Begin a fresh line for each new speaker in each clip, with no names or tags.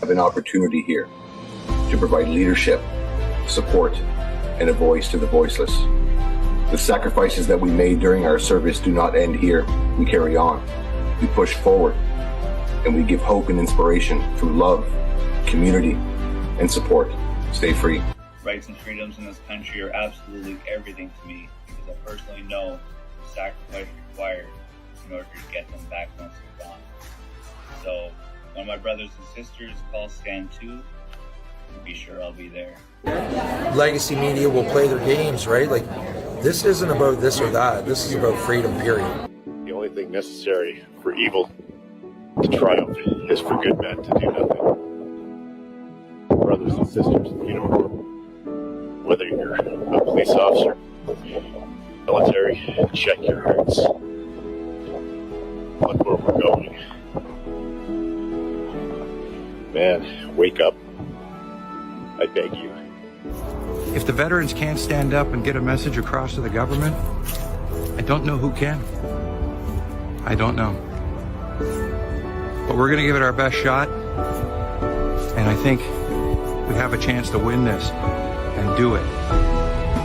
have an opportunity here to provide leadership, support, and a voice to the voiceless. The sacrifices that we made during our service do not end here. We carry on. We push forward, and we give hope and inspiration through love, community, and support. Stay free.
Rights and freedoms in this country are absolutely everything to me because I personally know the sacrifice required in order to get them back once they're gone. So when my brothers and sisters call Stand 2, be sure I'll be there.
Legacy media will play their games, right? Like, this isn't about this or that. This is about freedom, period.
The only thing necessary for evil to triumph is for good men to do nothing. Brothers and sisters in uniform, whether you're a police officer, military, check your hearts. Look where we're going. Man, wake up. I beg you.
If the veterans can't stand up and get a message across to the government, I don't know who can. I don't know. But we're going to give it our best shot. And I think we have a chance to win this and do it.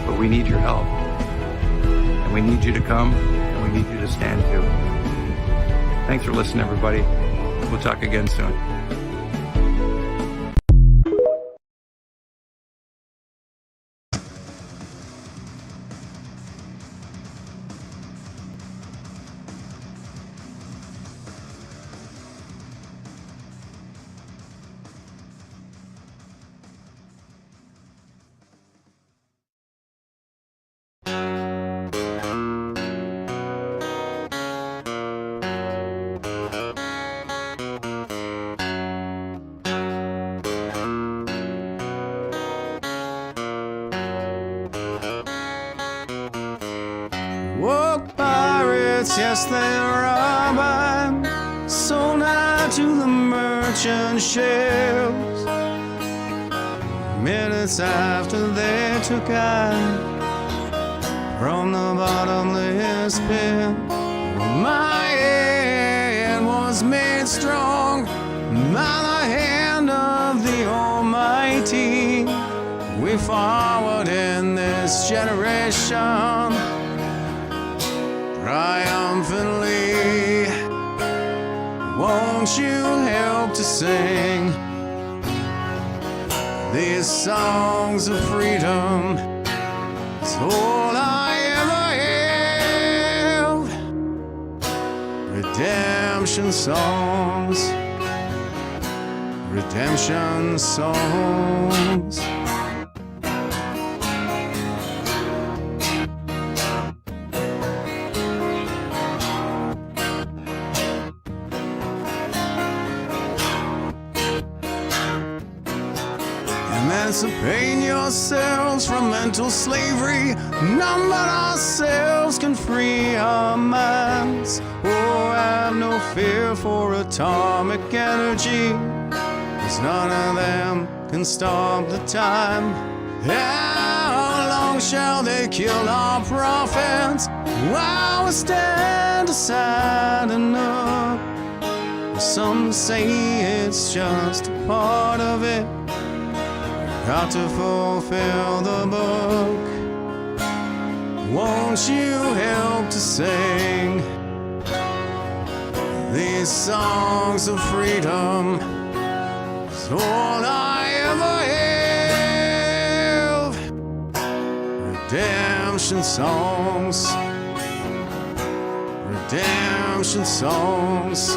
But we need your help. And we need you to come, and we need you to stand too. Thanks for listening, everybody. We'll talk again soon.
Woke pirates, yes, they're robbing, sold out to the merchant ships. Minutes after they took out from the bottomless pit, my hand was made strong by the hand of the Almighty. We forward in this generation triumphantly. Won't you help to sing these songs of freedom? It's all I ever have. Redemption songs, redemption songs. Emancipate yourselves from mental slavery. None but ourselves can free our minds. Oh, have no fear for atomic energy, 'cause none of them can stop the time. How long shall they kill our prophets while we stand aside and look? Some say it's just a part of it. Got to fulfill the book. Won't you help to sing these songs of freedom? It's all I ever have. Redemption songs, redemption songs,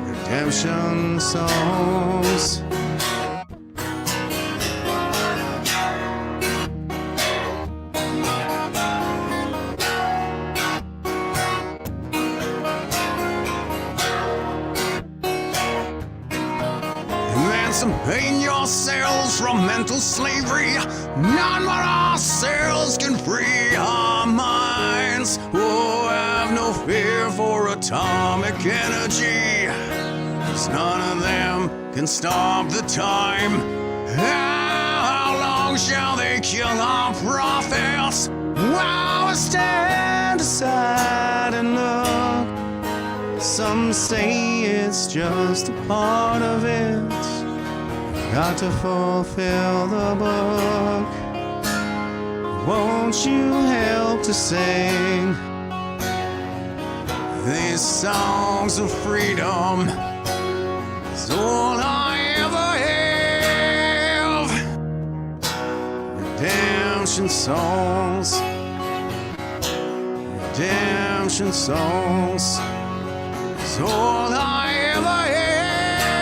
redemption songs. Emancipate yourselves from mental slavery. None but ourselves can free our minds. Oh, have no fear for atomic energy, 'cause none of them can stop the time. How long shall they kill our prophets while we stand aside and look? some say it's just a part of it. Got to fulfill the book. Won't you help to sing these songs of freedom? It's all I ever have. Redemption songs. Redemption songs. It's all I ever have.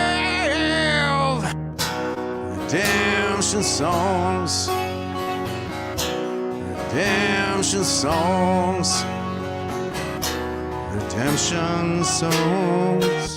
Redemption songs. Redemption songs. Redemption songs.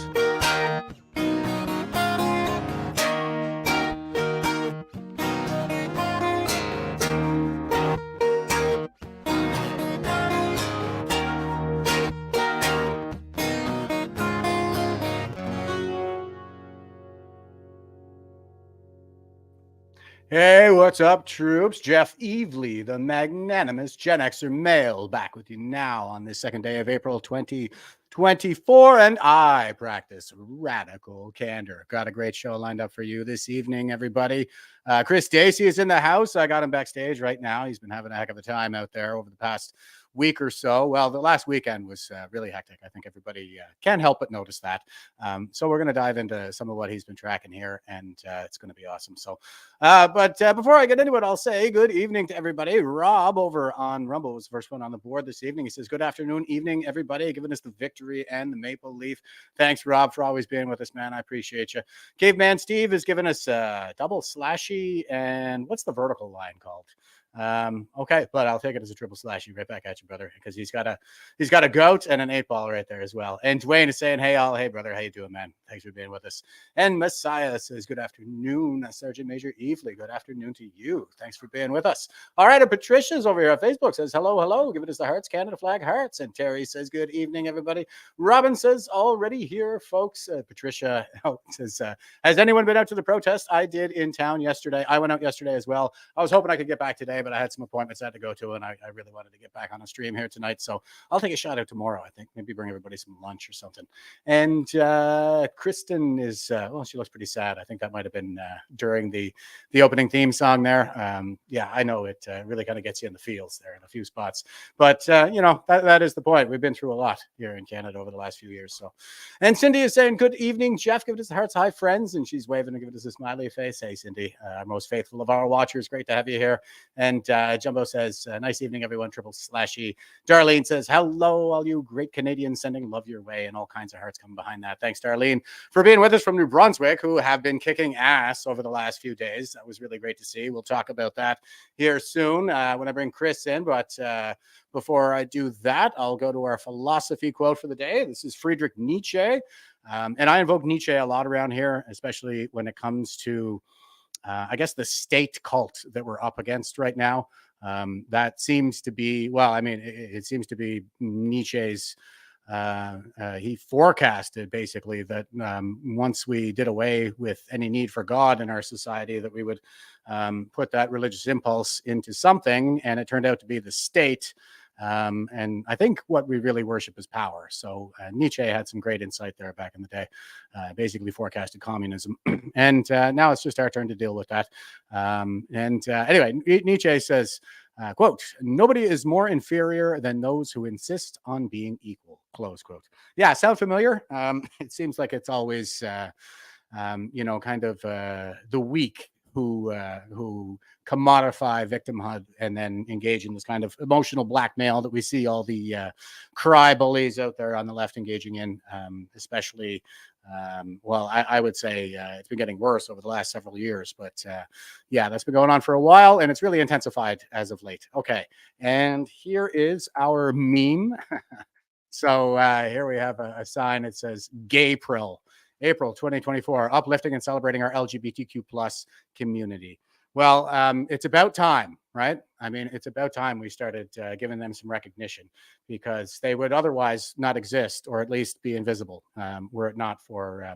Hey, what's up, troops? Jeff Evely, the Magnanimous GenX'er Male, back with you now on this second day of April 2024, and I practice radical candor. Got a great show lined up for you this evening, everybody. Chris Dacey is in the house. I got him backstage right now. He's been having a heck of a time out there over the past week or so. Well, the last weekend was really hectic. I think everybody can't help but notice that. So we're going to dive into some of what he's been tracking here, and it's going to be awesome. So, but before I get into it, I'll say good evening to everybody. Rob over on Rumble was the first one on the board this evening. He says, good afternoon, evening, everybody, giving us the victory and the maple leaf. Thanks, Rob, for always being with us, man. I appreciate you. Caveman Steve has given us double slashy, and what's the vertical line called? Okay, but I'll take it as a triple slashy right back at you, brother, because he's got a goat and an 8-ball right there as well. And Dwayne is saying, hey brother, how you doing, man? Thanks for being with us. And Messiah says, good afternoon, Sergeant Major Evely. Good afternoon to you. Thanks for being with us. All right, and Patricia's over here on Facebook says, hello, giving us the hearts, Canada flag hearts. And Terry says, good evening, everybody. Robin says, already here, folks. Patricia says, has anyone been out to the protest? I did in town yesterday. I went out yesterday as well. I was hoping I could get back today, but I had some appointments I had to go to, and I really wanted to get back on a stream here tonight. So I'll take a shot out tomorrow, I think. Maybe bring everybody some lunch or something. And Kristen is, well, she looks pretty sad. I think that might have been during the opening theme song there. Yeah, I know it really kind of gets you in the feels there in a few spots. But, you know, that is the point. We've been through a lot here in Canada over the last few years. So, and Cindy is saying, good evening, Jeff. Give us the hearts high, friends. And she's waving and giving us a smiley face. Hey, Cindy, our most faithful of our watchers. Great to have you here. And Jumbo says, nice evening, everyone. Triple slashy. Darlene says, hello, all you great Canadians, sending love your way, and all kinds of hearts coming behind that. Thanks, Darlene, for being with us from New Brunswick, who have been kicking ass over the last few days. That was really great to see. We'll talk about that here soon when I bring Chris in. But before I do that, I'll go to our philosophy quote for the day. This is Friedrich Nietzsche. And I invoke Nietzsche a lot around here, especially when it comes to I guess the state cult that we're up against right now. That seems to be, well, I mean, it seems to be Nietzsche's, he forecasted basically that once we did away with any need for God in our society, that we would put that religious impulse into something, and it turned out to be the state. And I think what we really worship is power. So Nietzsche had some great insight there back in the day, basically forecasted communism. And now it's just our turn to deal with that. Anyway, Nietzsche says, quote, nobody is more inferior than those who insist on being equal, close quote. Yeah, sound familiar? It seems like it's always, you know, kind of the weak who commodify victimhood and then engage in this kind of emotional blackmail that we see all the cry bullies out there on the left engaging in, especially, well, I would say it's been getting worse over the last several years, but yeah, that's been going on for a while, and it's really intensified as of late. Okay, and here is our meme. So here we have a sign. It says Gaypril. April 2024, uplifting and celebrating our LGBTQ plus community. Well, it's about time, right? I mean, it's about time we started giving them some recognition, because they would otherwise not exist, or at least be invisible, were it not for,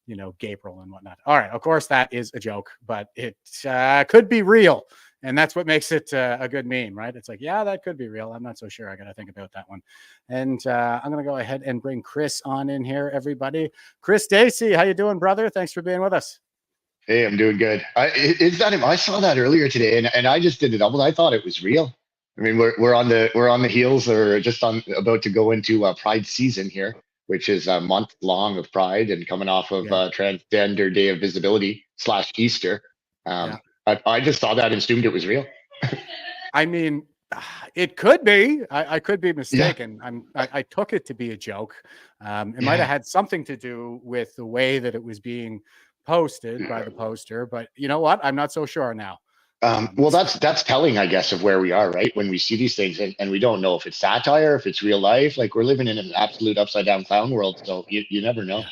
you know, Gabriel and whatnot. All right, of course, that is a joke, but it could be real. And that's what makes it a good meme, right? It's like, yeah, that could be real. I'm not so sure. I got to think about that one. And I'm going to go ahead and bring Chris on in here, everybody. Chris Dacey, how you doing, brother? Thanks for being with us.
Hey, I'm doing good. Is that him? I saw that earlier today, and I just did a double. I thought it was real. I mean, we're on the heels, or just on about to go into Pride season here, which is a month long of Pride, and coming off of Transgender Day of Visibility / Easter. I just saw that and assumed it was real.
I mean, it could be. I could be mistaken. I took it to be a joke. It might have had something to do with the way that it was being posted by the poster, but you know what? I'm not so sure now.
Well, that's telling, I guess, of where we are, right? When we see these things, and we don't know if it's satire, if it's real life. Like, we're living in an absolute upside down clown world, so you never know.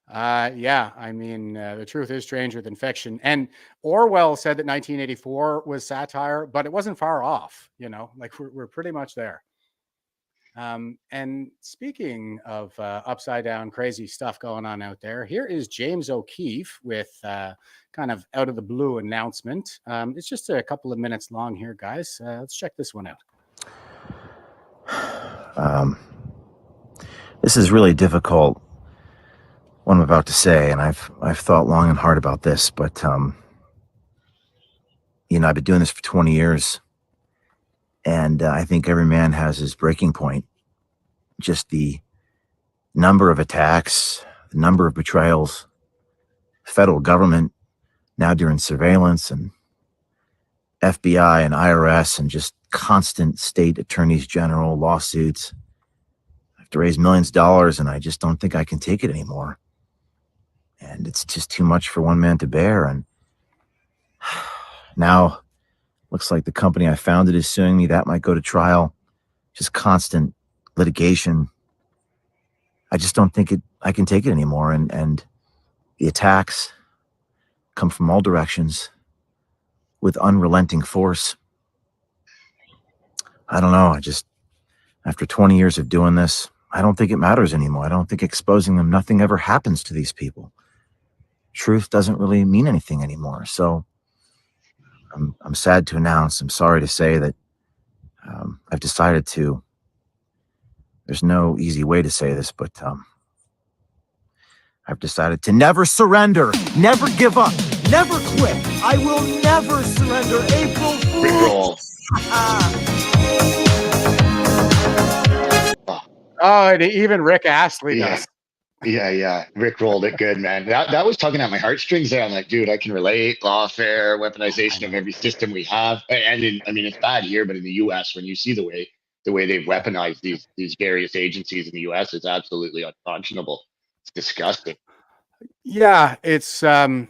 I mean, the truth is stranger than fiction. And Orwell said that 1984 was satire, but it wasn't far off. Like we're pretty much there. And speaking of upside down crazy stuff going on out there, here is James O'Keefe with kind of out of the blue announcement. It's just a couple of minutes long here, guys. Let's check this one
out. This is really difficult, what I'm about to say, and I've thought long and hard about this, but I've been doing this for 20 years, and I think every man has his breaking point. Just the number of attacks, the number of betrayals, federal government now doing surveillance, and FBI and IRS, and just constant state attorneys general lawsuits. I have to raise millions of dollars, and I just don't think I can take it anymore. And it's just too much for one man to bear. And now looks like the company I founded is suing me. That might go to trial. Just constant litigation. I just don't think I can take it anymore. And the attacks come from all directions with unrelenting force. I don't know. After 20 years of doing this, I don't think it matters anymore. I don't think exposing them, nothing ever happens to these people. Truth doesn't really mean anything anymore. So I'm sad to announce, I'm sorry to say that I've decided to, there's no easy way to say this, but I've decided to never surrender, never give up, never quit. I will never surrender. April Fools.
Oh, and even Rick Astley does.
Yeah. Rick rolled it good, man. That was tugging at my heartstrings there. I'm like, dude, I can relate. Lawfare, weaponization of every system we have. And it's bad here, but in the US, when you see the way they've weaponized these various agencies in the US, it's absolutely unconscionable. It's disgusting.
Yeah, it's the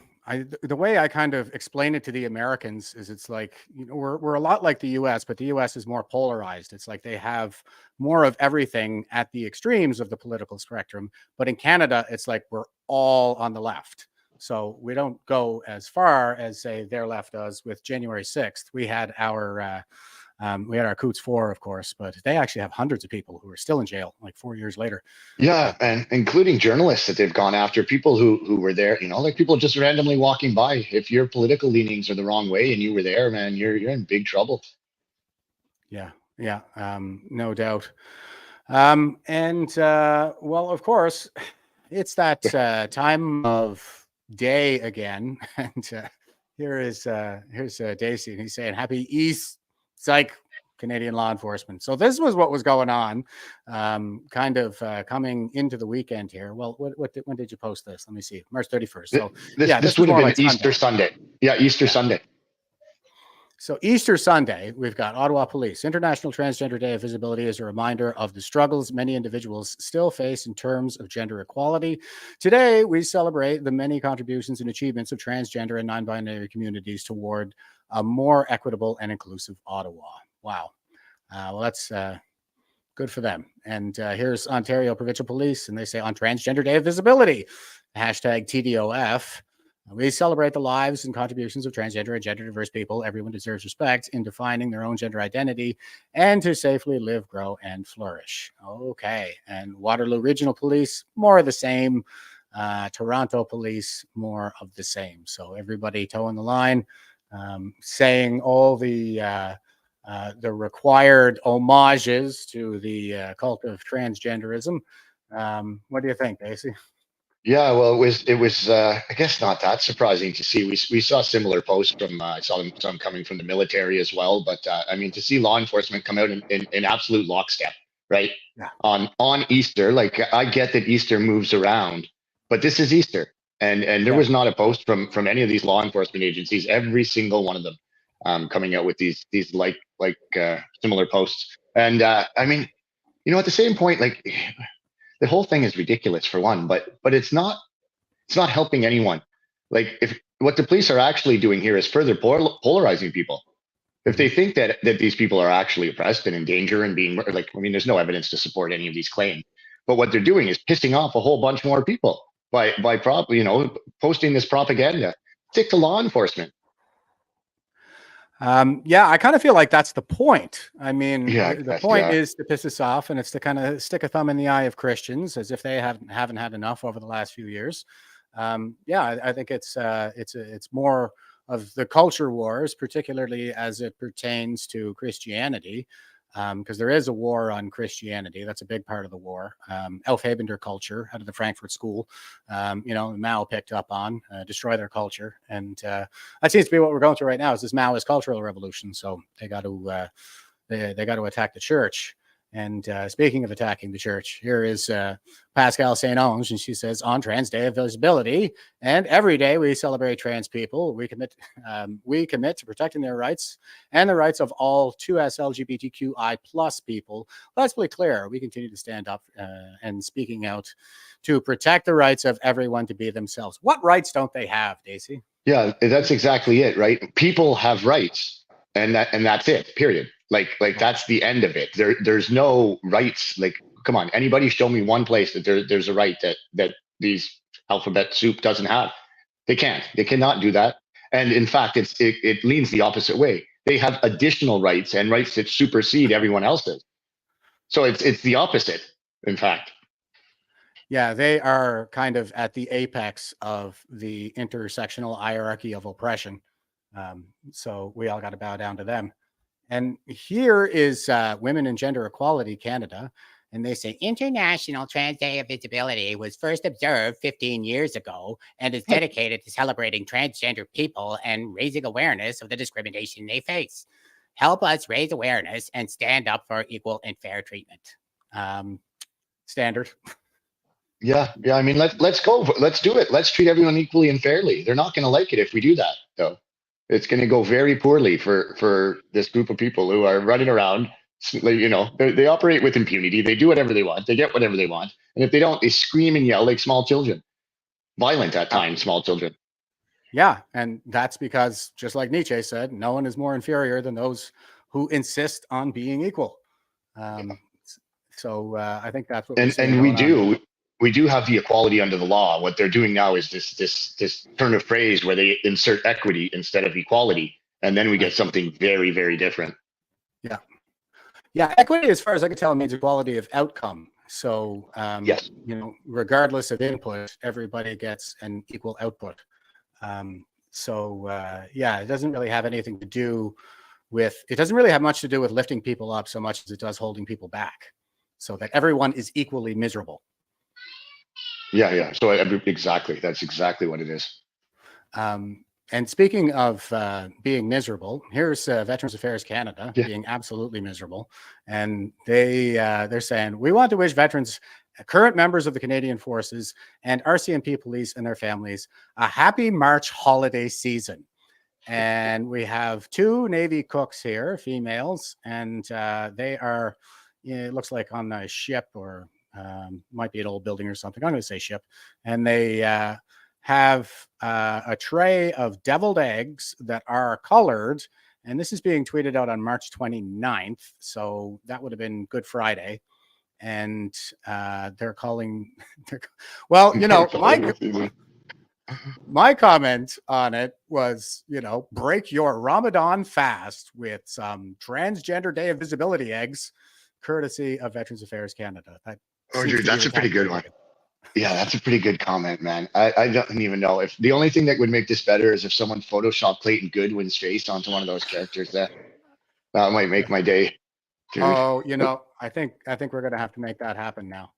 way I kind of explain it to the Americans is it's like, we're a lot like the US, but the US is more polarized. It's like they have more of everything at the extremes of the political spectrum. But in Canada, it's like we're all on the left. So we don't go as far as, say, their left does with January 6th. We had our Coots 4, of course, but they actually have hundreds of people who are still in jail like 4 years later.
Yeah, and including journalists that they've gone after, people who were there, like people just randomly walking by. If your political leanings are the wrong way and you were there, man, you're in big trouble.
Yeah, no doubt. Well, of course, it's that time of day again, and here's Dacey, and he's saying, "Happy East." Psych, Canadian law enforcement. So this was what was going on, coming into the weekend here. Well, when did you post this? Let me see. March 31st. So
this would have been like Easter Sunday. Yeah, Easter Sunday.
So Easter Sunday, we've got Ottawa Police. International Transgender Day of Visibility is a reminder of the struggles many individuals still face in terms of gender equality. Today, we celebrate the many contributions and achievements of transgender and non-binary communities toward a more equitable and inclusive Ottawa. Wow. Well, that's good for them. And here's Ontario Provincial Police, and they say on Transgender Day of Visibility, hashtag TDOF, we celebrate the lives and contributions of transgender and gender diverse people. Everyone deserves respect in defining their own gender identity and to safely live, grow, and flourish. Okay. And Waterloo Regional Police, more of the same. Toronto Police, more of the same. So everybody toeing the line. saying all the required homages to the cult of transgenderism. What do you think, Dacey?
Yeah, well, it was I guess not that surprising to see. We saw similar posts from I saw some coming from the military as well. But I mean, to see law enforcement come out in absolute lockstep, right?
Yeah.
On Easter, like I get that Easter moves around, but this is Easter, and there
Yeah.
was not a post from any of these law enforcement agencies. Every single one of them coming out with these similar posts. And I mean, at the same point, like the whole thing is ridiculous for one, but it's not helping anyone. Like if what the police are actually doing here is further polarizing people. If they think that these people are actually oppressed and in danger and being like, I mean, there's no evidence to support any of these claims, but what they're doing is pissing off a whole bunch more people by posting this propaganda. Stick to law enforcement.
Yeah, I kind of feel like that's the point. I mean,
Yeah,
the point is to piss us off, and it's to kind of stick a thumb in the eye of Christians, as if they haven't had enough over the last few years. Yeah, I think it's more of the culture wars, particularly as it pertains to Christianity, because there is a war on Christianity. That's a big part of the war. Elfhabender culture out of the Frankfurt School, Mao picked up on, destroy their culture. And that seems to be what we're going through right now is this Maoist cultural revolution. So they got to attack the church. And speaking of attacking the church, here is Pascal St. Onge, and she says, on Trans Day of Visibility, and every day we celebrate trans people. We commit to protecting their rights and the rights of all 2S LGBTQI plus people. Let's be clear, we continue to stand up and speaking out to protect the rights of everyone to be themselves. What rights don't they have, Dacey?
Yeah, that's exactly it, right? People have rights, and that's it, period. Like that's the end of it. There's no rights. Like, come on, anybody show me one place that there's a right that these alphabet soup doesn't have. They can't. They cannot do that. And in fact, it leans the opposite way. They have additional rights and rights that supersede everyone else's. So it's the opposite, in fact.
Yeah, they are kind of at the apex of the intersectional hierarchy of oppression. So we all got to bow down to them. And here is Women and Gender Equality Canada. And they say International Trans Day of Visibility was first observed 15 years ago and is dedicated to celebrating transgender people and raising awareness of the discrimination they face. Help us raise awareness and stand up for equal and fair treatment. Standard.
Yeah. I mean, let's go. Let's do it. Let's treat everyone equally and fairly. They're not going to like it if we do that, though. It's going to go very poorly for this group of people who are running around. They operate with impunity. They do whatever they want. They get whatever they want. And if they don't, they scream and yell like small children. Violent at times, small children.
Yeah. And that's because, just like Nietzsche said, no one is more inferior than those who insist on being equal. So I think that's what
we do have the equality under the law. What they're doing now is this turn of phrase where they insert equity instead of equality, and then we get something very, very different.
Yeah, equity, as far as I can tell, means equality of outcome. So,
yes,
regardless of input, everybody gets an equal output. It doesn't really have anything to do with. It doesn't really have much to do with lifting people up so much as it does holding people back, so that everyone is equally miserable.
Yeah. So exactly, that's exactly what it is.
And speaking of being miserable, here's Veterans Affairs Canada being absolutely miserable, and they're saying, we want to wish veterans, current members of the Canadian Forces, and RCMP police and their families a happy March holiday season. And we have 2 Navy cooks here, females, and they are, it looks like on a ship or might be an old building or something. I'm going to say ship, and they have a tray of deviled eggs that are colored, and this is being tweeted out on March 29th, so that would have been Good Friday. And they're calling, my comment on it was, break your Ramadan fast with some transgender Day of Visibility eggs, courtesy of Veterans Affairs Canada.
Dude, that's a pretty good one. Yeah, that's a pretty good comment, man. I don't even know if the only thing that would make this better is if someone photoshopped Clayton Goodwin's face onto one of those characters. That might make my day, dude.
Oh, I think we're gonna have to make that happen now.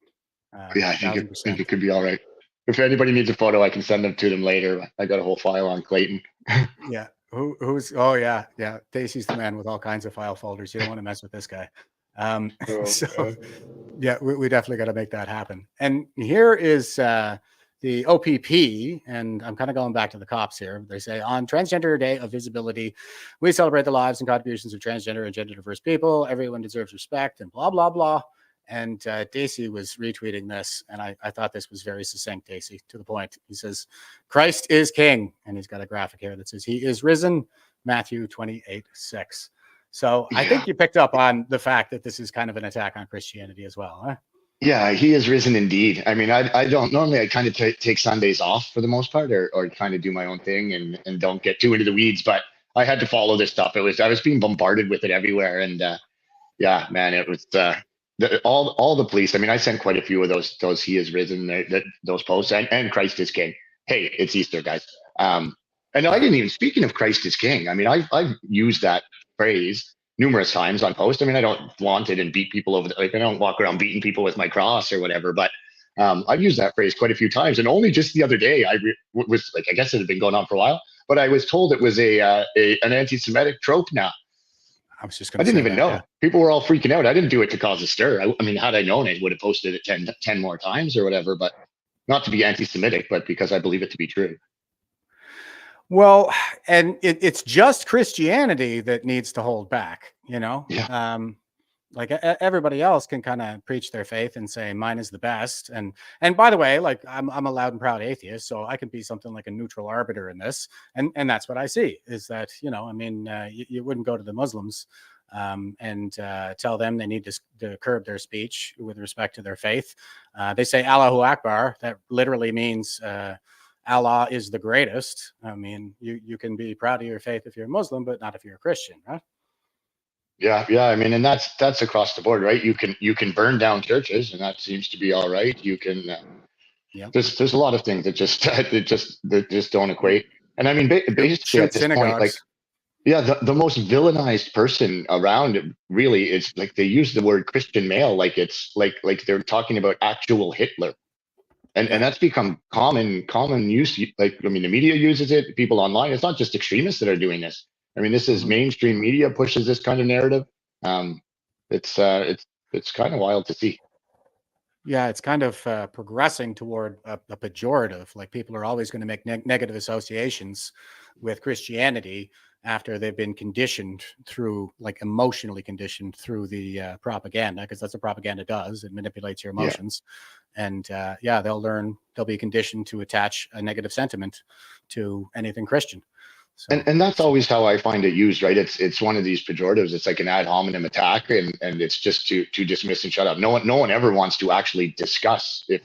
Yeah, I think
1,000%.
it could be all right. If anybody needs a photo, I can send them to them later. I got a whole file on Clayton.
Yeah. Who's? Oh yeah, yeah. Dacey's the man with all kinds of file folders. You don't want to mess with this guy. So yeah, we definitely got to make that happen. And here is the OPP, and I'm kind of going back to the cops here. They say on Transgender Day of Visibility, we celebrate the lives and contributions of transgender and gender diverse people. Everyone deserves respect, and blah blah blah. And Dacey was retweeting this, and I thought this was very succinct, Dacey, to the point. He says, Christ is king. And he's got a graphic here that says, he is risen, Matthew 28:6. So I think you picked up on the fact that this is kind of an attack on Christianity as well, huh?
Yeah, he is risen indeed. I mean, I don't normally, I kind of take Sundays off for the most part, or kind of do my own thing and don't get too into the weeds, but I had to follow this stuff. I was being bombarded with it everywhere. And yeah, man, it was all the police. I mean, I sent quite a few of those he is risen, those posts, and Christ is king. Hey, it's Easter, guys. And I didn't even, speaking of Christ is king, I mean, I've used that phrase numerous times on post. I mean, I don't flaunt it and beat people over I don't walk around beating people with my cross or whatever, but I've used that phrase quite a few times. And only just the other day, I was like, I guess it had been going on for a while, but I was told it was an anti-Semitic trope now.
I was just going
I didn't even know. Yeah. People were all freaking out. I didn't do it to cause a stir. I mean, had I known, I would have posted it 10 more times or whatever, but not to be anti-Semitic, but because I believe it to be true.
Well, and it's just Christianity that needs to hold back,
Yeah.
Like everybody else can kind of preach their faith and say mine is the best. And by the way, like I'm a loud and proud atheist, so I can be something like a neutral arbiter in this. And that's what I see is that, I mean, you wouldn't go to the Muslims and tell them they need to curb their speech with respect to their faith. They say Allahu Akbar. That literally means Allah is the greatest. I mean, you can be proud of your faith if you're a Muslim, but not if you're a Christian, right?
Yeah. I mean, and that's across the board, right? You can burn down churches, and that seems to be all right. You can. There's a lot of things that just don't equate. And I mean, basically at this point, like, yeah, the most villainized person around really is like they use the word Christian male like it's like they're talking about actual Hitler. And that's become common use. Like, I mean, the media uses it, people online. It's not just extremists that are doing this. I mean, this is mainstream media pushes this kind of narrative. It's kind of wild to see.
Yeah, it's kind of progressing toward a pejorative. Like people are always going to make negative associations with Christianity after they've been conditioned through, like emotionally conditioned through the propaganda, because that's what propaganda does. It manipulates your emotions. And they'll be conditioned to attach a negative sentiment to anything Christian. So,
and that's always how I find it used, right? It's one of these pejoratives. It's like an ad hominem attack, and it's just to dismiss and shut up. No one ever wants to actually discuss. If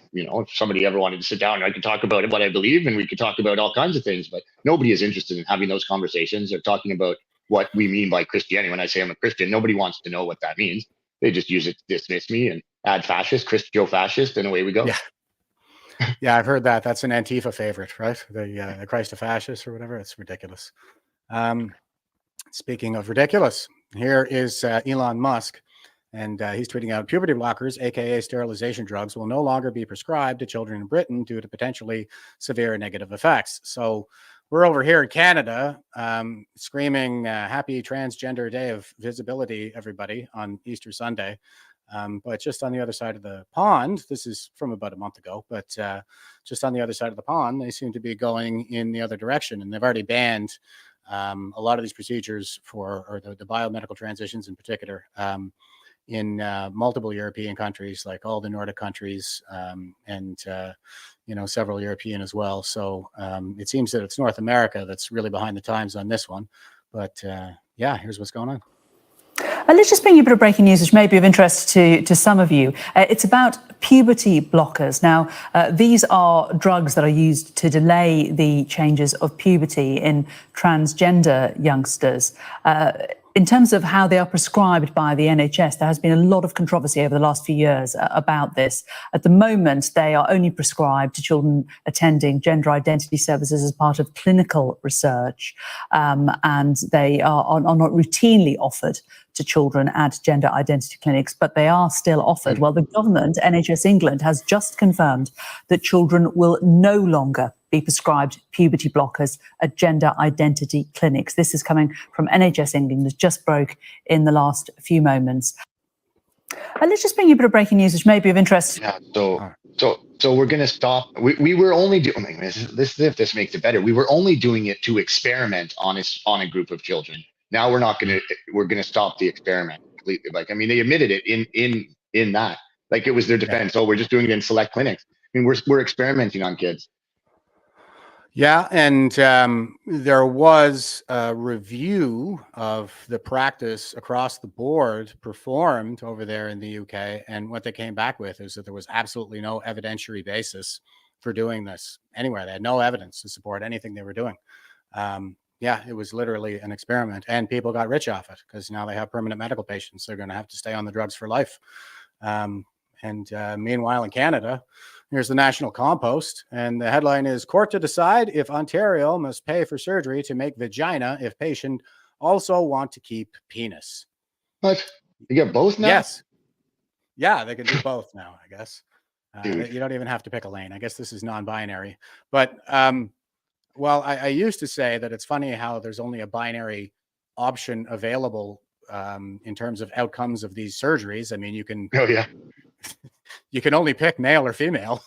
somebody ever wanted to sit down, I could talk about what I believe, and we could talk about all kinds of things. But nobody is interested in having those conversations or talking about what we mean by Christianity. When I say I'm a Christian, nobody wants to know what that means. They just use it to dismiss me and add fascist, Christo-fascist, and away we go.
Yeah. Yeah, I've heard that. That's an Antifa favorite, right? The Christo-fascist or whatever. It's ridiculous. Speaking of ridiculous, here is Elon Musk, and he's tweeting out, puberty blockers, aka sterilization drugs, will no longer be prescribed to children in Britain due to potentially severe negative effects. So we're over here in Canada screaming happy Transgender Day of Visibility, everybody, on Easter Sunday. But just on the other side of the pond, this is from about a month ago, but just on the other side of the pond, they seem to be going in the other direction. And they've already banned a lot of these procedures or the biomedical transitions in particular in multiple European countries, like all the Nordic countries and several European as well. So it seems that it's North America that's really behind the times on this one. But here's what's going on.
Let's just bring you a bit of breaking news, which may be of interest to some of you. It's about puberty blockers. Now, these are drugs that are used to delay the changes of puberty in transgender youngsters. In terms of how they are prescribed by the NHS, there has been a lot of controversy over the last few years about this. At the moment, they are only prescribed to children attending gender identity services as part of clinical research, and they are not routinely offered to children at gender identity clinics, but they are still offered. Well, the government, NHS England, has just confirmed that children will no longer be prescribed puberty blockers at gender identity clinics. This is coming from NHS England. It just broke in the last few moments. Let's just bring you a bit of breaking news, which may be of interest.
Yeah. So we're going to stop. We were only doing this. If this makes it better, we were only doing it to experiment on a group of children. Now we're not going to. We're going to stop the experiment completely. Like, I mean, they admitted it in that. Like, it was their defense. Oh, we're just doing it in select clinics. I mean, we're experimenting on kids.
Yeah, and there was a review of the practice across the board performed over there in the UK, and what they came back with is that there was absolutely no evidentiary basis for doing this anywhere. They had no evidence to support anything they were doing. Yeah, it was literally an experiment, and people got rich off it because now they have permanent medical patients. They're going to have to stay on the drugs for life. Meanwhile, in Canada, here's the National Compost, and the headline is "Court to decide if Ontario must pay for surgery to make vagina if patient also want to keep penis."
What? You get both now?
Yes. Yeah, they can do both now, I guess. You don't even have to pick a lane. I guess this is non-binary. But, well, I used to say that it's funny how there's only a binary option available in terms of outcomes of these surgeries. I mean, you can...
Oh, yeah.
You can only pick male or female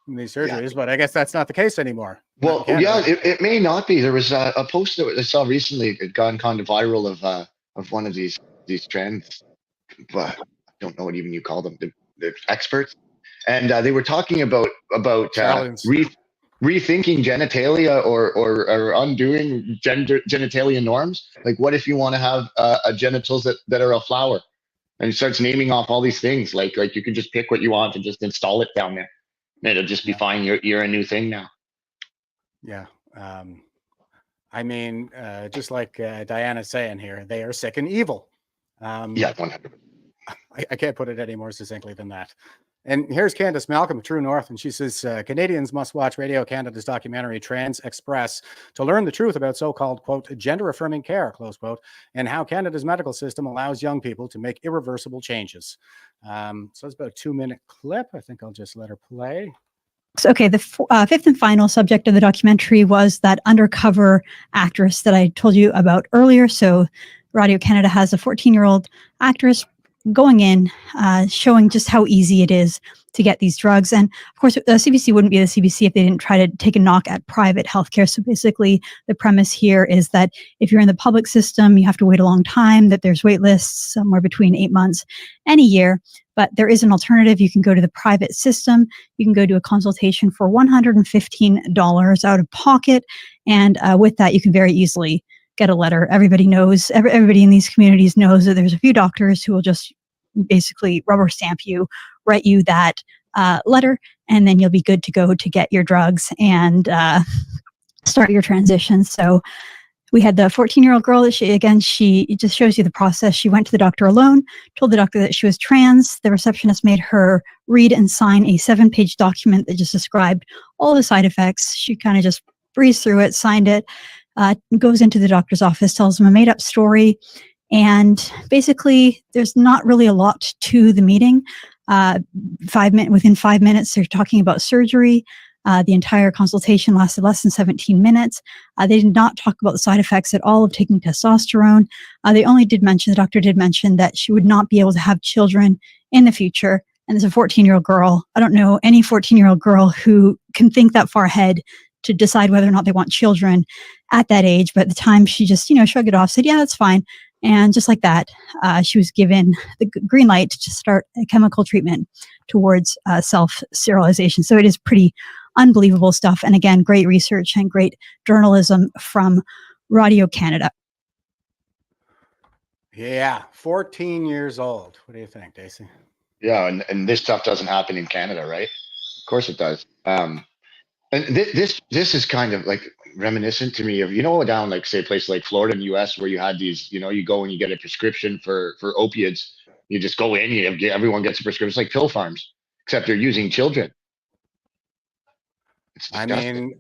in these surgeries, but I guess that's not the case anymore.
Well, yeah, it may not be. There was a post that I saw recently. It gone kind of viral of one of these trends, but I don't know what even you call them, the experts, and they were talking about rethinking genitalia or undoing genitalia norms. Like, what if you want to have genitals that are a flower? And he starts naming off all these things, like you can just pick what you want and just install it down there. And it'll just be fine. You're a new thing now.
Yeah. I mean, just like Diana's saying here, they are sick and evil.
Yeah, 100%.
I can't put it any more succinctly than that. And here's Candace Malcolm of True North, and she says, Canadians must watch Radio Canada's documentary Trans Express to learn the truth about so-called, quote, gender-affirming care, close quote, and how Canada's medical system allows young people to make irreversible changes. So it's about a 2-minute clip. I think I'll just let her play.
Okay, the fifth and final subject of the documentary was that undercover actress that I told you about earlier. So Radio Canada has a 14-year-old actress going in, showing just how easy it is to get these drugs. And of course, the CBC wouldn't be the CBC if they didn't try to take a knock at private healthcare. So basically, the premise here is that if you're in the public system, you have to wait a long time, that there's wait lists somewhere between 8 months and a year. But there is an alternative. You can go to the private system. You can go to a consultation for $115 out of pocket. And with that, you can very easily get a letter. Everybody knows, everybody in these communities knows that there's a few doctors who will just basically rubber stamp you, write you that letter, and then you'll be good to go to get your drugs and start your transition. So we had the 14-year-old girl that it just shows you the process. She went to the doctor alone, told the doctor that she was trans. The receptionist made her read and sign a 7-page document that just described all the side effects. She kind of just breezed through it, signed it, goes into the doctor's office, tells him a made-up story, and basically there's not really a lot to the meeting. Within 5 minutes, they're talking about surgery. The entire consultation lasted less than 17 minutes. They did not talk about the side effects at all of taking testosterone. The doctor did mention that she would not be able to have children in the future. And as a 14-year-old girl, I don't know any 14-year-old girl who can think that far ahead to decide whether or not they want children at that age. But at the time, she just, shrugged it off, said, yeah, that's fine. And just like that, she was given the green light to start a chemical treatment towards self-sterilization. So it is pretty unbelievable stuff. And again, great research and great journalism from Radio Canada.
Yeah, 14 years old. What do you think, Dacey?
Yeah, and this stuff doesn't happen in Canada, right? Of course it does. And this is kind of like, reminiscent to me of, down like say a place like Florida in the US where you had these, you go and you get a prescription for opiates. You just go in, everyone gets a prescription. It's like pill farms, except they're using children. It's
I
disgusting.
mean,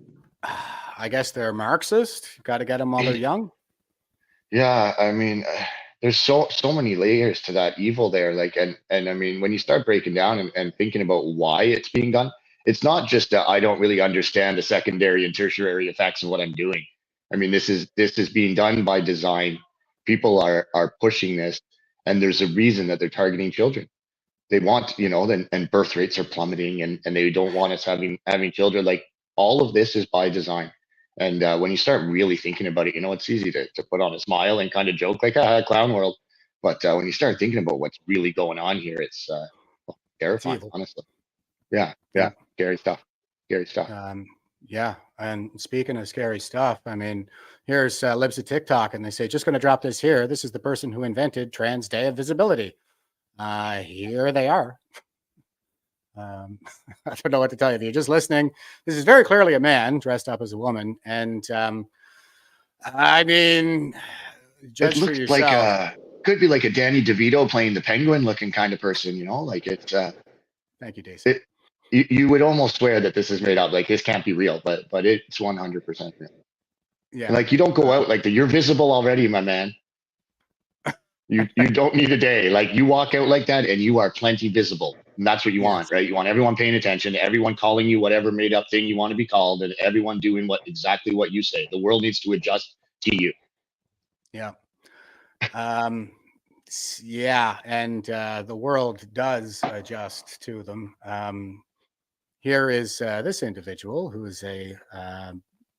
I guess they're Marxist. You got to get them while they're young.
Yeah, I mean, there's so many layers to that evil there. Like, and I mean, when you start breaking down and thinking about why it's being done, it's not just that I don't really understand the secondary and tertiary effects of what I'm doing. I mean, this is being done by design. People are pushing this, and there's a reason that they're targeting children. They want, and birth rates are plummeting, and they don't want us having children. Like, all of this is by design. And when you start really thinking about it, it's easy to put on a smile and kind of joke like, clown world. But when you start thinking about what's really going on here, it's terrifying, honestly. Yeah. Scary stuff.
Yeah. And speaking of scary stuff, I mean, here's Libs of TikTok, and they say, just going to drop this here. This is the person who invented Trans Day of Visibility. Here they are. I don't know what to tell you. If you're just listening, this is very clearly a man dressed up as a woman. And I mean, judge for yourself.
Like could be like a Danny DeVito playing the penguin looking kind of person, like it's
thank you, Dacey.
You would almost swear that this is made up. Like, this can't be real, but it's 100% real.
Yeah.
Like, you don't go out like that. You're visible already, my man. You don't need a day. Like, you walk out like that and you are plenty visible. And that's what you want, right? You want everyone paying attention, everyone calling you whatever made up thing you want to be called, and everyone doing exactly what you say. The world needs to adjust to you.
Yeah. Yeah. And the world does adjust to them. Here is this individual who is a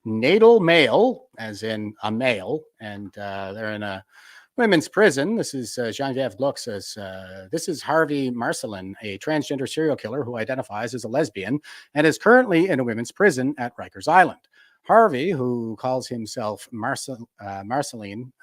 natal male, as in a male, and they're in a women's prison. This is Genevieve Gluck says, this is Harvey Marcelin, a transgender serial killer who identifies as a lesbian and is currently in a women's prison at Rikers Island. Harvey, who calls himself Marceline,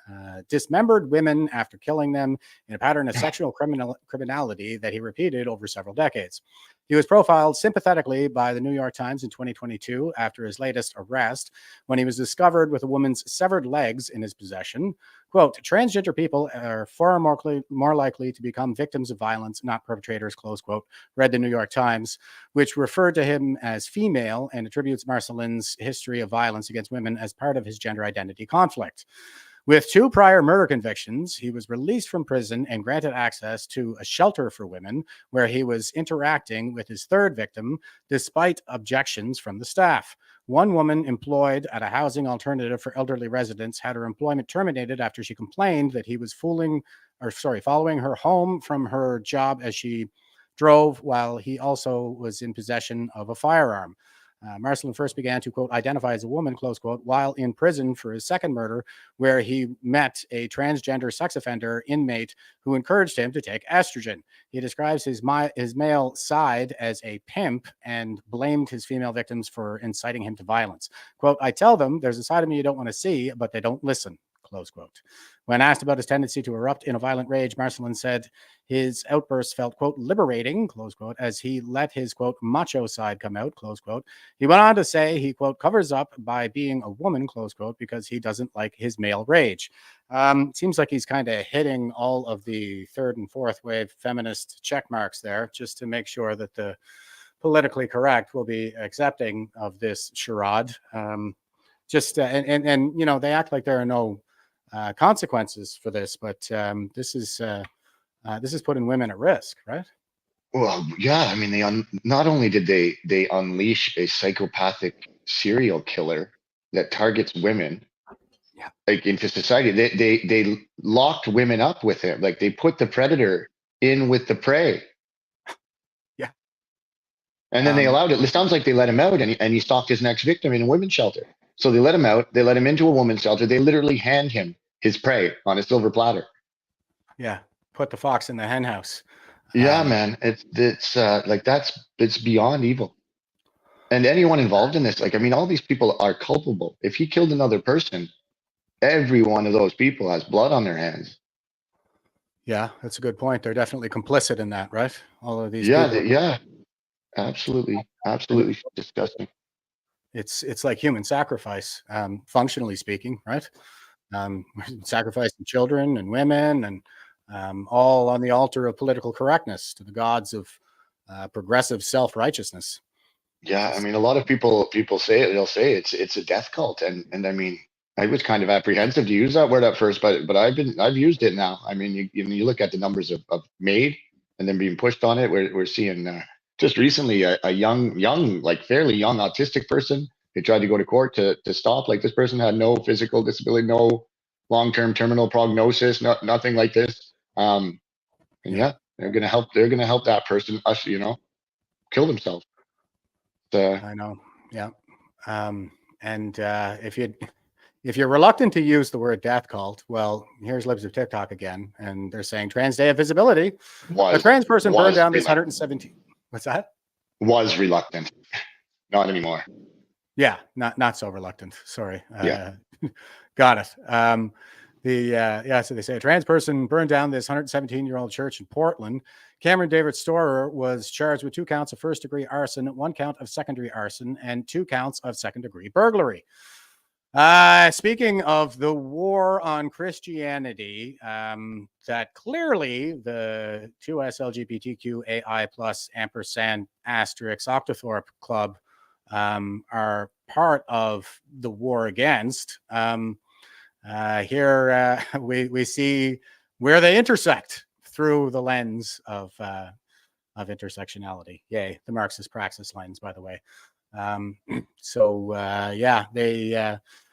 dismembered women after killing them in a pattern of sexual criminality that he repeated over several decades. He was profiled sympathetically by the New York Times in 2022 after his latest arrest, when he was discovered with a woman's severed legs in his possession. Quote, transgender people are far more likely to become victims of violence, not perpetrators, close quote, read the New York Times, which referred to him as female and attributes Marcelin's history of violence against women as part of his gender identity conflict. With 2 prior murder convictions, he was released from prison and granted access to a shelter for women, where he was interacting with his 3rd victim, despite objections from the staff. One woman employed at a housing alternative for elderly residents had her employment terminated after she complained that he was following her home from her job as she drove, while he also was in possession of a firearm. Marcelin first began to, quote, identify as a woman, close quote, while in prison for his 2nd murder, where he met a transgender sex offender inmate who encouraged him to take estrogen. He describes his male side as a pimp and blamed his female victims for inciting him to violence. Quote, I tell them there's a side of me you don't want to see, but they don't listen, close quote. When asked about his tendency to erupt in a violent rage, Marcelin said his outbursts felt, quote, liberating, close quote, as he let his, quote, macho side come out, close quote. He went on to say he, quote, covers up by being a woman, close quote, because he doesn't like his male rage. Seems like he's kind of hitting all of the 3rd and 4th wave feminist check marks there, just to make sure that the politically correct will be accepting of this charade. And they act like there are no consequences for this, but this is putting women at risk, right?
Well, yeah. I mean, not only did they unleash a psychopathic serial killer that targets women, like, into society, they locked women up with him. Like, they put the predator in with the prey.
Yeah.
And then they allowed it. It sounds like they let him out, and he stalked his next victim in a women's shelter. So they let him out. They let him into a woman's shelter. They literally hand him his prey on a silver platter.
Yeah, put the fox in the hen house.
Yeah, man, it's beyond evil. And anyone involved in this, like, I mean, all these people are culpable. If he killed another person, every one of those people has blood on their hands.
Yeah, that's a good point. They're definitely complicit in that, right? All of these. Yeah,
absolutely disgusting.
it's like human sacrifice, functionally speaking, right? Sacrificing children and women and all on the altar of political correctness to the gods of progressive self-righteousness.
Yeah, I mean, a lot of people say it. They'll say it's a death cult, and I mean, I was kind of apprehensive to use that word at first, but I've used it now. I mean, you look at the numbers of made and then being pushed on it. We're seeing just recently a young like fairly young autistic person. They tried to go to court to stop. Like, this person had no physical disability, no long-term terminal prognosis, nothing like this. And yeah, they're gonna help that person kill themselves.
I know. Yeah. And if you're reluctant to use the word death cult, well, here's Libs of TikTok again, and they're saying Trans Day of Visibility. A trans person burned down this 117. What's that?
Was reluctant, not anymore.
Yeah, not so reluctant. Sorry.
Yeah.
Got it. So they say a trans person burned down this 117-year-old church in Portland. Cameron David Storer was charged with 2 counts of first-degree arson, 1 count of second-degree arson, and 2 counts of second-degree burglary. Speaking of the war on Christianity, that clearly the 2S LGBTQAI plus ampersand asterisk Octothorpe Club are part of the war against. Here we see where they intersect through the lens of intersectionality. Yay, the Marxist praxis lens, by the way.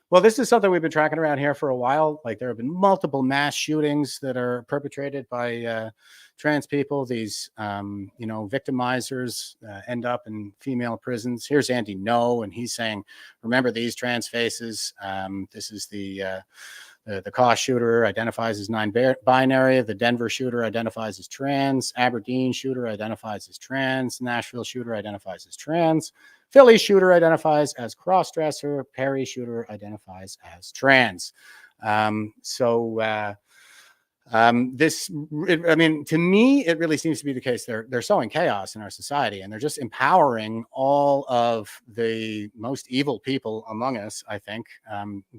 Well, this is something we've been tracking around here for a while. Like, there have been multiple mass shootings that are perpetrated by trans people. These, victimizers end up in female prisons. Here's Andy No, and he's saying, remember these trans faces. This is the Kosh shooter identifies as non-binary. The Denver shooter identifies as trans. Aberdeen shooter identifies as trans. Nashville shooter identifies as trans. Philly shooter identifies as cross-dresser. Perry shooter identifies as trans. To me, it really seems to be the case. They're sowing chaos in our society, and they're just empowering all of the most evil people among us, I think,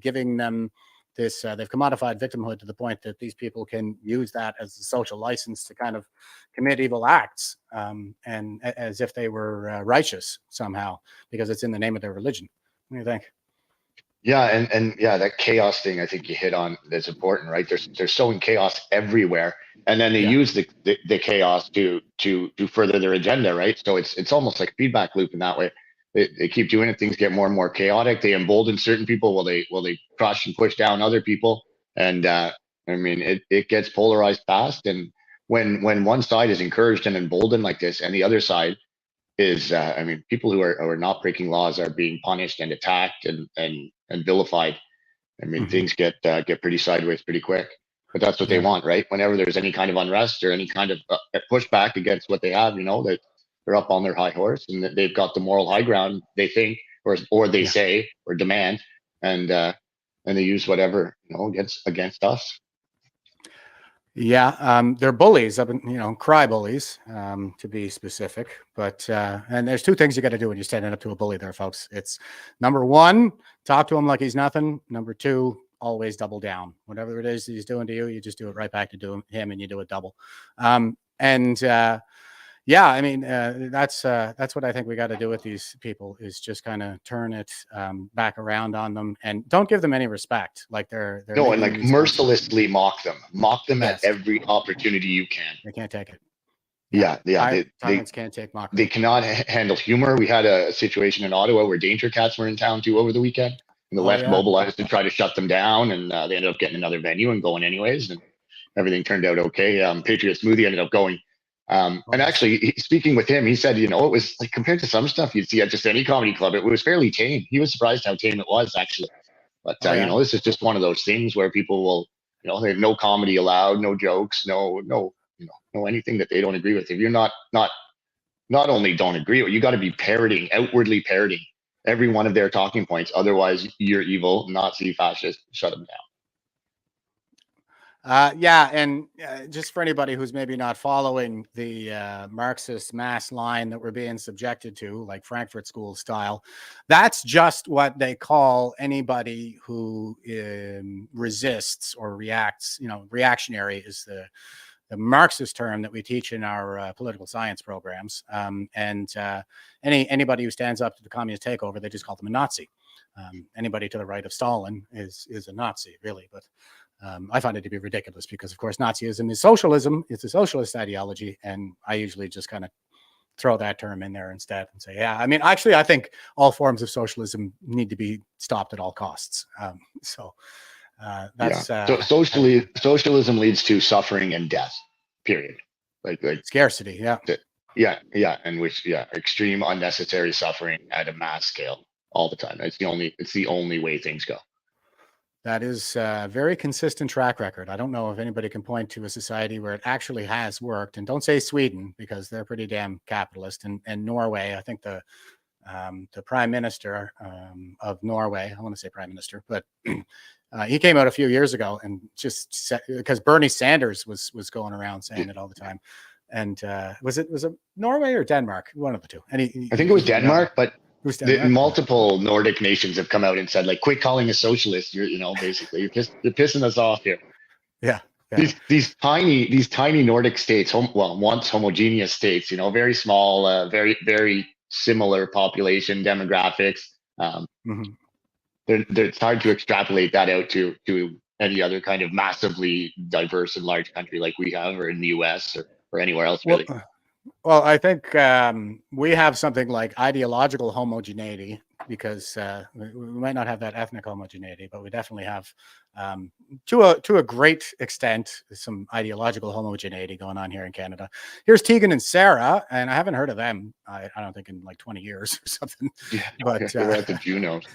giving them this, they've commodified victimhood to the point that these people can use that as a social license to kind of commit evil acts, and as if they were righteous somehow, because it's in the name of their religion. What do you think?
Yeah, and yeah, that chaos thing I think you hit on that's important, right? They're sowing chaos everywhere, and then they use the chaos to further their agenda, right? So it's almost like a feedback loop in that way. They keep doing it. Things get more and more chaotic. They embolden certain people while they crush and push down other people. And it gets polarized fast. And when one side is encouraged and emboldened like this, and the other side is, people who are not breaking laws are being punished and attacked and vilified. Things get pretty sideways pretty quick. But that's what they want, right? Whenever there's any kind of unrest or any kind of pushback against what they have, that they're up on their high horse and they've got the moral high ground, they think, or they say or demand, and they use whatever against us.
Yeah, they're bullies, cry bullies, to be specific. But and there's 2 things you got to do when you're standing up to a bully there, folks. It's number 1, talk to him like he's nothing. Number 2, always double down. Whatever it is he's doing to you, you just do it right back to him, and you do it double. That's what I think we got to do with these people, is just kind of turn it back around on them, and don't give them any respect. Like they're
no, and like mercilessly mock them at every opportunity you can.
They can't take it.
They
can't take mockery.
They cannot handle humor. We had a situation in Ottawa where Danger Cats were in town too over the weekend, and the left mobilized to try to shut them down, and they ended up getting another venue and going anyways, and everything turned out okay. Patriot Smoothie ended up going. And actually, speaking with him, he said, it was like, compared to some stuff you'd see at just any comedy club, it was fairly tame. He was surprised how tame it was, actually. But, this is just one of those things where people will, they have no comedy allowed, no jokes, no anything that they don't agree with. If you're not only don't agree with, you got to be outwardly parroting every one of their talking points. Otherwise, you're evil, Nazi, fascist, shut them down.
Yeah, and just for anybody who's maybe not following the Marxist mass line that we're being subjected to, like Frankfurt School style, that's just what they call anybody who resists or reacts. Reactionary is the Marxist term that we teach in our political science programs. And anybody who stands up to the communist takeover, they just call them a Nazi. Anybody to the right of Stalin is a Nazi, really, but. I find it to be ridiculous because, of course, Nazism is socialism. It's a socialist ideology. And I usually just kind of throw that term in there instead and say, yeah, I mean, actually, I think all forms of socialism need to be stopped at all costs. That's
so socialism leads to suffering and death, period. Like
scarcity. Yeah.
Yeah. And extreme unnecessary suffering at a mass scale all the time. It's the only way things go.
That is a very consistent track record. I don't know if anybody can point to a society where it actually has worked. And don't say Sweden, because they're pretty damn capitalist. And Norway, I think the prime minister of Norway, I want to say prime minister, but he came out a few years ago and just said, because Bernie Sanders was going around saying it all the time. And was it Norway or Denmark? One of the two. I
think it was Denmark, but multiple Nordic nations have come out and said, like, quit calling us socialists. Basically, you're pissing us off here.
Yeah.
These tiny Nordic states, once homogeneous states, very small, very, very similar population demographics. It's hard to extrapolate that out to any other kind of massively diverse and large country like we have, or in the US or anywhere else, really.
Well, I think we have something like ideological homogeneity, because we might not have that ethnic homogeneity, but we definitely have, to a great extent, some ideological homogeneity going on here in Canada. Here's Tegan and Sarah, and I haven't heard of them, I don't think, in like 20 years or something.
Yeah,
but
they're at the Junos.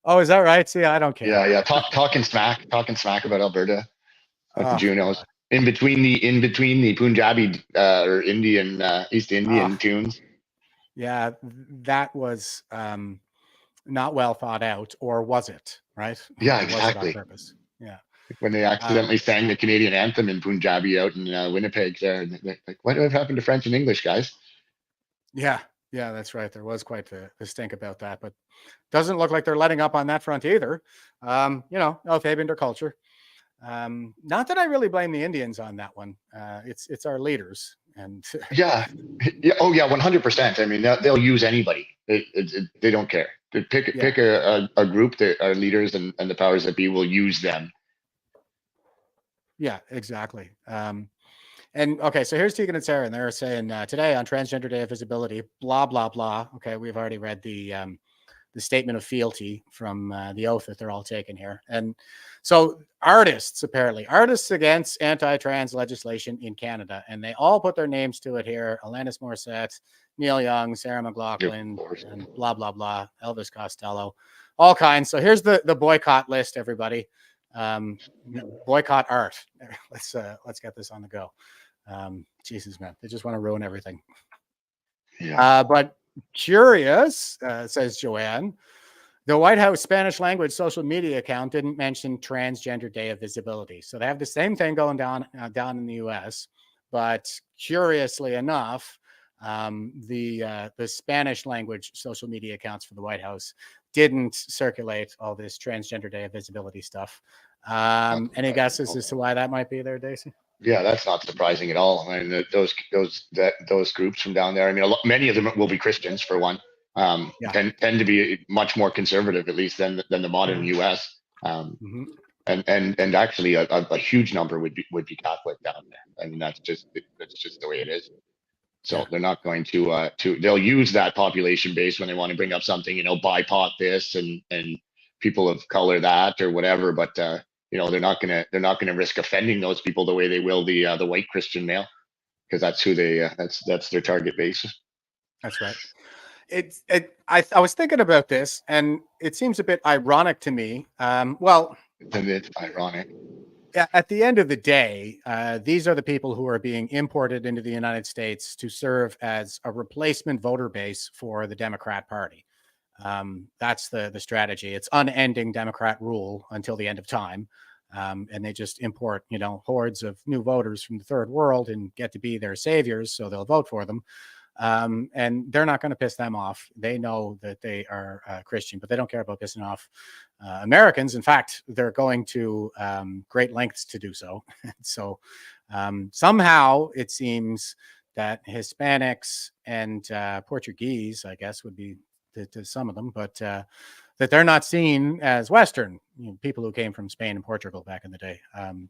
Oh, is that right? See, I don't care.
Yeah. Talking smack about Alberta at the Junos. In between the Punjabi or Indian East Indian tunes.
Yeah, that was not well thought out, or was it? Right?
Yeah, exactly.
Was it on purpose? Yeah.
When they accidentally sang the Canadian anthem in Punjabi out in Winnipeg, there, like, what happened to French and English, guys?
Yeah, that's right. There was quite the stink about that, but doesn't look like they're letting up on that front either. Fabian culture. Not that I really blame the Indians on that one. It's our leaders, and
yeah. Oh yeah, 100%. I mean, they'll use anybody. They don't care. They pick a group that our leaders and the powers that be will use them.
Yeah, exactly. And okay, so here's Tegan and Sarah, and they're saying today on Transgender Day of Visibility, blah blah blah. Okay, we've already read the statement of fealty from the oath that they're all taking here. And so artists against anti-trans legislation in Canada, and they all put their names to it here: Alanis Morissette, Neil Young, Sarah McLachlan, and blah blah blah, Elvis Costello, all kinds. So here's the boycott list, everybody. Boycott art. Let's get this on the go. Jesus, man, they just want to ruin everything.
Yeah.
But curious, says Joanne, the White House Spanish language social media account didn't mention Transgender Day of Visibility. So they have the same thing going down in the US, but curiously enough, the Spanish language social media accounts for the White House didn't circulate all this Transgender Day of Visibility stuff. Any guesses as to why that might be there, Dacey?
Yeah, that's not surprising at all. I mean, those groups from down there. I mean, many of them will be Christians, for one. Tend to be much more conservative, at least, than the modern U.S. And actually, a huge number would be Catholic down there. I mean, that's just the way it is. So they're not going to they'll use that population base when they want to bring up something, BIPOC this and people of color that or whatever. But they're not gonna risk offending those people the way they will the white Christian male, because that's who that's their target base.
That's right. I was thinking about this, and it seems a bit ironic to me.
It's ironic.
At the end of the day, these are the people who are being imported into the United States to serve as a replacement voter base for the Democrat Party. That's the strategy. It's unending Democrat rule until the end of time. And they just import, hordes of new voters from the third world and get to be their saviors, so they'll vote for them. And they're not going to piss them off. They know that they are Christian, but they don't care about pissing off Americans. In fact, they're going to great lengths to do so. So somehow it seems that Hispanics and Portuguese, I guess, would be to some of them, but that they're not seen as Western, people who came from Spain and Portugal back in the day.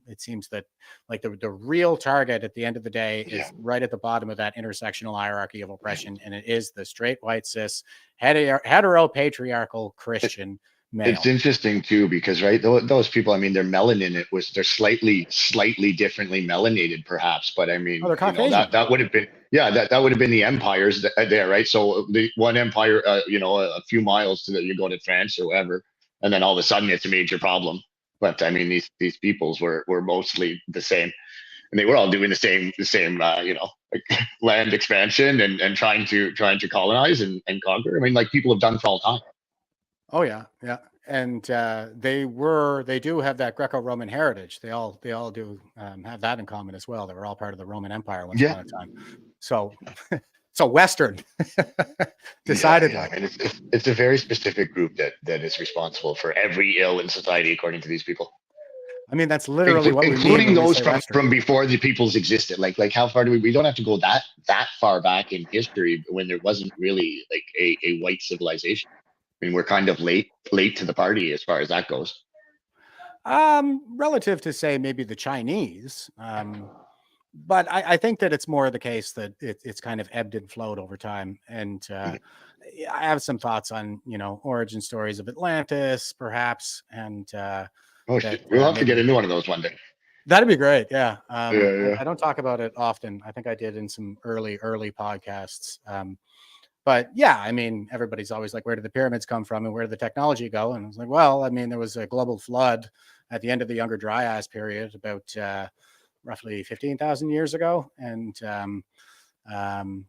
It seems that like the real target at the end of the day is right at the bottom of that intersectional hierarchy of oppression, and it is the straight white cis hetero patriarchal Christian male.
It's interesting too, because those people, I mean, their melanin, they're slightly differently melanated perhaps, but I mean,
they're Caucasian.
that would have been, that would have been the empires there, right? So the one empire, a few miles to you go to France or whatever, and then all of a sudden it's a major problem. But I mean, these peoples were mostly the same, and they were all doing the same like land expansion and trying to colonize and conquer. I mean, like people have done for all time.
Oh yeah, yeah, and they do have that Greco-Roman heritage. They all do have that in common as well. They were all part of the Roman Empire once upon a time. So, Western, decidedly.
Yeah, I mean, it's a very specific group that is responsible for every ill in society, according to these people.
I mean, that's literally what we mean,
including those from before the peoples existed. Like how far do we don't have to go that far back in history when there wasn't really like a white civilization. I mean, we're kind of late to the party as far as that goes.
Relative to, say, maybe the Chinese. But I think that it's more the case that it's kind of ebbed and flowed over time. And I have some thoughts on, origin stories of Atlantis, perhaps. And
we'll have to get into one of those one day.
That'd be great. Yeah.
Yeah.
I don't talk about it often. I think I did in some early podcasts. But yeah, I mean, everybody's always like, where did the pyramids come from and where did the technology go? And I was like, well, I mean, there was a global flood at the end of the Younger Dryas period about roughly 15,000 years ago. And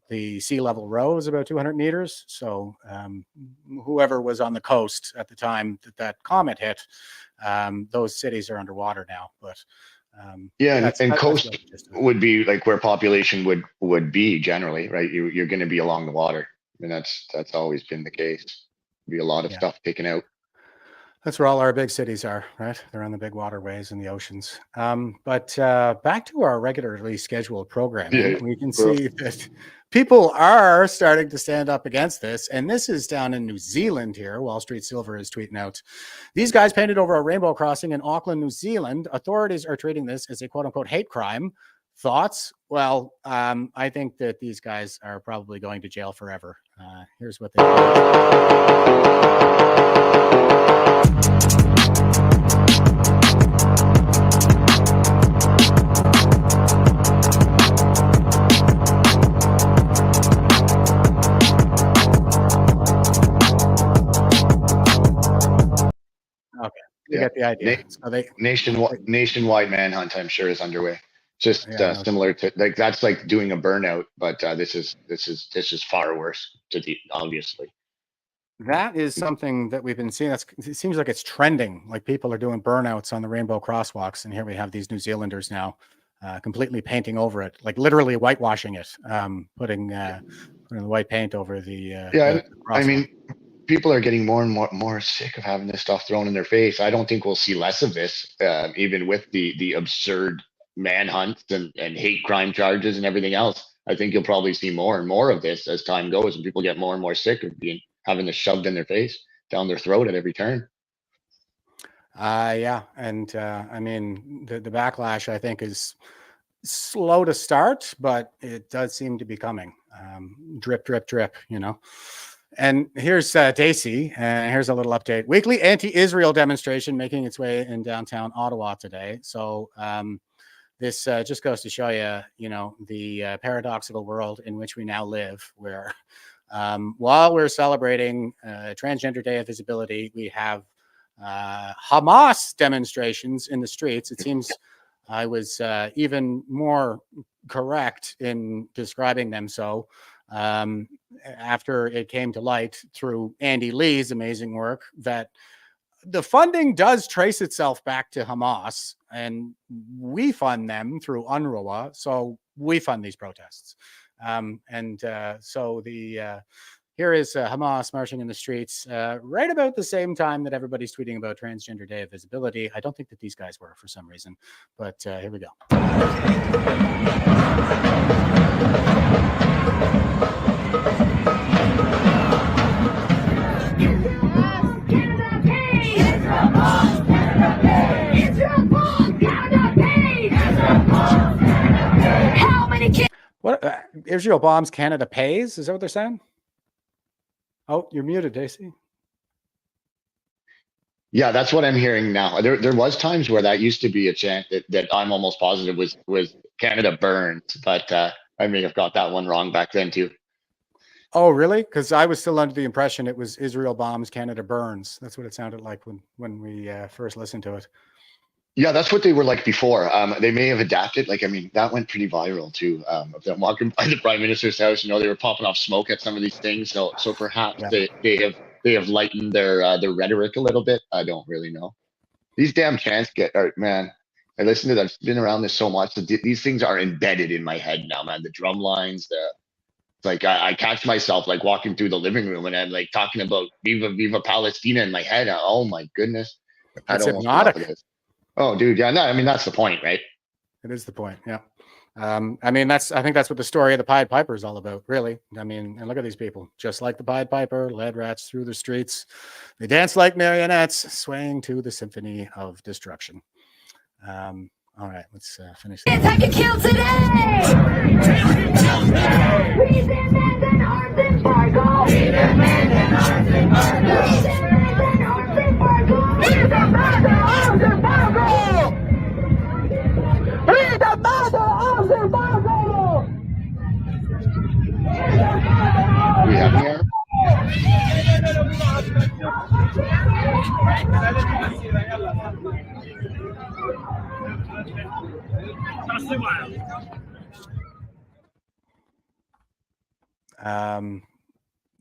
the sea level rose about 200 meters. So whoever was on the coast at the time that comet hit, those cities are underwater now. But
and coast would be like where population would be generally, right? You're going to be along the water. I mean, that's always been the case. Be a lot of stuff taken out.
That's where all our big cities are, right? They're on the big waterways and the oceans. But back to our regularly scheduled programming, we can see that people are starting to stand up against this. And this is down in New Zealand here. Wall Street Silver is tweeting out, these guys painted over a rainbow crossing in Auckland, New Zealand. Authorities are treating this as a quote unquote hate crime. Thoughts? Well, I think that these guys are probably going to jail forever. Here's what they Okay, you get the idea. So
nationwide manhunt, I'm sure, is underway. Just similar to like that's like doing a burnout, but this is far worse. Obviously,
that is something that we've been seeing. It seems like it's trending. Like people are doing burnouts on the rainbow crosswalks, and here we have these New Zealanders now completely painting over it, like literally whitewashing it, putting the white paint over the. The
I mean, people are getting more and more sick of having this stuff thrown in their face. I don't think we'll see less of this, even with the absurd manhunts and hate crime charges and everything else. I think you'll probably see more and more of this as time goes, and people get more and more sick of having this shoved in their face, down their throat at every turn.
And I mean, the backlash I think is slow to start, but it does seem to be coming. Drip, drip, drip. And here's Dacey, and here's a little update. Weekly anti-Israel demonstration making its way in downtown Ottawa today. So this just goes to show you, the paradoxical world in which we now live, where while we're celebrating Transgender Day of Visibility, we have Hamas demonstrations in the streets. It seems I was even more correct in describing them so. After it came to light through Andy Lee's amazing work that the funding does trace itself back to Hamas, and we fund them through UNRWA. So we fund these protests. Here is Hamas marching in the streets right about the same time that everybody's tweeting about Transgender Day of Visibility. I don't think that these guys were for some reason, but here we go. What? Israel bombs, Canada pays? Is that what they're saying? Oh, you're muted, Dacey.
Yeah, that's what I'm hearing now. There was times where that used to be a chant that I'm almost positive was Canada burns, but I may have got that one wrong back then too.
Oh, really? Because I was still under the impression it was Israel bombs, Canada burns. That's what it sounded like when we first listened to it.
Yeah, that's what they were like before. They may have adapted. Like, I mean, that went pretty viral too. Of them walking by the Prime Minister's house, they were popping off smoke at some of these things. So perhaps they have lightened their rhetoric a little bit. I don't really know. These damn chants man. I listen to them. I've been around this so much. These things are embedded in my head now, man. The drum lines, I catch myself like walking through the living room and I'm like talking about Viva Viva Palestina in my head. Oh my goodness.
It's hypnotic.
Oh, dude. Yeah. No, I mean, that's the point, right?
It is the point. Yeah. I think that's what the story of the Pied Piper is all about, really. I mean, and look at these people, just like the Pied Piper, led rats through the streets. They dance like marionettes, swaying to the symphony of destruction. All right, let's finish.
It's I can kill today. We demand an arms embargo. We demand an arms embargo. We demand an arms embargo. We demand an arms embargo. We demand an arms embargo.
We have here.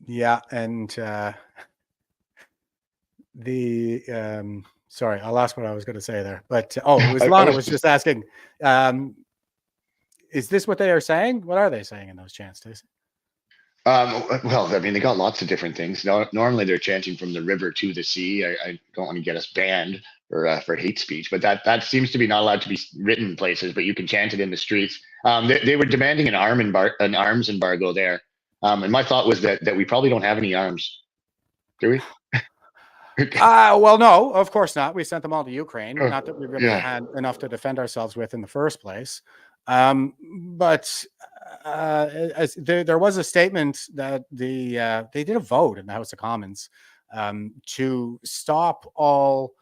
Yeah, and sorry, I lost what I was going to say there, but it was Lana was just asking, is this what they are saying? What are they saying in those chants, Dacey?
Well, I mean, they got lots of different things. Normally they're chanting from the river to the sea. I don't want to get us banned for hate speech, but that seems to be not allowed to be written in places, but you can chant it in the streets. They were demanding an arms embargo there. And my thought was that we probably don't have any arms. Do we?
Well, no, of course not. We sent them all to Ukraine. Not that we really had enough to defend ourselves with in the first place. But there was a statement that they did a vote in the House of Commons to stop all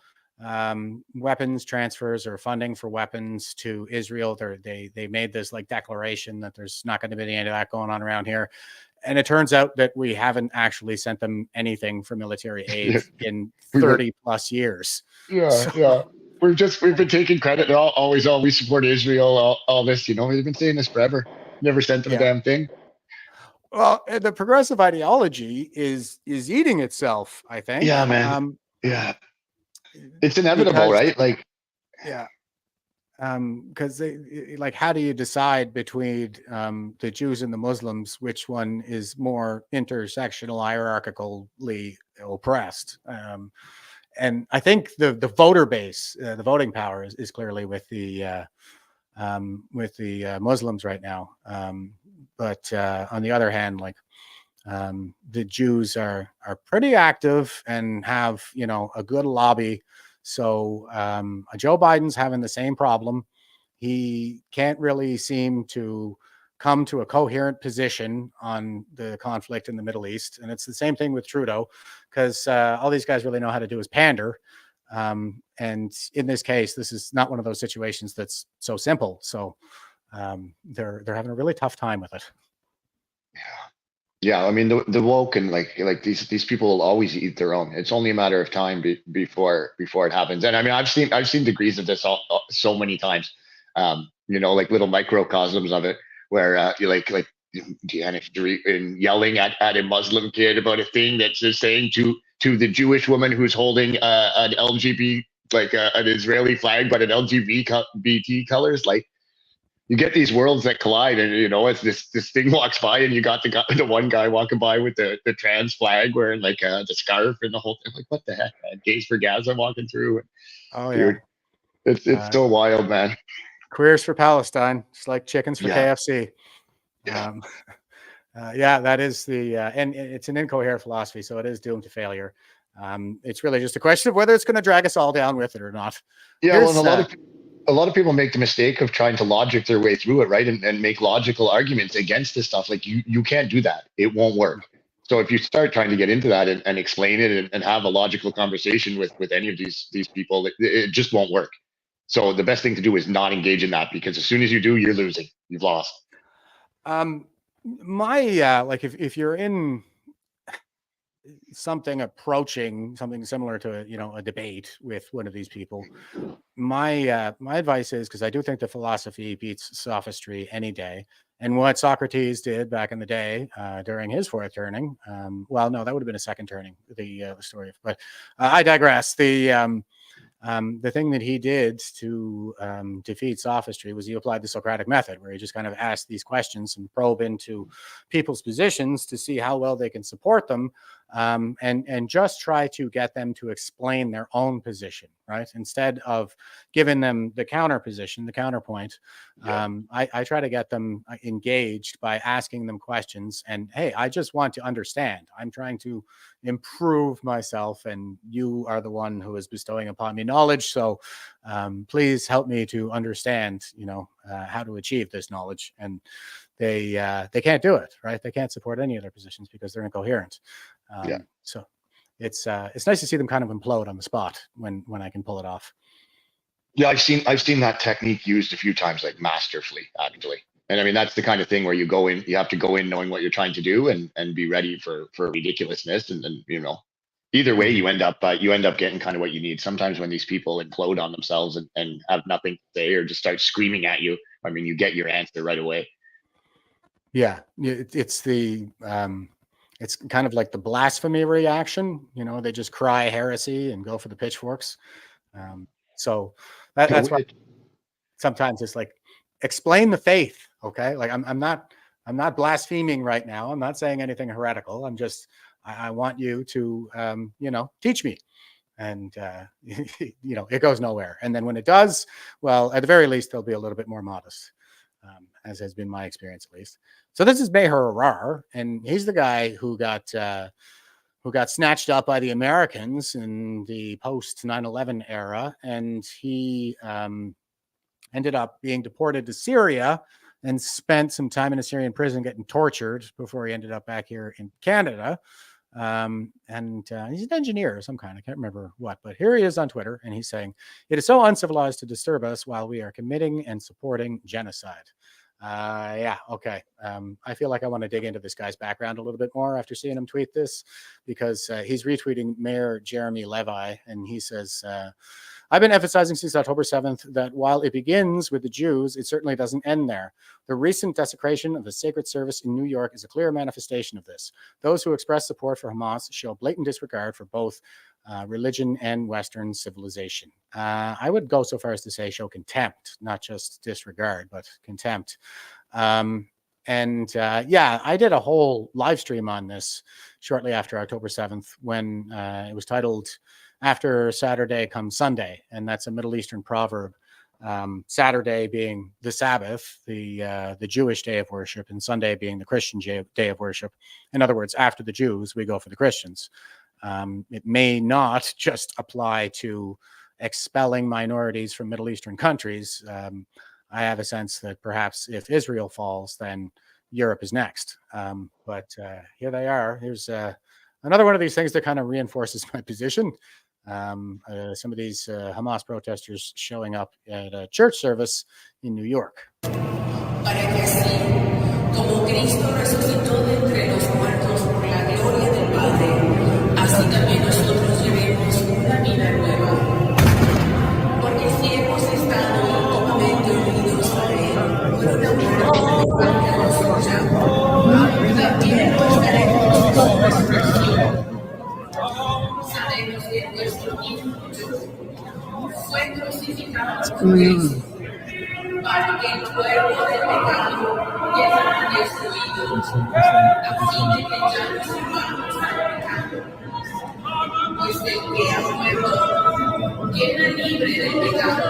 weapons transfers or funding for weapons to Israel. They made this like declaration that there's not going to be any of that going on around here. And it turns out that we haven't actually sent them anything for military aid in 30 plus years.
Yeah. We've been taking credit. They're always support Israel, all this, we've been saying this forever. Never sent them a damn thing.
Well, the progressive ideology is eating itself, I think.
Yeah, man. It's inevitable, right? Like,
yeah. Because how do you decide between the Jews and the Muslims, which one is more intersectional, hierarchically oppressed? And I think the voter base, the voting power is clearly with the Muslims right now. But on the other hand, the Jews are pretty active and have a good lobby. So Joe Biden's having the same problem. He can't really seem to come to a coherent position on the conflict in the Middle East. And it's the same thing with Trudeau, because all these guys really know how to do is pander. And in this case, this is not one of those situations that's so simple. So they're having a really tough time with it.
Yeah, I mean the woke and like these people will always eat their own. It's only a matter of time before it happens. And I mean I've seen degrees of this so many times. Like little microcosms of it where you like Deanna and yelling at a Muslim kid about a thing that's just saying to the Jewish woman who's holding an LGBT, like an Israeli flag, but an LGBT colors. Like, you get these worlds that collide, and as this thing walks by, and you got the one guy walking by with the trans flag wearing like the scarf and the whole thing. Like, what the heck, man? Gays for Gaza walking through.
Oh yeah,
dude, it's so wild, man.
Queers for Palestine. It's like chickens for
Yeah.
KFC. Yeah, that is the and it's an incoherent philosophy, so it is doomed to failure. It's really just a question of whether it's going to drag us all down with it or not.
Yeah, well, and a lot of people make the mistake of trying to logic their way through it, right? And make logical arguments against this stuff. Like, you can't do that. It won't work. So if you start trying to get into that and explain it and have a logical conversation with any of these people, it just won't work. So the best thing to do is not engage in that, because as soon as you do, you're losing. You've lost.
Like if you're in something approaching something similar to a debate with one of these people, my advice is, because I do think the philosophy beats sophistry any day, and what Socrates did back in the day during his fourth turning, well, no, that would have been a second turning, the story, but I digress. The thing that he did to defeat sophistry was he applied the Socratic method, where he just kind of asked these questions and probe into people's positions to see how well they can support them, and just try to get them to explain their own position, right? Instead of giving them the counter position, the counterpoint. I try to get them engaged by asking them questions, and hey, I just want to understand. I'm trying to improve myself, and you are the one who is bestowing upon me knowledge, so please help me to understand how to achieve this knowledge. And they can't do it, right? They can't support any of their positions because they're incoherent. So it's nice to see them kind of implode on the spot when I can pull it off.
Yeah, I've seen that technique used a few times, like masterfully, actually. And I mean, that's the kind of thing where you have to go in knowing what you're trying to do and be ready for ridiculousness. And either way, you end up getting kind of what you need. Sometimes when these people implode on themselves and have nothing to say, or just start screaming at you, I mean, you get your answer right away. Yeah, it's it's kind of like the blasphemy reaction. They just cry heresy and go for the pitchforks. So that's why sometimes it's like, explain the faith. Okay. Like I'm not blaspheming right now. I'm not saying anything heretical. I want you to, teach me. And, it goes nowhere. And then when it does, well, at the very least, they'll be a little bit more modest, as has been my experience, at least. So this is Meher Arar, and he's the guy who got snatched up by the Americans in the post 9/11 era. And he, ended up being deported to Syria and spent some time in a Syrian prison getting tortured before he ended up back here in Canada. And he's an engineer of some kind. I can't remember what, but here he is on Twitter, and he's saying, "It is so uncivilized to disturb us while we are committing and supporting genocide." Okay. I feel like I want to dig into this guy's background a little bit more after seeing him tweet this, because he's retweeting Mayor Jeremy Levi, and he says, "I've been emphasizing since October 7th that while it begins with the Jews, it certainly doesn't end there. The recent desecration of the sacred service in New York is a clear manifestation of this. Those who express support for Hamas show blatant disregard for both religion and Western civilization." I would go so far as to say show contempt, not just disregard, but contempt. I did a whole live stream on this shortly after October 7th when it was titled "After Saturday Comes Sunday," and that's a Middle Eastern proverb. Saturday being the Sabbath, the Jewish day of worship, and Sunday being the Christian day of worship. In other words, after the Jews, we go for the Christians. It may not just apply to expelling minorities from Middle Eastern countries. I have a sense that perhaps if Israel falls, then Europe is next. But here they are. Here's another one of these things that kind of reinforces my position. Some of these Hamas protesters showing up at a church service in New York.
Para que así, como Cristo resucitó de entre los muertos por la gloria del Padre, así también nosotros llevemos una vida nueva. Porque si hemos estado íntimamente unidos a Él por una muerte de suya, también lo estaremos con su resurrección. fue crucificado por Cristo para que el cuerpo del pecado quedara destruido, a fin de que ya no sirvamos al pecado. Pues el que ha muerto queda libre del pecado.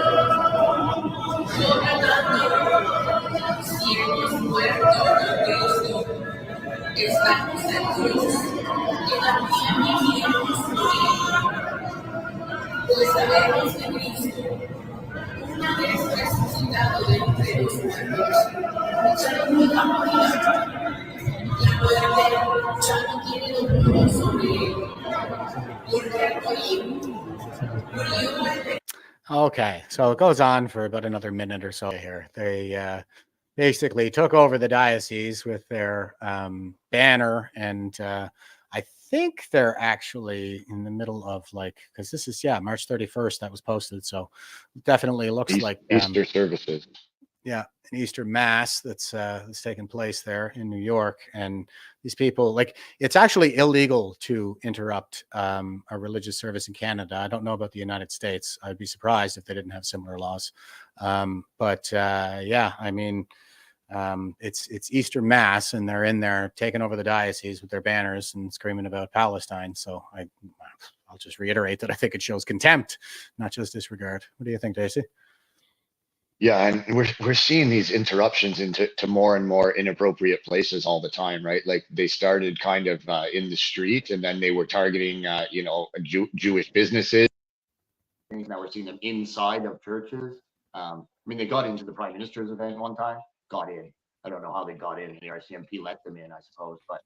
Por lo tanto, si hemos muerto con Cristo, estamos en cruz y también vivimos con Él. Pues sabemos que Cristo, una vez resucitado de entre los muertos, ya no podrá morir. La muerte ya no tiene dominio sobre Él. Porque al morir, murió el pecado.
Okay, so it goes on for about another minute or so here. They basically took over the diocese with their banner, and I think they're actually in the middle of because this is March 31st that was posted, so definitely looks like
Easter services.
an Easter mass that's taking place there in New York, and these people it's actually illegal to interrupt a religious service in Canada. I don't know about the United States. I'd be surprised if they didn't have similar laws. But I mean, it's Easter mass, and they're in there taking over the diocese with their banners and screaming about Palestine. So I'll just reiterate that I think it shows contempt, not just disregard. What do you think, Dacey?
Yeah, and we're seeing these interruptions into more and more inappropriate places all the time, right? Like they started kind of in the street, and then they were targeting, Jewish businesses. Now we're seeing them inside of churches. I mean, they got into the Prime Minister's event one time. Got in. I don't know how they got in. The RCMP let them in, I suppose. But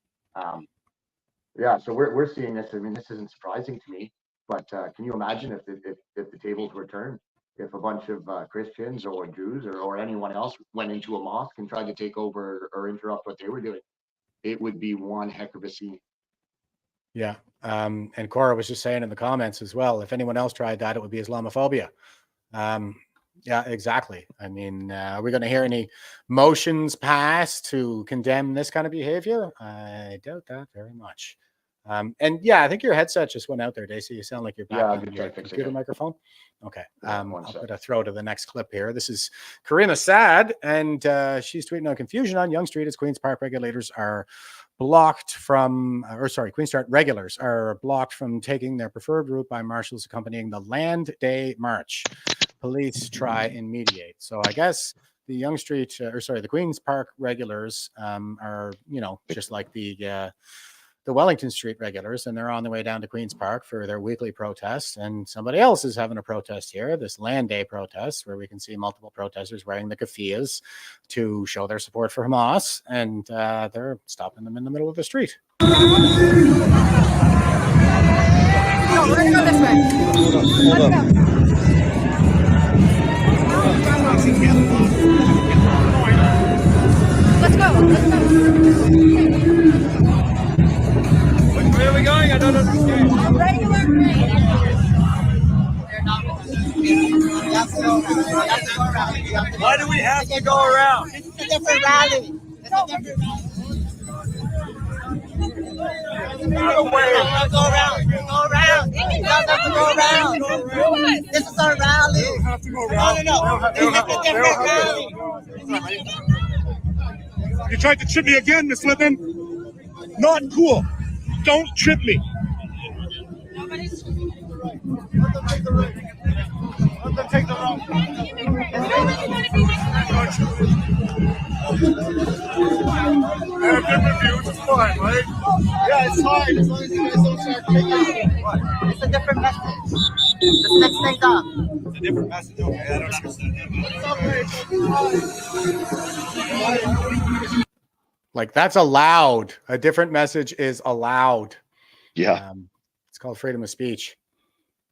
so we're seeing this. I mean, this isn't surprising to me. But can you imagine if the tables were turned? If a bunch of Christians or Jews or anyone else went into a mosque and tried to take over or interrupt what they were doing, it would be one heck of a scene.
Yeah. And Cora was just saying in the comments as well, if anyone else tried that, it would be Islamophobia. Yeah, exactly. I mean, are we going to hear any motions passed to condemn this kind of behavior? I doubt that very much. And I think your headset just went out there, Dacey. You sound like you're back on your computer microphone. Okay. I'm going to throw to the next clip here. This is Karima Sad, and she's tweeting on confusion on Yonge Street as Queen's Park regulators are blocked from, Queen's Park regulars are blocked from taking their preferred route by marshals accompanying the Land Day March. Police try and mediate. So I guess the Yonge Street, the Queen's Park regulars are, just like the Wellington Street regulars, and they're on the way down to Queen's Park for their weekly protest. And somebody else is having a protest here, this Land Day protest, where we can see multiple protesters wearing the keffiyehs to show their support for Hamas, and they're stopping them in the middle of the street.
No, we're gonna go this way. Let's go. Let's go.
Where are we going? I don't understand.
A regular train.
Why do we have to go around?
It's a different rally.
No way.
Go around. Go around. You guys have to go around. This is our rally.
We don't have to go around.
No. It's a different rally.
You tried to trip me again, Miss Lippin. Not cool. Don't trip me. Let them take the wrong. I have different views. It's fine, right?
Yeah, it's fine. As long as you guys don't start taking it's a different message. Let's mix things up.
It's a different message. Okay, I don't understand.
That's allowed. A different message is allowed.
Yeah.
It's called freedom of speech.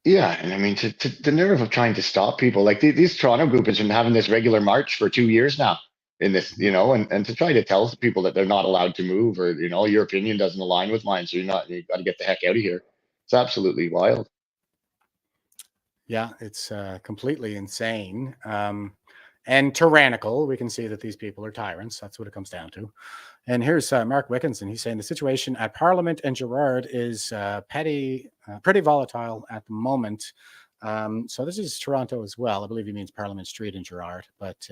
Yeah, and I mean, to the nerve of trying to stop people, like these Toronto group has been having this regular march for 2 years now in this, and to try to tell people that they're not allowed to move, or, your opinion doesn't align with mine, so you got to get the heck out of here. It's absolutely wild.
Yeah, it's completely insane and tyrannical. We can see that these people are tyrants. That's what it comes down to. And here's Mark Wickinson. He's saying the situation at Parliament and Gerrard is pretty volatile at the moment. So this is Toronto as well. I believe he means Parliament Street and Gerrard. But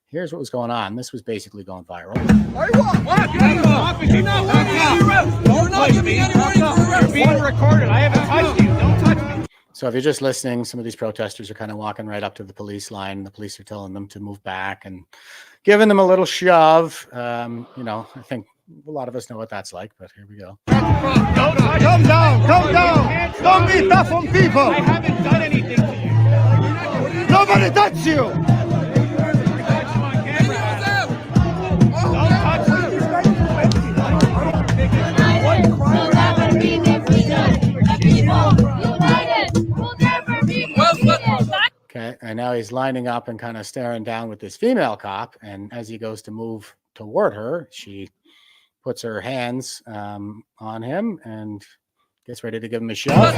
here's what was going on. This was basically going viral.
You're being recorded. I haven't touched you. Don't touch me.
So if you're just listening, some of these protesters are kind of walking right up to the police line. The police are telling them to move back and giving them a little shove. I think a lot of us know what that's like, but here we go.
Come down. Don't be tough on people. I haven't done anything to you. Nobody touched you.
Okay, and now he's lining up and kind of staring down with this female cop. And as he goes to move toward her, she puts her hands on him and gets ready to give him a shove.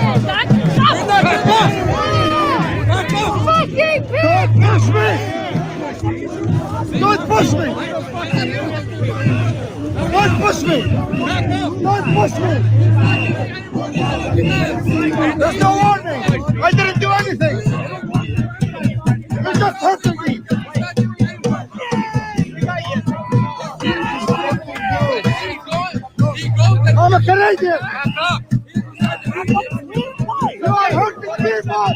Don't push me! Don't push me! Don't push me! Don't push me! There's no warning! I didn't do anything! You're just hurting me! I'm a Canadian! You are hurting people!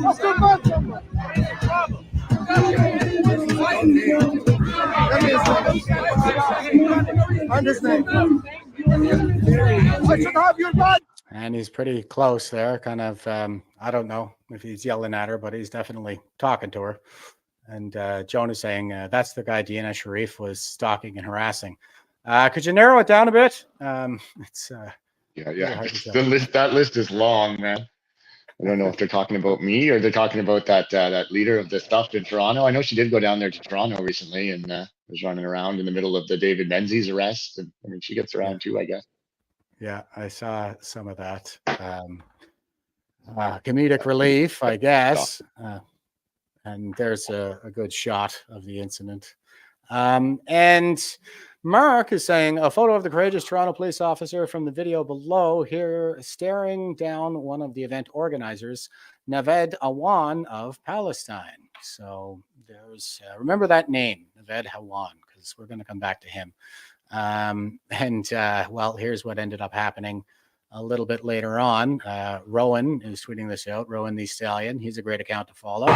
What's the matter? Understand? I should have your gun!
And he's pretty close there, kind of, I don't know if he's yelling at her, but he's definitely talking to her. And Joan is saying, that's the guy Deanna Sharif was stalking and harassing. Could you narrow it down a bit? It's
Yeah. That list is long, man. I don't know if they're talking about me or they're talking about that leader of the stuff in Toronto. I know she did go down there to Toronto recently and was running around in the middle of the David Menzies arrest. And I mean, she gets around too, I guess.
Yeah, I saw some of that. Comedic relief, I guess. And there's a good shot of the incident. And Mark is saying a photo of the courageous Toronto police officer from the video below here staring down one of the event organizers, Naved Awan of Palestine. So there's, remember that name, Naved Awan, because we're going to come back to him. Well, here's what ended up happening a little bit later on. Rowan is tweeting this out. Rowan the Stallion. He's a great account to follow.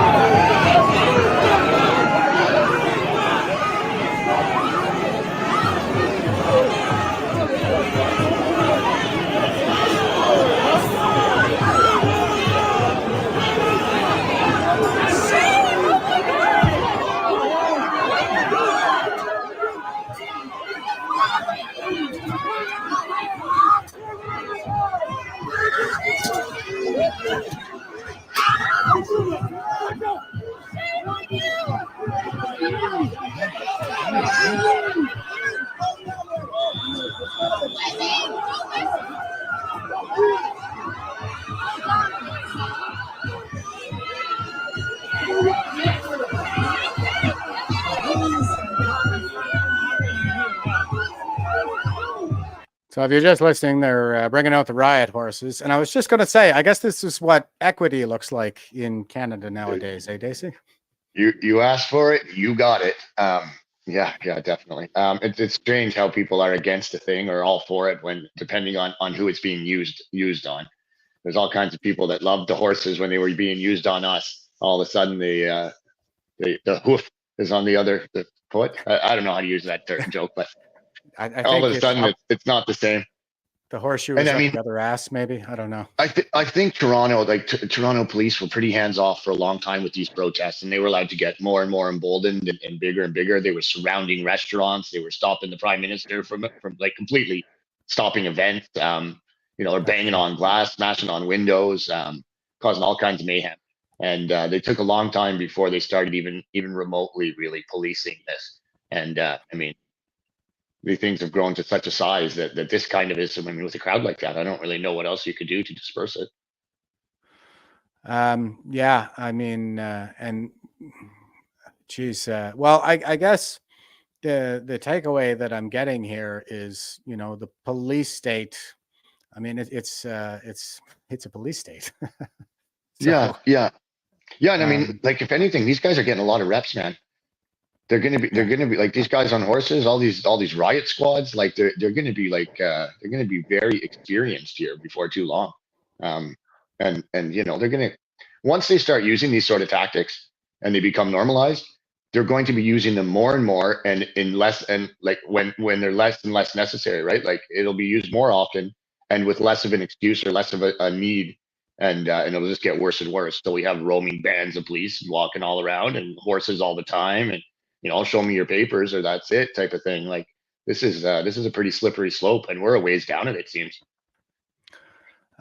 So if you're just listening, they're bringing out the riot horses. And I was just going to say, I guess this is what equity looks like in Canada nowadays, Dacey?
You asked for it, you got it. Yeah, definitely. It's strange how people are against a thing or all for it when depending on who it's being used on. There's all kinds of people that loved the horses when they were being used on us. All of a sudden, the hoof is on the other foot. I don't know how to use that joke, but
I
all of a sudden it's not the same.
The horseshoe is up the other ass, maybe. I don't know.
I think Toronto, Toronto police were pretty hands off for a long time with these protests, and they were allowed to get more and more emboldened and bigger and bigger. They were surrounding restaurants. They were stopping the prime minister from like completely stopping events. Or banging on glass, smashing on windows, causing all kinds of mayhem. And they took a long time before they started even remotely really policing this. And these things have grown to such a size that this kind of is. I mean, with a crowd like that, I don't really know what else you could do to disperse it. I guess
the takeaway that I'm getting here is, the police state. I mean, it's a police state.
Yeah,
So,
yeah, yeah. And I mean,
um,
like if anything, these guys are getting a lot of reps, man. They're
yeah,
gonna be like these guys on horses, all these riot squads, like they're gonna be like they're gonna be very experienced here before too long. Um, and they're gonna once they start using these sort of tactics and they become normalized, they're going to be using them more and more and in less and like when they're less and less necessary, right? Like it'll be used more often and with less of an excuse or less of a need. And it'll just get worse and worse. So we have roaming bands of police walking all around and horses all the time and show me your papers or that's it type of thing. Like this is a pretty slippery slope, and we're a ways down it seems.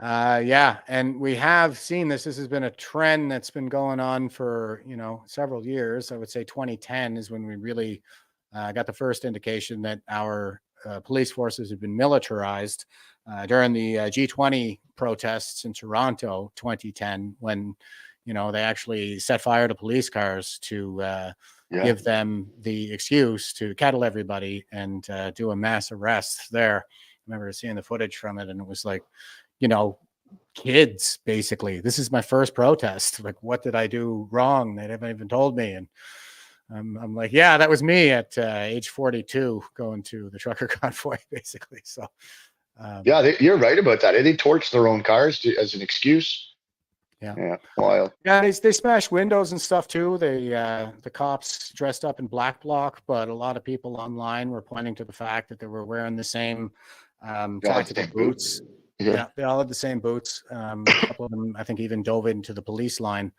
yeah, and we have seen this. This has been a trend that's been going on for several years. I would say 2010 is when we really got the first indication that our police forces have been militarized during the G20 protests in Toronto 2010, when they actually set fire to police cars to give them the excuse to kettle everybody and do a mass arrest there. I remember seeing the footage from it, and it was like, kids, basically. This is my first protest. Like, what did I do wrong? They haven't even told me. And I'm like, yeah, that was me at age 42 going to the trucker convoy, basically. So,
yeah, you're right about that. They torch their own cars as an excuse.
Yeah,
wild.
Yeah, they smash windows and stuff too. The cops dressed up in black bloc, but a lot of people online were pointing to the fact that they were wearing the same tactical boots. Yeah, they all had the same boots. A couple of them, I think, even dove into the police line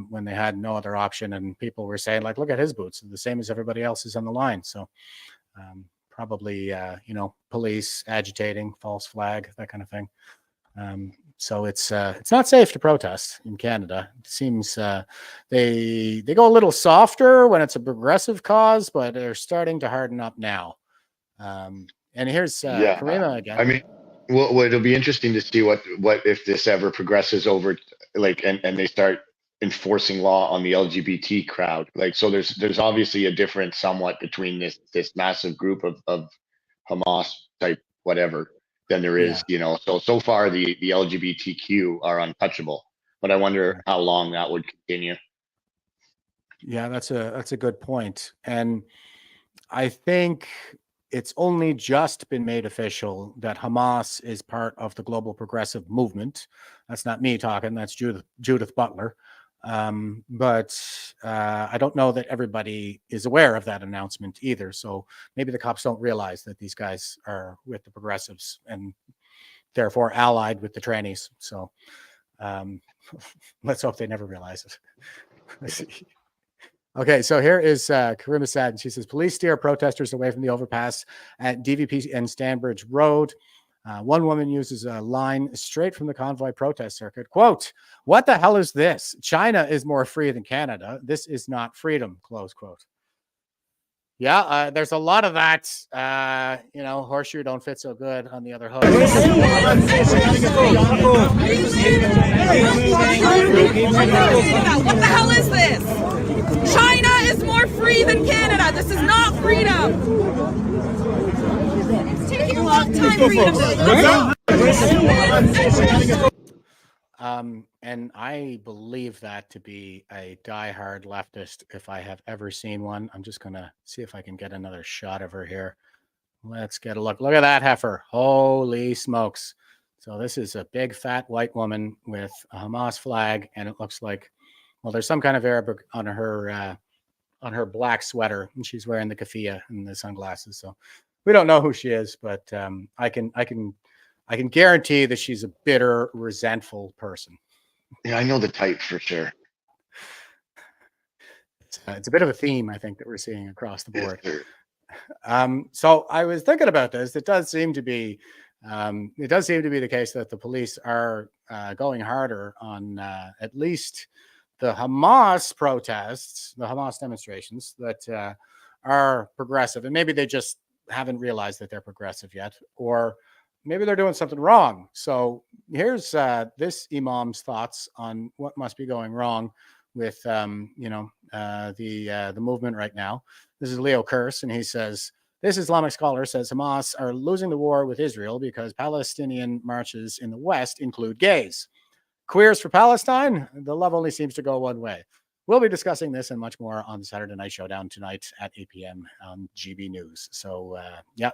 when they had no other option, and people were saying, like, "Look at his boots; they're the same as everybody else's on the line." So, probably, police agitating, false flag, that kind of thing. So it's not safe to protest in Canada. It seems they go a little softer when it's a progressive cause, but they're starting to harden up now. And here's Karima again.
I mean, well, it'll be interesting to see what if this ever progresses over, like, and they start enforcing law on the LGBT crowd. Like, so there's obviously a difference somewhat between this massive group of Hamas type whatever than there is, so far the LGBTQ are untouchable, but I wonder how long that would continue.
Yeah, that's a good point. And I think it's only just been made official that Hamas is part of the global progressive movement. That's not me talking, that's Judith Butler. But I don't know that everybody is aware of that announcement either. So maybe the cops don't realize that these guys are with the progressives and therefore allied with the trannies. So let's hope they never realize it. Okay, so here is Karima Sad. She says, police steer protesters away from the overpass at DVP and Stanbridge Road. One woman uses a line straight from the convoy protest circuit. Quote, "What the hell is this? China is more free than Canada. This is not freedom," close quote. Yeah, there's a lot of that. Horseshoe don't fit so good on the other hook.
What
the hell is this? China is more free than Canada. This is not freedom. It's taking a long time for you to
and I believe that to be a diehard leftist if I have ever seen one. I'm just going to see if I can get another shot of her here. Let's get a look. Look at that heifer. Holy smokes. So this is a big fat white woman with a Hamas flag, and it looks like, well, there's some kind of Arabic on her black sweater, and she's wearing the keffiyeh and the sunglasses. So we don't know who she is, but I can guarantee that she's a bitter, resentful person.
Yeah, I know the type for sure.
It's a bit of a theme, I think, that we're seeing across the board. So I was thinking about this. It does seem to be the case that the police are going harder on at least the Hamas protests, the Hamas demonstrations that are progressive, and maybe they just haven't realized that they're progressive yet, or maybe they're doing something wrong. So here's this imam's thoughts on what must be going wrong with the movement right now. This is Leo Kurz, and he says, this Islamic scholar says Hamas are losing the war with Israel because Palestinian marches in the West include gays. Queers for Palestine? The love only seems to go one way. We'll be discussing this and much more on the Saturday Night Showdown tonight at 8 p.m. on GB News. So,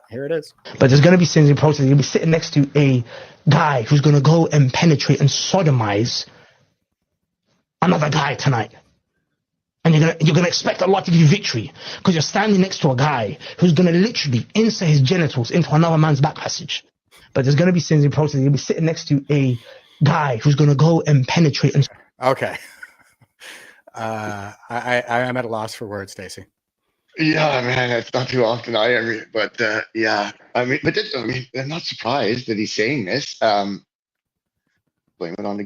here it is.
But there's going to be sins in process. You'll be sitting next to a guy who's going to go and penetrate and sodomize another guy tonight. And you're gonna expect Allah to give you victory because you're standing next to a guy who's gonna literally insert his genitals into another man's back passage. But there's gonna be sins in process. You'll be sitting next to a guy who's gonna go and penetrate and.
Okay. I'm at a loss for words, Dacey.
Yeah, man, it's not too often I ever, but yeah, I'm not surprised that he's saying this. Blame it on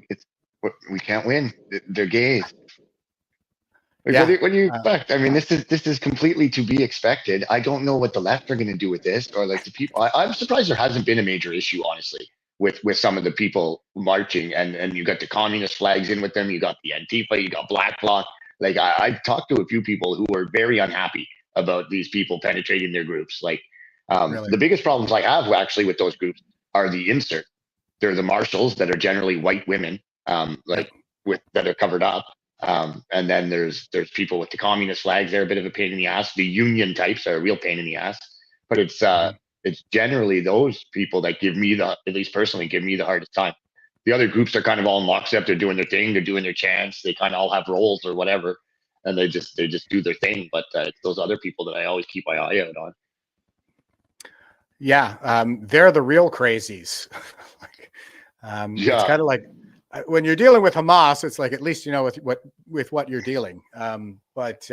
we can't win. They're gays. What do you expect? I mean, this is completely to be expected. I don't know what the left are going to do with this, or like the people. I'm surprised there hasn't been a major issue, honestly, with some of the people marching, and you got the communist flags in with them. You got the Antifa, you got Black Bloc. Like I talked to a few people who were very unhappy about these people penetrating their groups. Like really? The biggest problems I have actually with those groups are the insert. They're the marshals that are generally white women, that are covered up. And then there's people with the communist flags. They're a bit of a pain in the ass. The union types are a real pain in the ass. But it's generally those people that at least personally, give me the hardest time. The other groups are kind of all in lockstep. They're doing their thing. They're doing their chants. They kind of all have roles or whatever, and they just do their thing. But it's those other people that I always keep my eye out on.
Yeah, they're the real crazies. It's kind of like. When you're dealing with Hamas, it's like at least you know with what you're dealing. But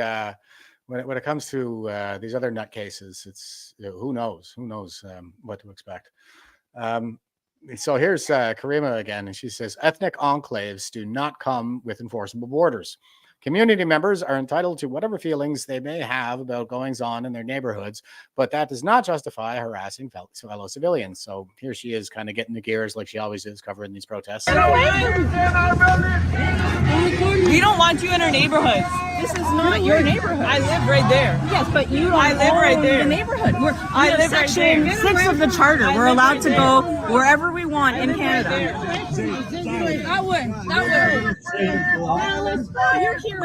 when it comes to these other nutcases, it's who knows what to expect. So here's Karima again, and she says ethnic enclaves do not come with enforceable borders. Community members are entitled to whatever feelings they may have about goings on in their neighborhoods, but that does not justify harassing fellow civilians. So here she is kind of getting the gears like she always is covering these protests.
We don't want you in our neighborhood. This is not your neighborhood. I live right there. Yes, but you don't I live right there. The neighborhood. I live right there. Section 6 of the charter. We're allowed to go wherever we want in Canada. That one. You're here.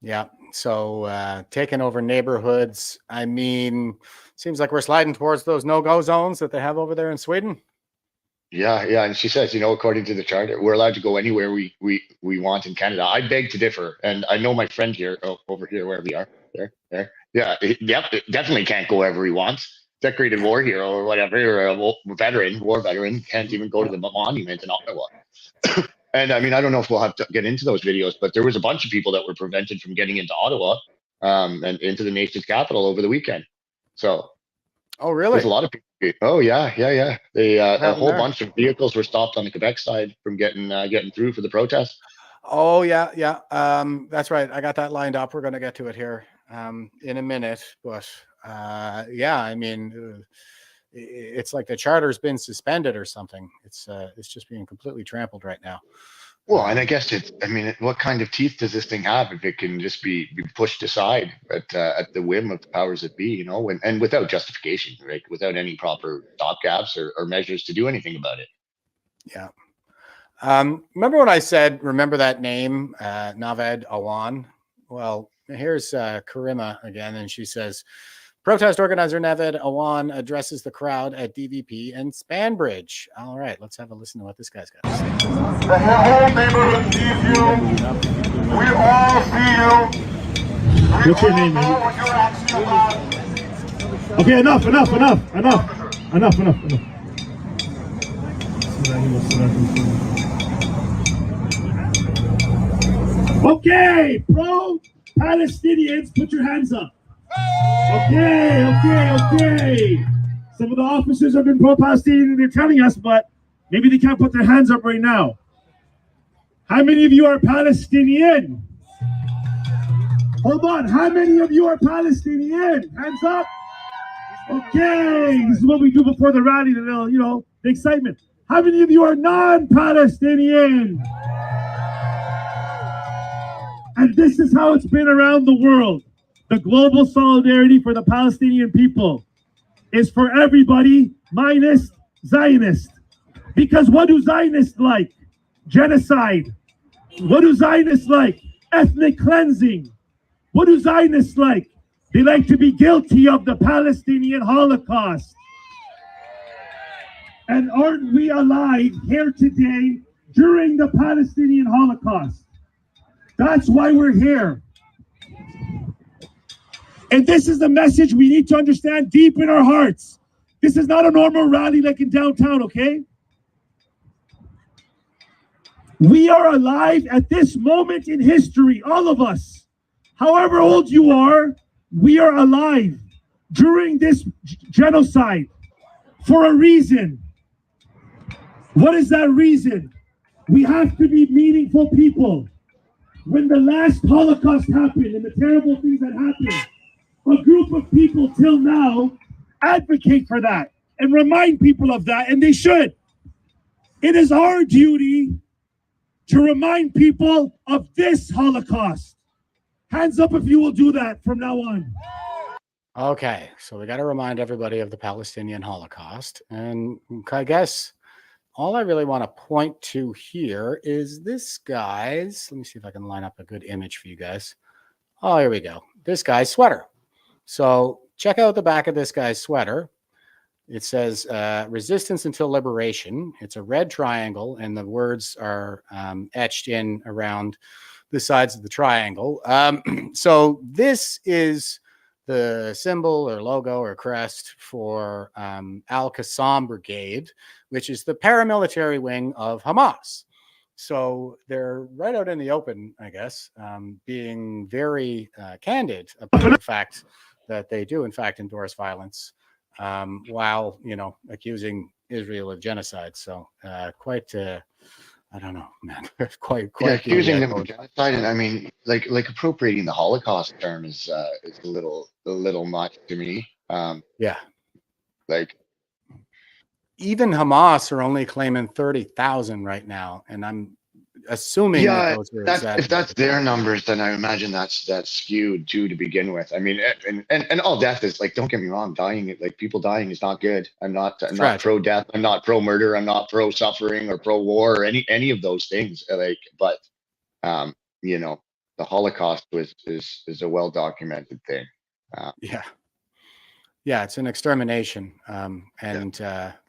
Yeah, so taking over neighborhoods, I mean, seems like we're sliding towards those no-go zones that they have over there in Sweden.
Yeah, and she says, according to the charter, we're allowed to go anywhere we want in Canada. I beg to differ, and I know my friend here, over here, wherever you are, there. Yeah, definitely can't go wherever he wants. Decorated war hero or whatever, or a war veteran, can't even go to the monument in Ottawa. And I mean, I don't know if we'll have to get into those videos, but there was a bunch of people that were prevented from getting into Ottawa and into the nation's capital over the weekend. So,
oh really?
There's a lot of people. Oh yeah. They a whole bunch of vehicles were stopped on the Quebec side from getting through for the protest.
Oh yeah. That's right. I got that lined up. We're going to get to it here in a minute, but I mean. It's like the charter's been suspended or something. It's just being completely trampled right now.
Well, and I guess what kind of teeth does this thing have if it can just be pushed aside at the whim of the powers that be, and without justification, right? Without any proper stopgaps or measures to do anything about it.
Yeah. Remember when I said, remember that name, Naved Awan? Well, here's Karima again, and she says, protest organizer Naved Awan addresses the crowd at DVP and Spanbridge. All right, let's have a listen to what this guy's got to say.
The whole neighborhood sees you. We all see you.
What's your name, man? Okay, enough. Okay, pro-Palestinians, put your hands up. Okay. Some of the officers have been pro-Palestinian, they're telling us, but maybe they can't put their hands up right now. How many of you are Palestinian? Hold on, how many of you are Palestinian? Hands up. Okay, this is what we do before the rally, the excitement. How many of you are non-Palestinian? And this is how it's been around the world. The global solidarity for the Palestinian people is for everybody minus Zionists. Because what do Zionists like? Genocide. What do Zionists like? Ethnic cleansing. What do Zionists like? They like to be guilty of the Palestinian Holocaust. And aren't we alive here today during the Palestinian Holocaust? That's why we're here. And this is the message we need to understand deep in our hearts. This is not a normal rally like in downtown, okay? We are alive at this moment in history, all of us. However old you are, we are alive during this genocide for a reason. What is that reason? We have to be meaningful people. When the last Holocaust happened and the terrible things that happened, a group of people till now advocate for that and remind people of that, and they should. It is our duty to remind people of this Holocaust. Hands up if you will do that from now on.
Okay, so we got to remind everybody of the Palestinian Holocaust. And I guess all I really want to point to here is this guy's, let me see if I can line up a good image for you guys. Oh, here we go. This guy's sweater. So check out the back of this guy's sweater. It says resistance until liberation. It's a red triangle, and the words are etched in around the sides of the triangle. So this is the symbol or logo or crest for Al-Qassam Brigade, which is the paramilitary wing of Hamas. So they're right out in the open, I guess, being very candid about the fact that they do, in fact, endorse violence while, you know, accusing Israel of genocide. So quite, I don't know, man, quite.
Yeah, accusing them of genocide, and I mean, like appropriating the Holocaust term is a little much to me.
Yeah,
like
even Hamas are only claiming 30,000 right now, and I'm assuming that those are
if that's their numbers, then I imagine that's skewed too to begin with. I mean, and all death is, like, don't get me wrong, dying, like people dying is not good. I'm not pro death. I'm not pro murder. I'm not pro suffering or pro war or any of those things. Like, but you know, the Holocaust is a well documented thing.
Yeah, it's an extermination, and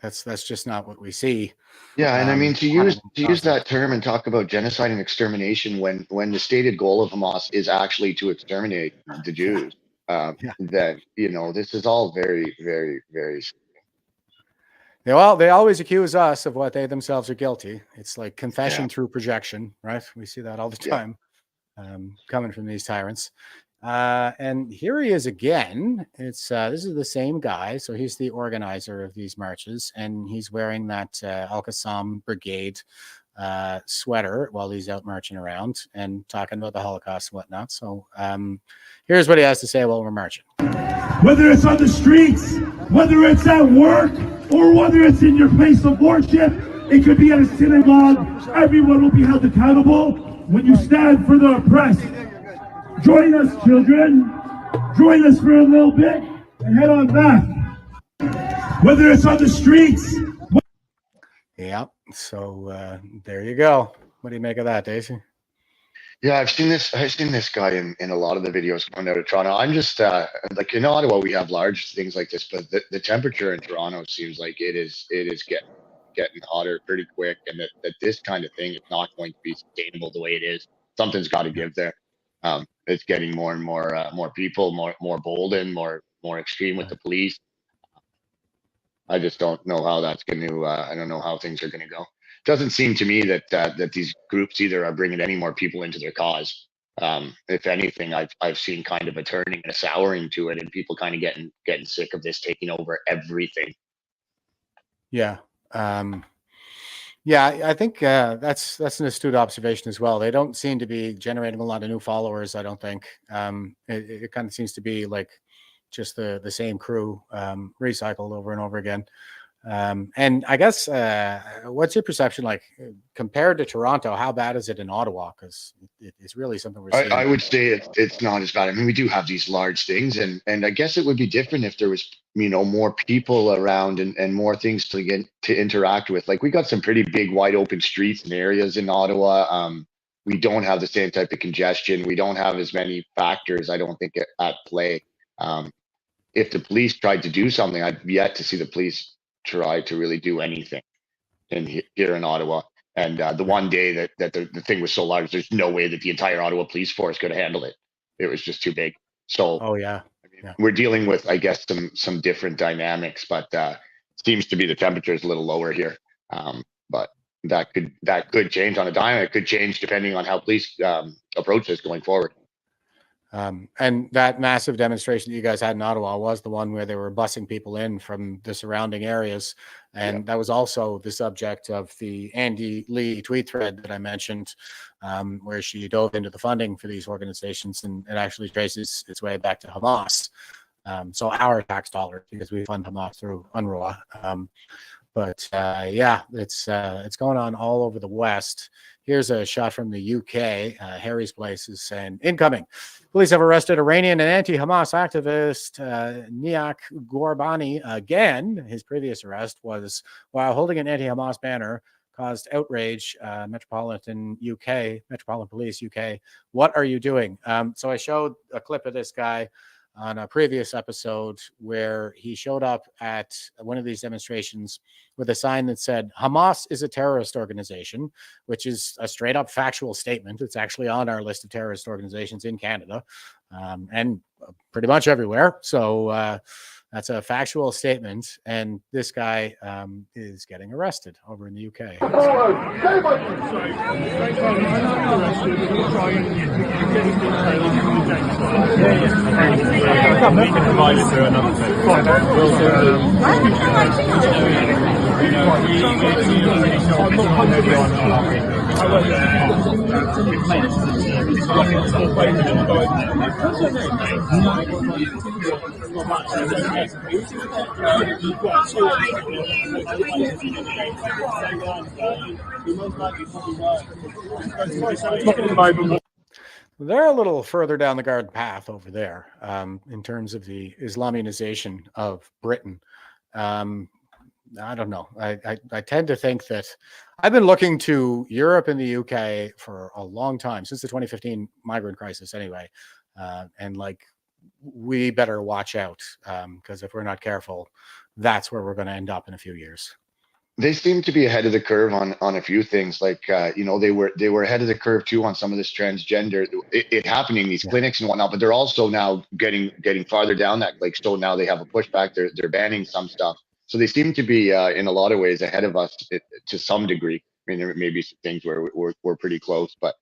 that's just not what we see.
Yeah, and I mean, to use that term and talk about genocide and extermination when the stated goal of Hamas is actually to exterminate the Jews, then, you know, this is all very, very, very.
They always accuse us of what they themselves are guilty. It's like confession through projection, right? We see that all the time, coming from these tyrants. And here he is again. It's this is the same guy. So he's the organizer of these marches, and he's wearing that Al-Qassam Brigade sweater while he's out marching around and talking about the Holocaust and whatnot. So here's what he has to say while we're marching.
Whether it's on the streets, whether it's at work, or whether it's in your place of worship, it could be at a synagogue, everyone will be held accountable when you stand for the oppressed. Join us, children. Join us for a little bit and head on back. Whether it's on the streets.
Yeah. So there you go. What do you make of that, Dacey?
Yeah, I've seen this guy in a lot of the videos coming out of Toronto. I'm just like, in Ottawa we have large things like this, but the temperature in Toronto seems like it is getting hotter pretty quick, and that this kind of thing is not going to be sustainable the way it is. Something's got to give there. It's getting more and more people, more bold and more extreme with the police. I just don't know how that's going to. I don't know how things are going to go. Doesn't seem to me that these groups either are bringing any more people into their cause. If anything, I've seen kind of a turning and a souring to it, and people kind of getting sick of this taking over everything.
Yeah. Yeah, I think that's an astute observation as well. They don't seem to be generating a lot of new followers, I don't think. It kind of seems to be like just the same crew recycled over and over again. And I guess, what's your perception like compared to Toronto? How bad is it in Ottawa? Because it's really something we're seeing.
I would say it's not as bad. I mean, we do have these large things, and I guess it would be different if there was, you know, more people around and more things to get to interact with. Like we got some pretty big, wide open streets and areas in Ottawa. We don't have the same type of congestion. We don't have as many factors, I don't think, at play. If the police tried to do something, I've yet to see the police try to really do anything here in Ottawa. And the one day that the thing was so large, there's no way that the entire Ottawa police force could have handled it. It was just too big. So we're dealing with, I guess, some different dynamics, but seems to be the temperature is a little lower here. But that could change on a dime. It could change depending on how police approach this going forward.
And that massive demonstration that you guys had in Ottawa was the one where they were busing people in from the surrounding areas. And that was also the subject of the Andy Lee tweet thread that I mentioned, where she dove into the funding for these organizations, and it actually traces its way back to Hamas. So our tax dollars, because we fund Hamas through UNRWA. But yeah, it's going on all over the West. Here's a shot from the UK. Harry's Place is saying, incoming. Police have arrested Iranian and anti-Hamas activist Niak Gorbani again. His previous arrest was while holding an anti-Hamas banner, caused outrage. Metropolitan Police UK. What are you doing? So I showed a clip of this guy on a previous episode where he showed up at one of these demonstrations with a sign that said Hamas is a terrorist organization, which is a straight up factual statement. It's actually on our list of terrorist organizations in Canada and pretty much everywhere. So that's a factual statement. And this guy is getting arrested over in the UK. They're a little further down the garden path over there in terms of the Islamization of Britain. I don't know. I tend to think that I've been looking to Europe and the UK for a long time, since the 2015 migrant crisis anyway. And like, we better watch out because if we're not careful, that's where we're going to end up in a few years.
They seem to be ahead of the curve on a few things. Like, you know, they were ahead of the curve too on some of this transgender, it happening, these clinics and whatnot, but they're also now getting farther down that, like, so now they have a pushback. They're banning some stuff. So they seem to be in a lot of ways ahead of us to some degree. I mean, there may be some things where we're pretty close, but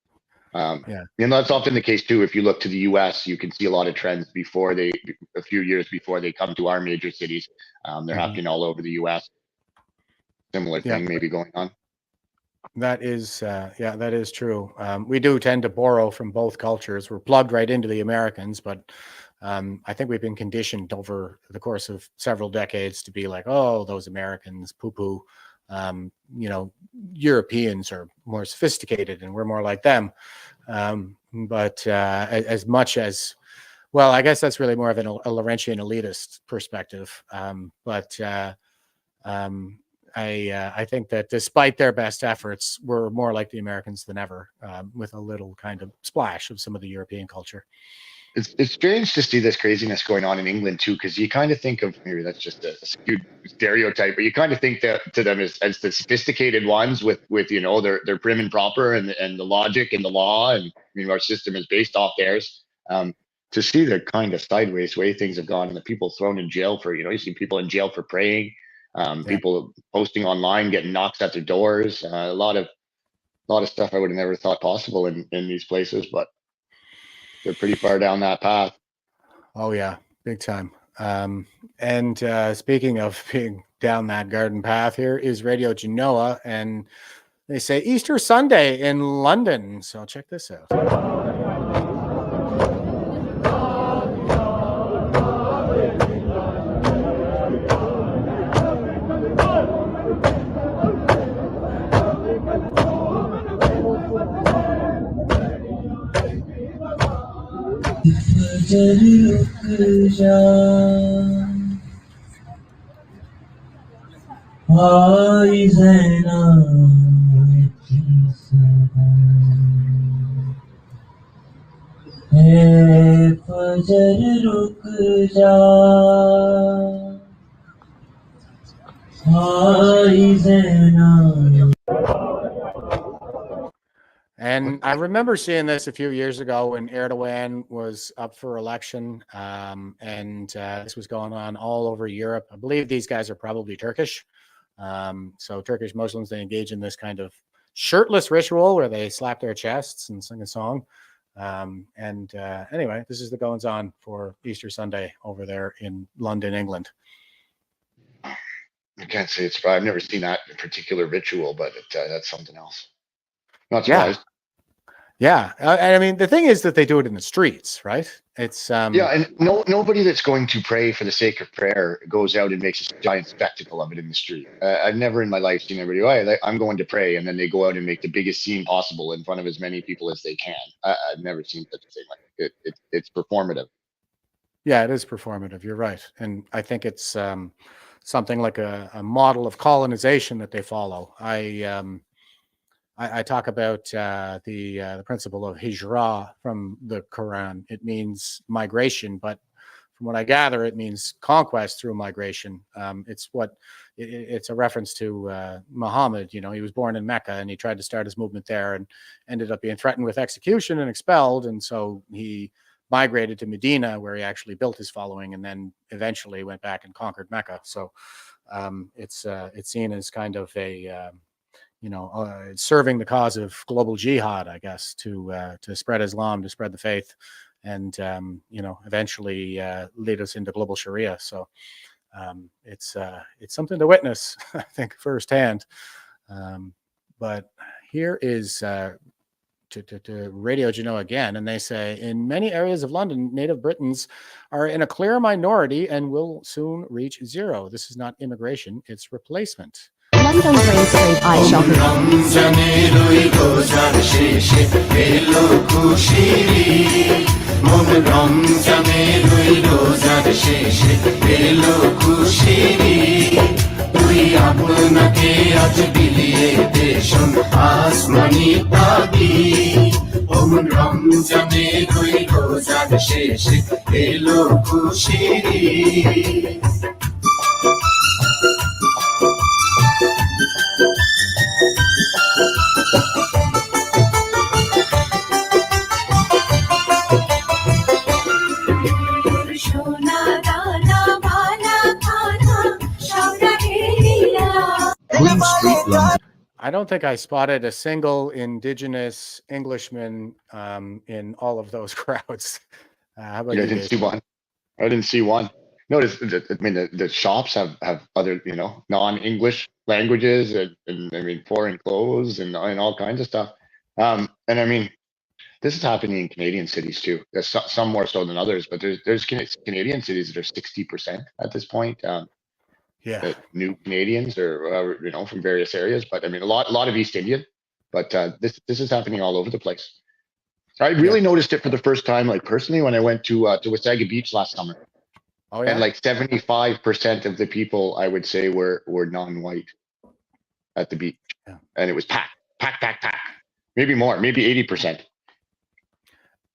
you know, that's often the case too. If you look to the US, you can see a lot of trends a few years before they come to our major cities. They're happening all over the US. Similar thing maybe going on.
That is, that is true. We do tend to borrow from both cultures. We're plugged right into the Americans, but I think we've been conditioned over the course of several decades to be like, oh, those Americans, poo-poo. You know, Europeans are more sophisticated and we're more like them. But as much as, well, I guess that's really more of a Laurentian elitist perspective. But I think that despite their best efforts, we're more like the Americans than ever, with a little kind of splash of some of the European culture.
It's strange to see this craziness going on in England too, because you kind of think of, maybe that's just a skewed stereotype, but you kind of think to them as the sophisticated ones with you know, they're prim and proper and the logic and the law, and you know, our system is based off theirs. To see the kind of sideways way things have gone, and the people thrown in jail for, you know, you see people in jail for praying, people posting online, getting knocks at their doors, a lot of stuff I would have never thought possible in these places, but they're pretty far down that path.
Oh yeah, big time. And speaking of being down that garden path, here is Radio Genoa, and they say Easter Sunday in London. So check this out. And I remember seeing this a few years ago when Erdogan was up for election, and this was going on all over Europe. I believe these guys are probably Turkish. So Turkish Muslims, they engage in this kind of shirtless ritual where they slap their chests and sing a song. Anyway, this is the goings on for Easter Sunday over there in London, England.
I can't say it's. I've never seen that particular ritual, but that's something else. Not surprised.
Yeah. I mean, the thing is that they do it in the streets, right? It's
yeah, and nobody that's going to pray for the sake of prayer goes out and makes a giant spectacle of it in the street. I've never in my life seen everybody, oh, I'm going to pray, and then they go out and make the biggest scene possible in front of as many people as they can. I've never seen such a thing. Like it's performative.
Yeah, it is performative. You're right, and I think it's something like a model of colonization that they follow. I talk about the principle of hijra from the Quran. It means migration, but from what I gather, it means conquest through migration. It's a reference to Muhammad. You know, he was born in Mecca and he tried to start his movement there and ended up being threatened with execution and expelled. And so he migrated to Medina, where he actually built his following, and then eventually went back and conquered Mecca. So it's seen as kind of a serving the cause of global jihad, I guess, to spread Islam, to spread the faith, and eventually lead us into global Sharia. So it's something to witness, I think, firsthand. But here is to Radio Juno again, and they say, in many areas of London, native Britons are in a clear minority and will soon reach zero. This is not immigration, it's replacement.
London Green Street Eye
I don't think I spotted a single Indigenous Englishman in all of those crowds. How about
I didn't see one. I didn't see one. Notice, I mean, the shops have other, non-English languages and I mean, foreign clothes and all kinds of stuff. And I mean, this is happening in Canadian cities too. There's some more so than others, but there's Canadian cities that are 60% at this point. New Canadians or from various areas, but I mean a lot of East Indian, but this is happening all over the place. I really noticed it for the first time, like personally, when I went to Wasaga Beach last summer. Oh yeah, and like 75% of the people I would say were non-white at the beach, and it was packed, maybe more, maybe 80%.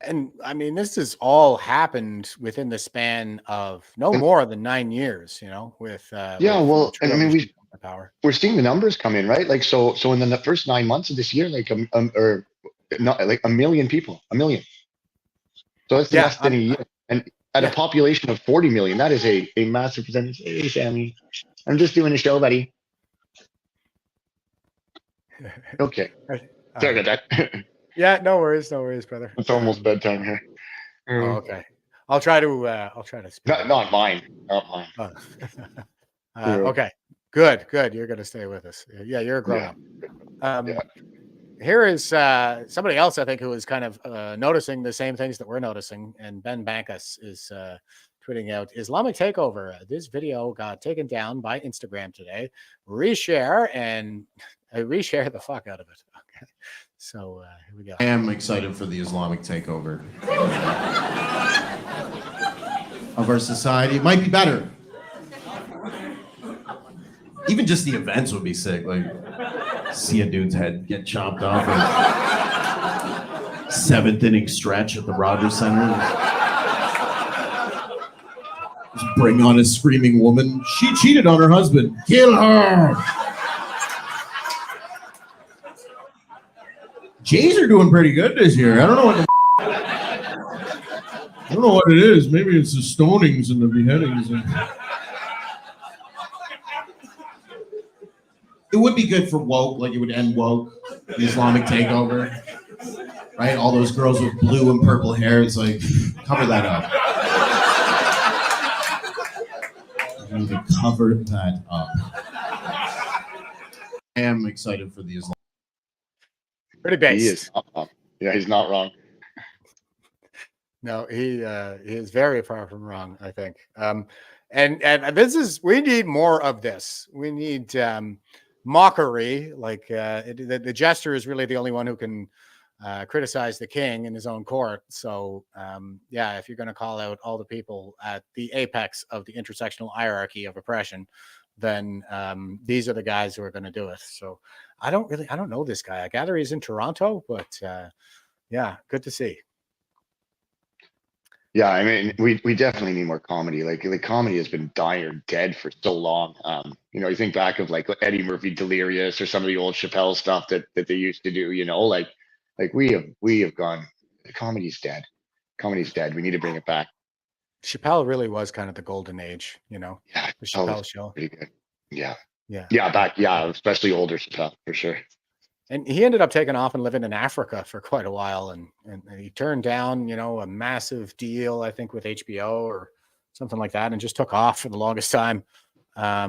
And I mean, this has all happened within the span of no more than 9 years, with
well, and I mean, we're seeing the numbers come in, right? Like, so in the first 9 months of this year, like, or not like 1 million people, 1 million. So that's less than a year. And at a population of 40 million, that is a massive percentage. Hey, Sammy, I'm just doing a show, buddy. Okay. Sorry about that.
Yeah, no worries, brother.
It's almost bedtime here.
Oh, okay. I'll try to speak.
Not mine.
Okay. Good. You're going to stay with us. Yeah, you're a grown up. Here is somebody else, I think, who is kind of noticing the same things that we're noticing. And Ben Bankus is tweeting out, Islamic takeover. This video got taken down by Instagram today. Reshare, and reshare the fuck out of it. Okay. So here we go.
I am excited for the Islamic takeover of our society. It might be better. Even just the events would be sick. Like, see a dude's head get chopped off. In 7th inning stretch at the Rogers Center. Just bring on a screaming woman. She cheated on her husband. Kill her. Jays are doing pretty good this year. I don't know what it is. Maybe it's the stonings and the beheadings. It would be good for woke, like it would end woke, the Islamic takeover, right? All those girls with blue and purple hair. It's like, cover that up. You need to cover that up. I am excited for the Islamic.
Pretty based.
He is. Yeah, he's not wrong.
No, he is very far from wrong, I think. And this is, we need more of this. We need mockery. Like the jester is really the only one who can criticize the king in his own court. So yeah, if you're going to call out all the people at the apex of the intersectional hierarchy of oppression, then these are the guys who are going to do it. So I don't know this guy. I gather he's in Toronto, but yeah, good to see.
Yeah, I mean, we definitely need more comedy. Like comedy has been dying or dead for so long. You know, you think back of like Eddie Murphy Delirious or some of the old Chappelle stuff that they used to do, you know, like we have gone, comedy's dead. Comedy's dead. We need to bring it back.
Chappelle really was kind of the golden age, you know.
Yeah,
the Chappelle show.
Pretty good. Yeah.
Yeah.
Especially older Chappelle for sure.
And he ended up taking off and living in Africa for quite a while, and he turned down, you know, a massive deal, I think, with HBO or something like that, and just took off for the longest time.
Yeah,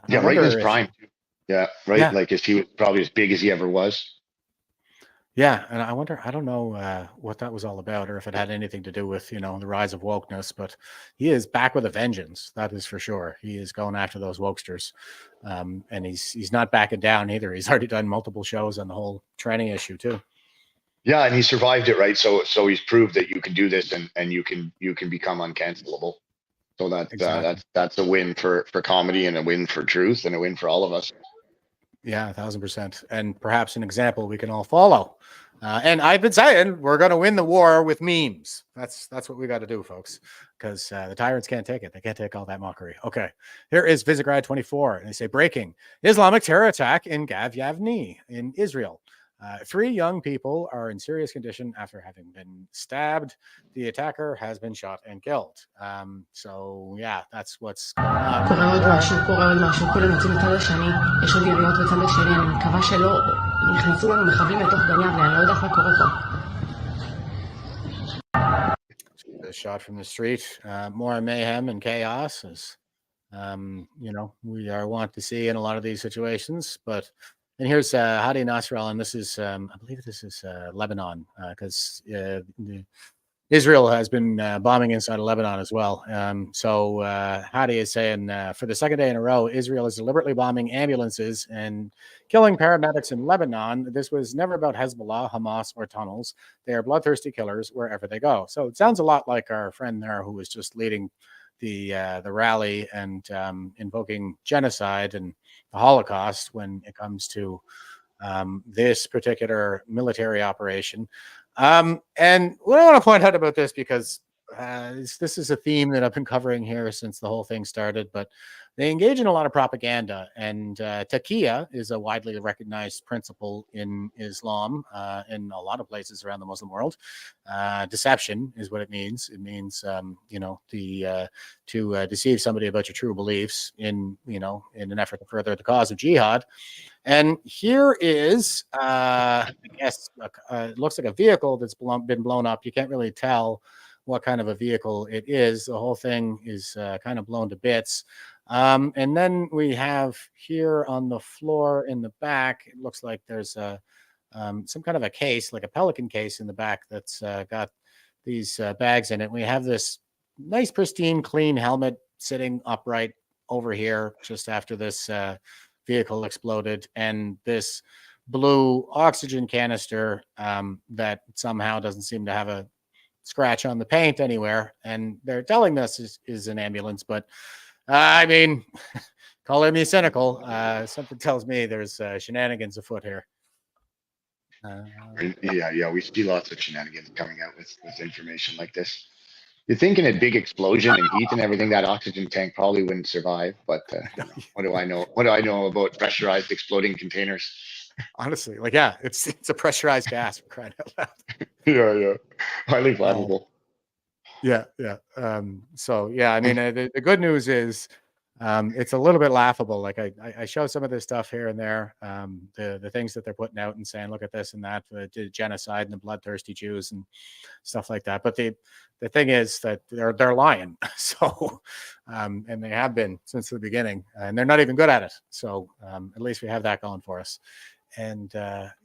right in his prime. Yeah, right.
Yeah.
Like he was probably as big as he ever was.
Yeah, and I wonder, I don't know what that was all about, or if it had anything to do with, you know, the rise of wokeness, but he is back with a vengeance. That is for sure. He is going after those wokesters, and he's not backing down either. He's already done multiple shows on the whole tranny issue too.
Yeah, and he survived it, right? So he's proved that you can do this, and you can become uncancelable. So that's a win for comedy, and a win for truth, and a win for all of us.
Yeah, 1,000%. And perhaps an example we can all follow. And I've been saying we're going to win the war with memes. That's what we got to do, folks, because the tyrants can't take it. They can't take all that mockery. Okay, here is Visegrad 24, and they say, breaking Islamic terror attack in Gav Yavni in Israel. 3 young people are in serious condition after having been stabbed. The attacker has been shot and killed. So yeah, that's what's going on.
קורה עוד משהו, כולם יוצאים לצד השני, יש עוד יריות בצד השני, אני מקווה שלא נכנסו לנו מחבלים לתוך גן יבנה, אני לא יודעת מה קורה פה.
A shot from the street, more mayhem and chaos, as you know, we are wont to see in a lot of these situations. And here's Hadi Nasrallah, and this is, I believe this is Lebanon, because Israel has been bombing inside of Lebanon as well. So Hadi is saying, for the second day in a row, Israel is deliberately bombing ambulances and killing paramedics in Lebanon. This was never about Hezbollah, Hamas, or tunnels. They are bloodthirsty killers wherever they go. So it sounds a lot like our friend there who was just leading the rally and invoking genocide and the Holocaust when it comes to this particular military operation. And what I want to point out about this, because this is a theme that I've been covering here since the whole thing started, but they engage in a lot of propaganda, and taqiyya is a widely recognized principle in Islam, in a lot of places around the Muslim world. Deception is what it means. It means, you know, to deceive somebody about your true beliefs in an effort to further the cause of jihad. And here is, I guess, it looks like a vehicle that's been blown up. You can't really tell what kind of a vehicle it is. The whole thing is kind of blown to bits. And then we have here on the floor in the back, it looks like there's some kind of a case, like a Pelican case in the back that's got these bags in it. We have this nice, pristine, clean helmet sitting upright over here just after this vehicle exploded, and this blue oxygen canister that somehow doesn't seem to have a scratch on the paint anywhere. And they're telling us is an ambulance, but I mean, calling me cynical, something tells me there's shenanigans afoot here.
Yeah, we see lots of shenanigans coming out with information like this. You're thinking a big explosion and heat and everything, that oxygen tank probably wouldn't survive. But what do I know? What do I know about pressurized exploding containers?
Honestly, like, yeah, it's a pressurized gas, for crying out loud.
Yeah, highly flammable.
Yeah. So yeah, I mean, the good news is it's a little bit laughable. Like I show some of this stuff here and there, the things that they're putting out and saying, look at this and that, the genocide and the bloodthirsty Jews and stuff like that. But the thing is that they're lying. So, and they have been since the beginning, and they're not even good at it. So at least we have that going for us. And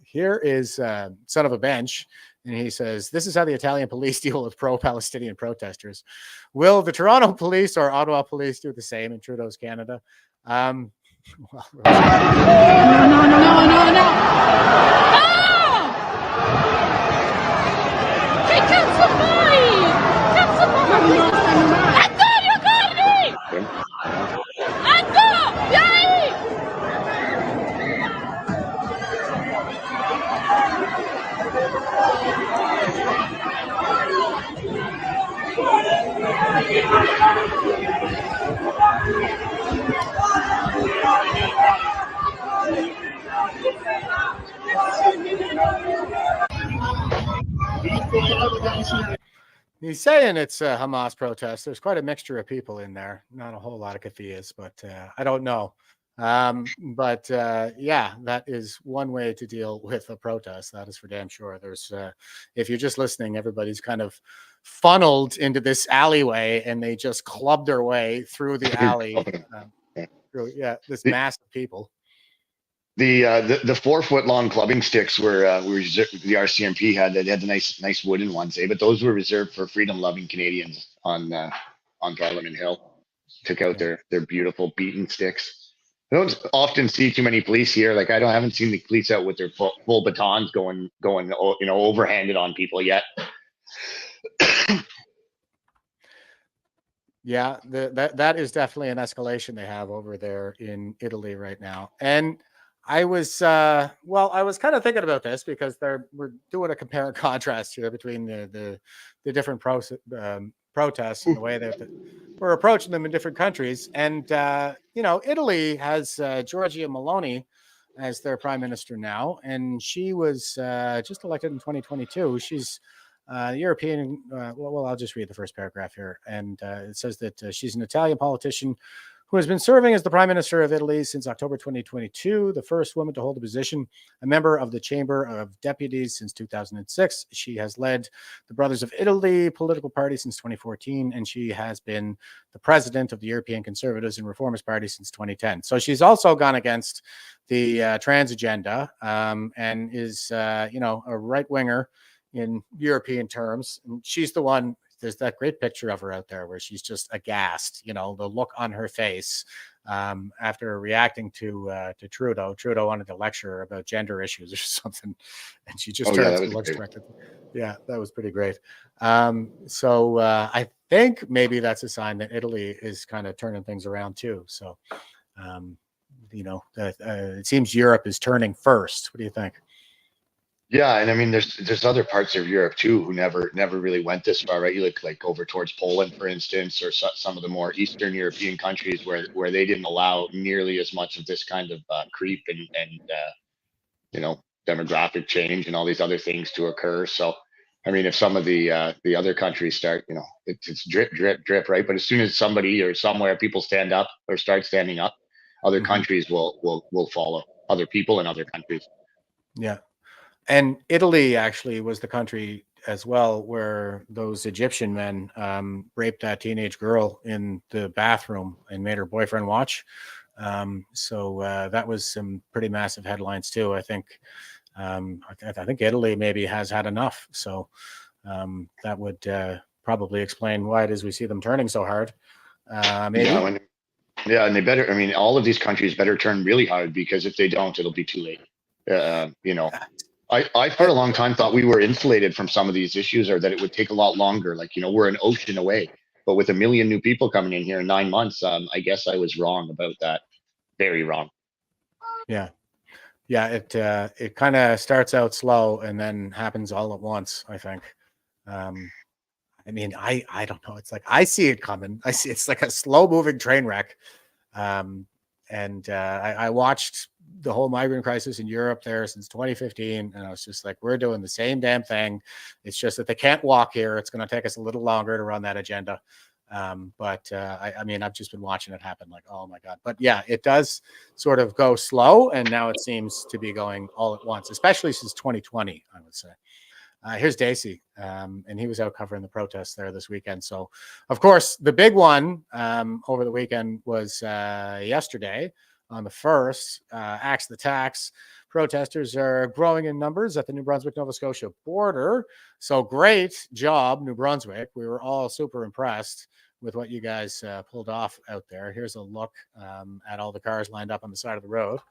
here is Son of a Bench. And he says, this is how the Italian police deal with pro-Palestinian protesters. Will the Toronto police or Ottawa police do the same in Trudeau's Canada? No. He's saying it's a Hamas protest. There's quite a mixture of people in there. Not a whole lot of kafiyas, but I don't know. Yeah, that is one way to deal with a protest. That is for damn sure. There's, if you're just listening, everybody's kind of funneled into this alleyway, and they just club their way through the alley. This mass of people.
The 4 foot long clubbing sticks were the RCMP had. They had the nice wooden ones, but those were reserved for freedom loving Canadians on Parliament Hill. Took out their beautiful beaten sticks. I don't often see too many police here. Like I haven't seen the police out with their full batons going overhanded on people yet.
Yeah, that is definitely an escalation they have over there in Italy right now. And I was kind of thinking about this because we're doing a compare and contrast here between the different protests and the way that we're approaching them in different countries. And Italy has Giorgia Meloni as their prime minister now, and she was just elected in 2022. She's European. I'll just read the first paragraph here, and it says that she's an Italian politician who has been serving as the Prime Minister of Italy since October 2022, the first woman to hold the position, a member of the Chamber of Deputies since 2006. She has led the Brothers of Italy political party since 2014, and she has been the president of the European Conservatives and Reformist Party since 2010. So she's also gone against the trans agenda and is, a right-winger in European terms. And she's the one. There's that great picture of her out there where she's just aghast, the look on her face after reacting to Trudeau. Trudeau wanted to lecture her about gender issues or something, and she just turns and looks directly. Yeah, that was pretty great. So I think maybe that's a sign that Italy is kind of turning things around too. So, it seems Europe is turning first. What do you think?
Yeah, and I mean, there's other parts of Europe too who never really went this far, right? You look like over towards Poland, for instance, or some of the more Eastern European countries where they didn't allow nearly as much of this kind of creep and demographic change and all these other things to occur. So, I mean, if some of the other countries start, it's drip, drip, drip, right? But as soon as somebody or somewhere people stand up or start standing up, other countries will follow. Other people in other countries.
Yeah. And Italy actually was the country as well where those Egyptian men raped that teenage girl in the bathroom and made her boyfriend watch. So that was some pretty massive headlines too. I think Italy maybe has had enough. So that would probably explain why it is we see them turning so hard. Maybe.
Yeah, Yeah, and they better. I mean, all of these countries better turn really hard, because if they don't, it'll be too late. You know, I for a long time thought we were insulated from some of these issues, or that it would take a lot longer. Like, you know, we're an ocean away. But with 1 million new people coming in here in 9 months, I guess I was wrong about that. Very wrong.
Yeah. Yeah, it kind of starts out slow and then happens all at once, I think. I mean, I don't know. It's like I see it coming. I see it's like a slow moving train wreck. I watched the whole migrant crisis in Europe there since 2015, and I was just like, we're doing the same damn thing. It's just that they can't walk here. It's going to take us a little longer to run that agenda. I mean, I've just been watching it happen, like, oh my God. But yeah, it does sort of go slow, and now it seems to be going all at once, especially since 2020, I would say. Here's Dacey, and he was out covering the protests there this weekend. So, of course, the big one over the weekend was yesterday on the 1st, Axe the Tax. Protesters are growing in numbers at the New Brunswick-Nova Scotia border. So great job, New Brunswick. We were all super impressed with what you guys pulled off out there. Here's a look at all the cars lined up on the side of the road.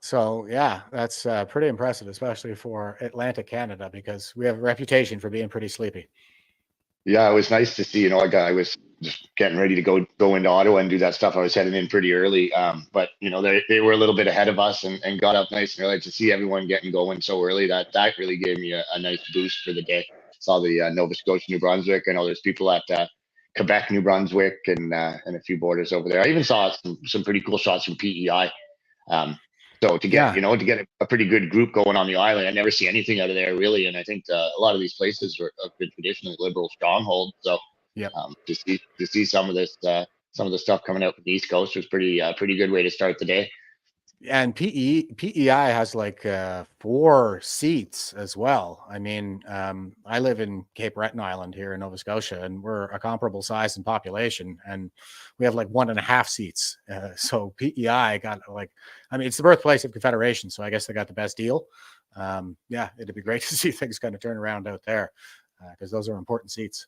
So yeah, that's pretty impressive, especially for Atlantic Canada, because we have a reputation for being pretty sleepy.
Yeah, it was nice to see. You know, I was just getting ready to go into Ottawa and do that stuff. I was heading in pretty early, but you know, they were a little bit ahead of us and got up nice and early. To see everyone getting going so early, that really gave me a nice boost for the day. Saw the Nova Scotia, New Brunswick. I know there's people at Quebec, New Brunswick, and a few borders over there. I even saw some pretty cool shots from PEI. So to get to get a pretty good group going on the island, I never see anything out of there really. And I think a lot of these places have been traditionally liberal strongholds. So to see some of the stuff coming out from the East Coast was pretty good way to start the day.
And PEI has like 4 seats as well. I mean, I live in Cape Breton Island here in Nova Scotia, and we're a comparable size in population, and we have like 1.5 seats. So PEI got like, I mean, it's the birthplace of Confederation, so I guess they got the best deal. Yeah, it'd be great to see things kind of turn around out there, because those are important seats.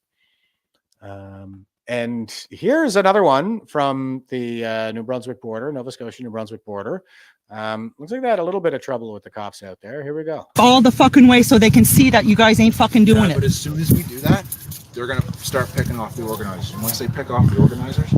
And here's another one from the New Brunswick border, Nova Scotia, New Brunswick border. Looks like they had a little bit of trouble with the cops out there. Here we go.
All the fucking way so they can see that you guys ain't fucking doing it.
But as soon as we do that, they're going to start picking off the organizers. And once they pick off the organizers,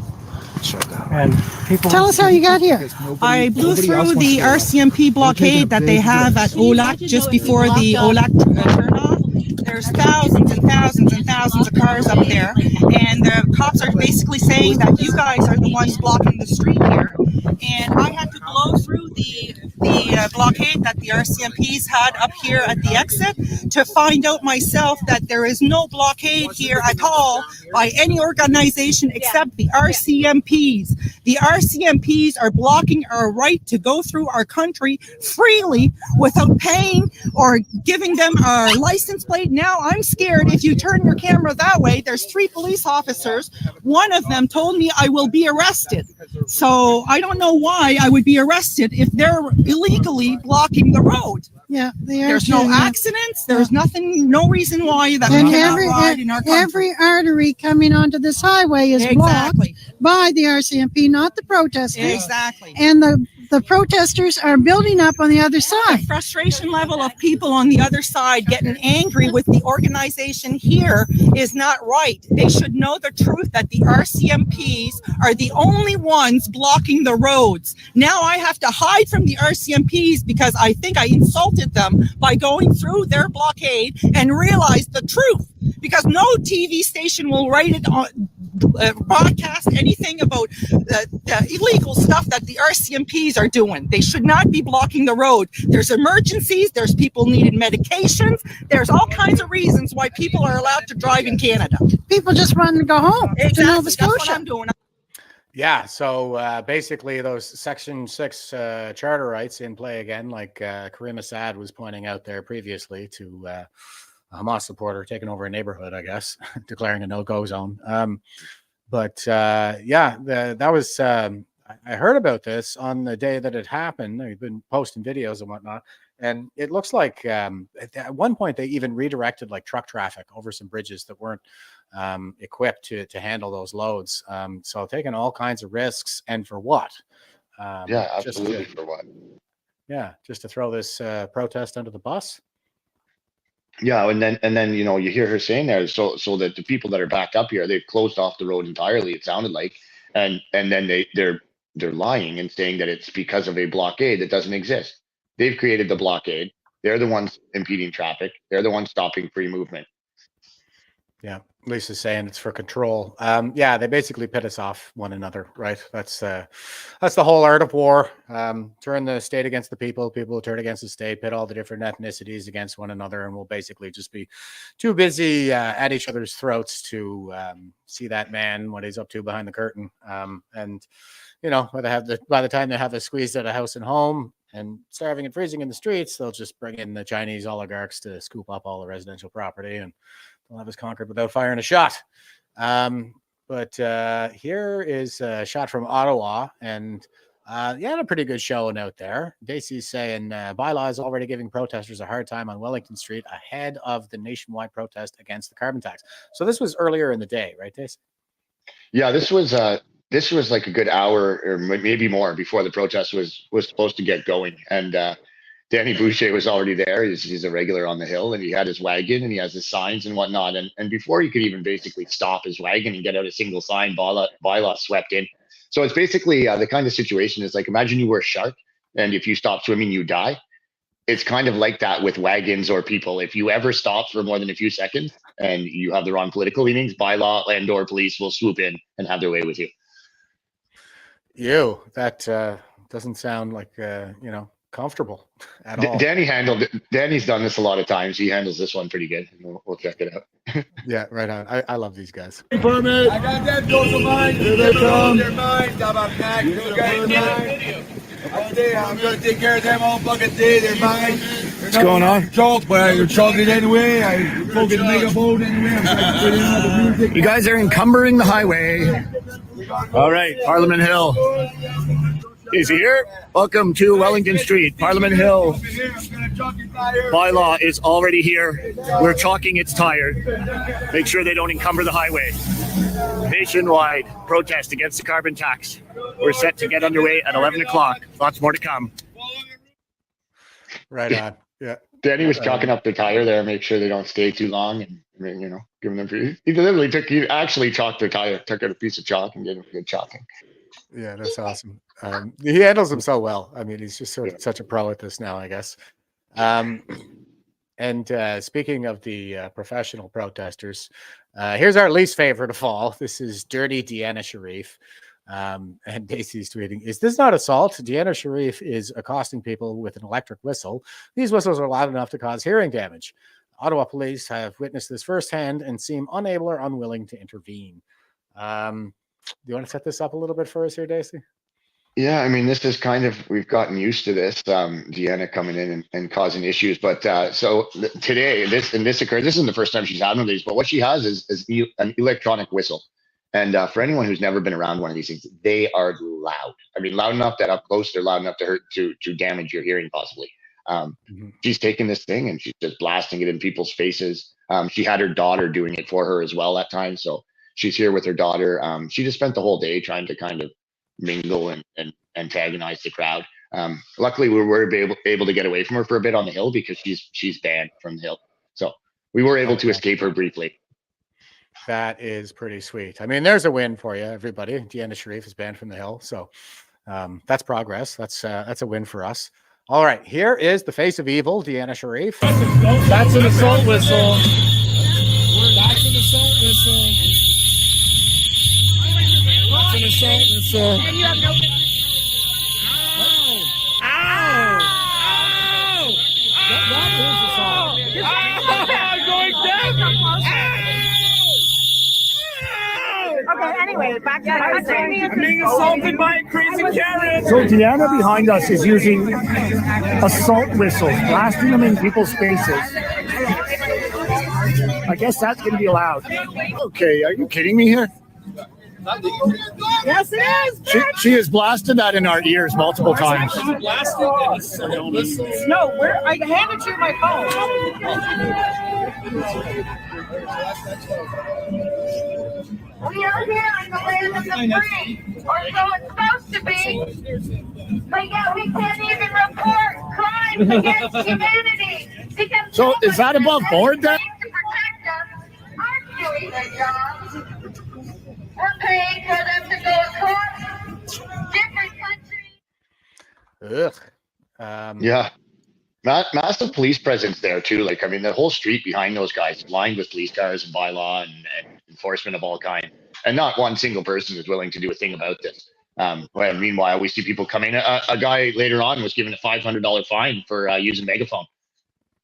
shut down.
And tell us how you got here. I blew through the RCMP blockade that they have at Olac just before the Olac turnoff. There's thousands and thousands and thousands of cars up there, and the cops are basically saying that you guys are the ones blocking the street here. And I had to blow through the blockade that the RCMPs had up here at the exit to find out myself that there is no blockade here at all by any organization except the RCMPs. The RCMPs are blocking our right to go through our country freely without paying or giving them our license plate. Now I'm scared if you turn your camera that way, there's 3 police officers. One of them told me I will be arrested. So I don't know why I would be arrested if they're illegally blocking the road.
Yeah,
there's no accidents. There's nothing, no reason why that we cannot ride in our country.
Every artery coming onto this highway is blocked by the RCMP, not the protesters.
Exactly.
And the protesters are building up on the other side.
The frustration level of people on the other side getting angry with the organization here is not right. They should know the truth that the RCMPs are the only ones blocking the roads. Now I have to hide from the RCMPs because I think I insulted them by going through their blockade and realize the truth, because no TV station will write it on
broadcast anything about the illegal stuff that the RCMPs are doing. They should not be blocking the road. There's emergencies. There's people needing medications. There's all kinds of reasons why people are allowed to drive in Canada.
People just want to go home to Nova
That's what
Scotia.
I'm doing.
Yeah, so basically those Section 6 charter rights in play again, like Karim Assad was pointing out there previously to a Hamas supporter taking over a neighborhood, I guess, declaring a no-go zone. That was, I heard about this on the day that it happened. They've been posting videos and whatnot. And it looks like at one point they even redirected like truck traffic over some bridges that weren't equipped to handle those loads. So taking all kinds of risks, and for what?
Yeah, absolutely. For what?
Yeah, just to throw this protest under the bus.
Yeah, and then you know, you hear her saying there, so that the people that are back up here, they've closed off the road entirely. It sounded like, and then they're lying and saying that it's because of a blockade that doesn't exist. They've created the blockade. They're the ones impeding traffic. They're the ones stopping free movement.
Yeah, Lisa's saying it's for control. Yeah, they basically pit us off one another, right? That's the whole art of war. Turn the state against the people. People will turn against the state. Pit all the different ethnicities against one another, and we'll basically just be too busy at each other's throats to see that man, what he's up to behind the curtain. And you know, by the time they have us squeezed out of house and home and starving and freezing in the streets, they'll just bring in the Chinese oligarchs to scoop up all the residential property, and they'll have us conquered without firing a shot. But here is a shot from Ottawa, and you had a pretty good showing out there. Dacey's saying bylaw is already giving protesters a hard time on Wellington Street ahead of the nationwide protest against the carbon tax. So this was earlier in the day, right, Dacey?
Yeah, this was like a good hour or maybe more before the protest was supposed to get going. And Danny Boucher was already there. He's a regular on the Hill, and he had his wagon and he has his signs and whatnot. And before he could even basically stop his wagon and get out a single sign, bylaw swept in. So it's basically the kind of situation is like, imagine you were a shark, and if you stop swimming, you die. It's kind of like that with wagons or people. If you ever stop for more than a few seconds and you have the wrong political leanings, bylaw and or police will swoop in and have their way with you.
That doesn't sound like comfortable at all.
Danny's done this a lot of times. He handles this one pretty good. We'll check it out.
Yeah, right on. I love these guys.
Permit. I got that goes of mine. Here they come. They're mine. I'm gonna take care of them all fucking day. They're mine.
What's going on?
Chalk, but you're chalking it anyway. I fucking make a boat anyway.
You guys are encumbering the highway. All right, Parliament Hill. Is he here? Welcome to Wellington Street, Parliament Hill. Bylaw is already here. We're chalking its tire. Make sure they don't encumber the highway. Nationwide protest against the carbon tax. We're set to get underway at 11 o'clock. Lots more to come.
Right on. Yeah.
Danny was chalking up the tire there, make sure they don't stay too long, and giving them free. He actually chalked the tire, took out a piece of chalk and gave him a good chalking.
Yeah, that's awesome. He handles them so well. I mean, he's just such a pro at this now, I guess. And speaking of the professional protesters, here's our least favorite of all. This is Dirty Deanna Sharif. And Dacey's tweeting, "Is this not assault? Deanna Sharif is accosting people with an electric whistle. These whistles are loud enough to cause hearing damage. Ottawa police have witnessed this firsthand and seem unable or unwilling to intervene." Do you want to set this up a little bit for us here, Dacey?
Yeah, I mean, this is we've gotten used to this, Deanna coming in and causing issues. But today, this occurred. This isn't the first time she's had one of these, but what she has is an electronic whistle. And for anyone who's never been around one of these things, they are loud. I mean, loud enough that up close, they're loud enough to hurt, to damage your hearing possibly. She's taking this thing and she's just blasting it in people's faces. She had her daughter doing it for her as well at times. So she's here with her daughter. She just spent the whole day trying to kind of mingle and antagonize the crowd. Luckily, we were able to get away from her for a bit on the Hill because she's banned from the Hill. So we were able to escape her briefly.
That is pretty sweet. I mean, there's a win for you, everybody. Deanna Sharif is banned from the Hill. So that's progress. That's a win for us. All right, here is the face of evil, Deanna Sharif.
That's an assault whistle. That's an assault whistle.
assault.
And you have no business. Okay, anyway, back to what I was saying.
I'm being assaulted by a crazy Karen. So Deanna behind us is using assault whistles, blasting them in people's faces. I guess that's going to be allowed. Okay, are you kidding me here?
Yes, it is.
She has blasted that in our ears multiple times.
No, I handed you my phone.
We are here in the land of the free, or so it's supposed to be. But yet we can't even report crimes against humanity. Because
So is that above board then?
to protect us aren't doing their jobs. We're paying for them to go across different countries.
Ugh.
Yeah. Massive police presence there too. Like, I mean, the whole street behind those guys lined with police cars and bylaw and enforcement of all kinds. And not one single person is willing to do a thing about this. Well, meanwhile, we see people coming. A guy later on was given a $500 fine for using megaphone.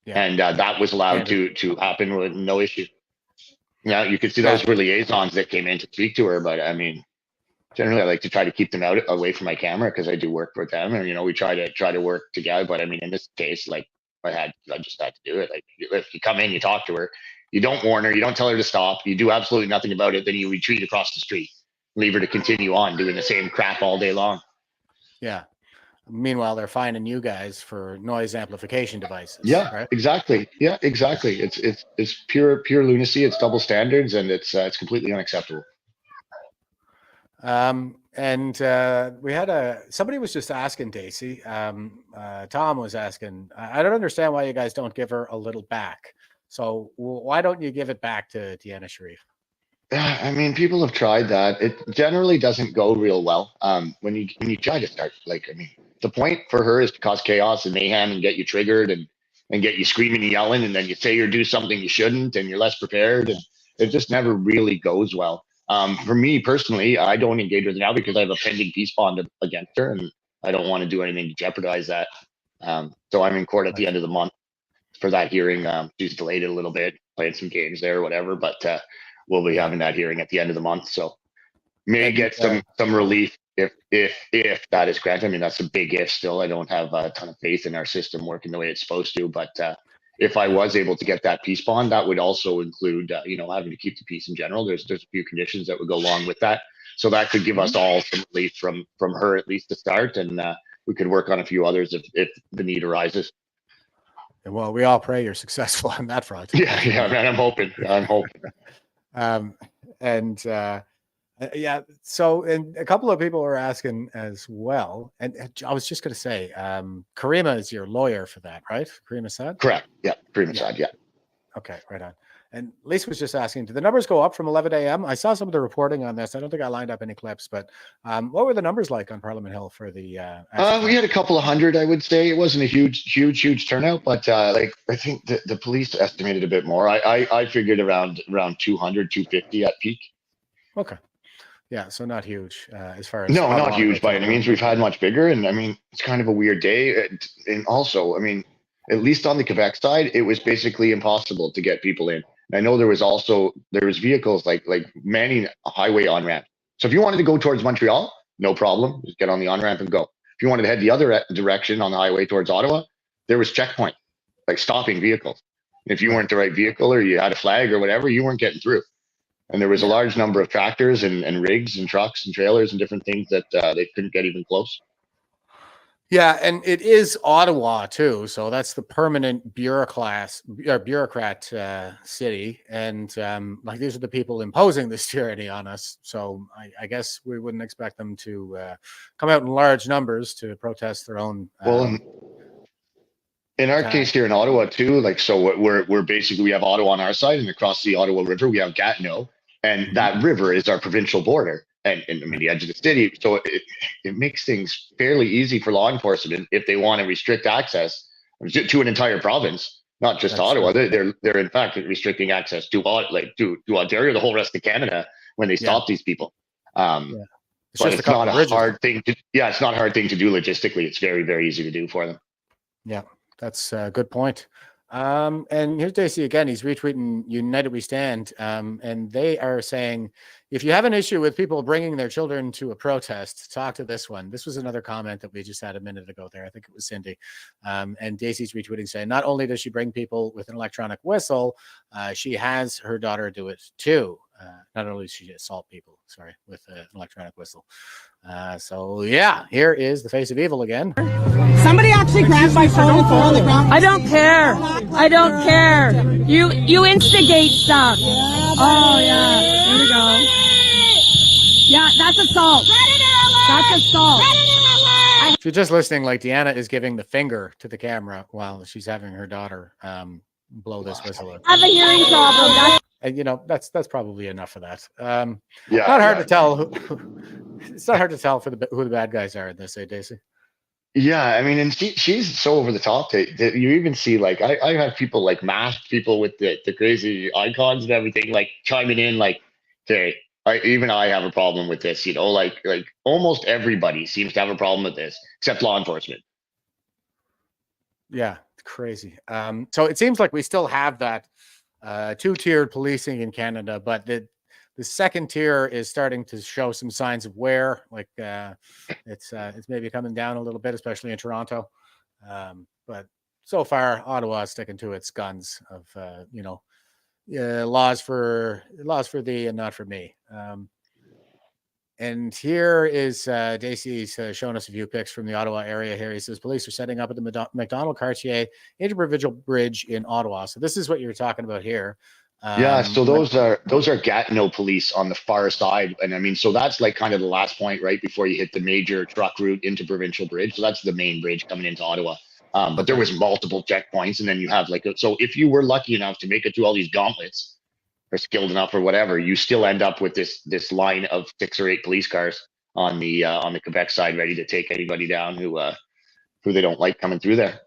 Yeah.
And that was allowed to happen with no issue. Yeah, you could see those were liaisons that came in to speak to her, but I mean, generally I like to try to keep them away from my camera because I do work with them, and we try to work together. But I mean, in this case, like I just had to do it. Like if you come in, you talk to her, you don't warn her, you don't tell her to stop, you do absolutely nothing about it, then you retreat across the street, leave her to continue on doing the same crap all day long.
Yeah. Meanwhile, they're finding you guys for noise amplification devices.
Yeah,
right?
exactly. Yeah, exactly. It's pure lunacy. It's double standards, and it's completely unacceptable.
And we had somebody was just asking Dacey. Tom was asking. I don't understand why you guys don't give her a little back. So why don't you give it back to Deanna Sharif?
I mean, people have tried that. It generally doesn't go real well. When you try to start, like, I mean, the point for her is to cause chaos and mayhem and get you triggered and get you screaming and yelling, and then you say or do something you shouldn't, and you're less prepared, and it just never really goes well. For me personally, I don't engage with her now because I have a pending peace bond against her, and I don't want to do anything to jeopardize that. So I'm in court at the end of the month for that hearing. She's delayed it a little bit, playing some games there or whatever, but we'll be having that hearing at the end of the month. So may get some relief if that is granted. I mean, that's a big if still. I don't have a ton of faith in our system working the way it's supposed to, but if I was able to get that peace bond, that would also include, having to keep the peace in general. There's a few conditions that would go along with that. So that could give us all some relief from her, at least to start. And we could work on a few others if the need arises.
Well, we all pray you're successful on that front.
Yeah, man, I'm hoping.
So, and a couple of people were asking as well, and I was just going to say, Karima is your lawyer for that, right? Karima Saad?
Correct. Yeah, Karima Saad, yeah.
Okay, right on. And Lisa was just asking, did the numbers go up from 11 a.m.? I saw some of the reporting on this. I don't think I lined up any clips, but what were the numbers like on Parliament Hill for the?
We had a couple of hundred, I would say. It wasn't a huge turnout, but I think the police estimated a bit more. I figured around 200, 250 at peak.
Okay. Yeah, so not huge as far as...
No, not huge by any means. We've had much bigger, and I mean, it's kind of a weird day. And also, I mean, at least on the Quebec side, it was basically impossible to get people in. And I know there was vehicles like manning a highway on-ramp. So if you wanted to go towards Montreal, no problem. Just get on the on-ramp and go. If you wanted to head the other direction on the highway towards Ottawa, there was checkpoint, like stopping vehicles. If you weren't the right vehicle or you had a flag or whatever, you weren't getting through. And there was a large number of tractors and rigs and trucks and trailers and different things that they couldn't get even close.
Yeah, and it is Ottawa too, so that's the permanent bureaucrat city, and these are the people imposing this tyranny on us. So I guess we wouldn't expect them to come out in large numbers to protest their own.
In our case here in Ottawa too, we're basically, we have Ottawa on our side, and across the Ottawa River we have Gatineau, and that river is our provincial border. And I mean, the edge of the city. So it makes things fairly easy for law enforcement if they want to restrict access to an entire province, not just Ottawa. They're in fact restricting access to Ontario, the whole rest of Canada when they stop these people. but it's not a hard thing to. Yeah, it's not a hard thing to do logistically. It's very, very easy to do for them.
Yeah, that's a good point. And here's Dacey again. He's retweeting United We Stand. And they are saying, if you have an issue with people bringing their children to a protest, talk to this one. This was another comment that we just had a minute ago there. I think it was Cindy. And Dacey's retweeting saying, not only does she bring people with an electronic whistle, she has her daughter do it too. Not only does she assault people, with an electronic whistle. So yeah, here is the face of evil again.
Somebody actually grabbed my phone and threw it on the ground. I don't care. I don't care. You instigate stuff. Oh yeah, there we go. Yeah, that's assault. That's assault.
If you're just listening, like Deanna is giving the finger to the camera while she's having her daughter blow this whistle.
I have a hearing problem.
And that's probably enough of that. Not hard to tell. It's not hard to tell who the bad guys are in this, Dacey.
Yeah, I mean, and she's so over the top that you even see, like, I have people, like, masked people with the crazy icons and everything, like, chiming in, like, okay, even I have a problem with this, like almost everybody seems to have a problem with this, except law enforcement.
Yeah, it's crazy. So it seems like we still have that two-tiered policing in Canada, but the second tier is starting to show some signs of wear. Like it's maybe coming down a little bit, especially in Toronto. But so far, Ottawa is sticking to its guns of laws for thee and not for me. And here is Dacey's showing us a few pics from the Ottawa area here. He says police are setting up at the McDonald Cartier Interprovincial Bridge in Ottawa. So this is what you were talking about here.
Yeah, so those are Gatineau police on the far side, and I mean, so that's like kind of the last point right before you hit the major truck route into Provincial Bridge. So that's the main bridge coming into Ottawa. But there was multiple checkpoints, and then you have so if you were lucky enough to make it through all these gauntlets, or skilled enough, or whatever, you still end up with this line of 6 or 8 police cars on the Quebec side, ready to take anybody down who they don't like coming through there.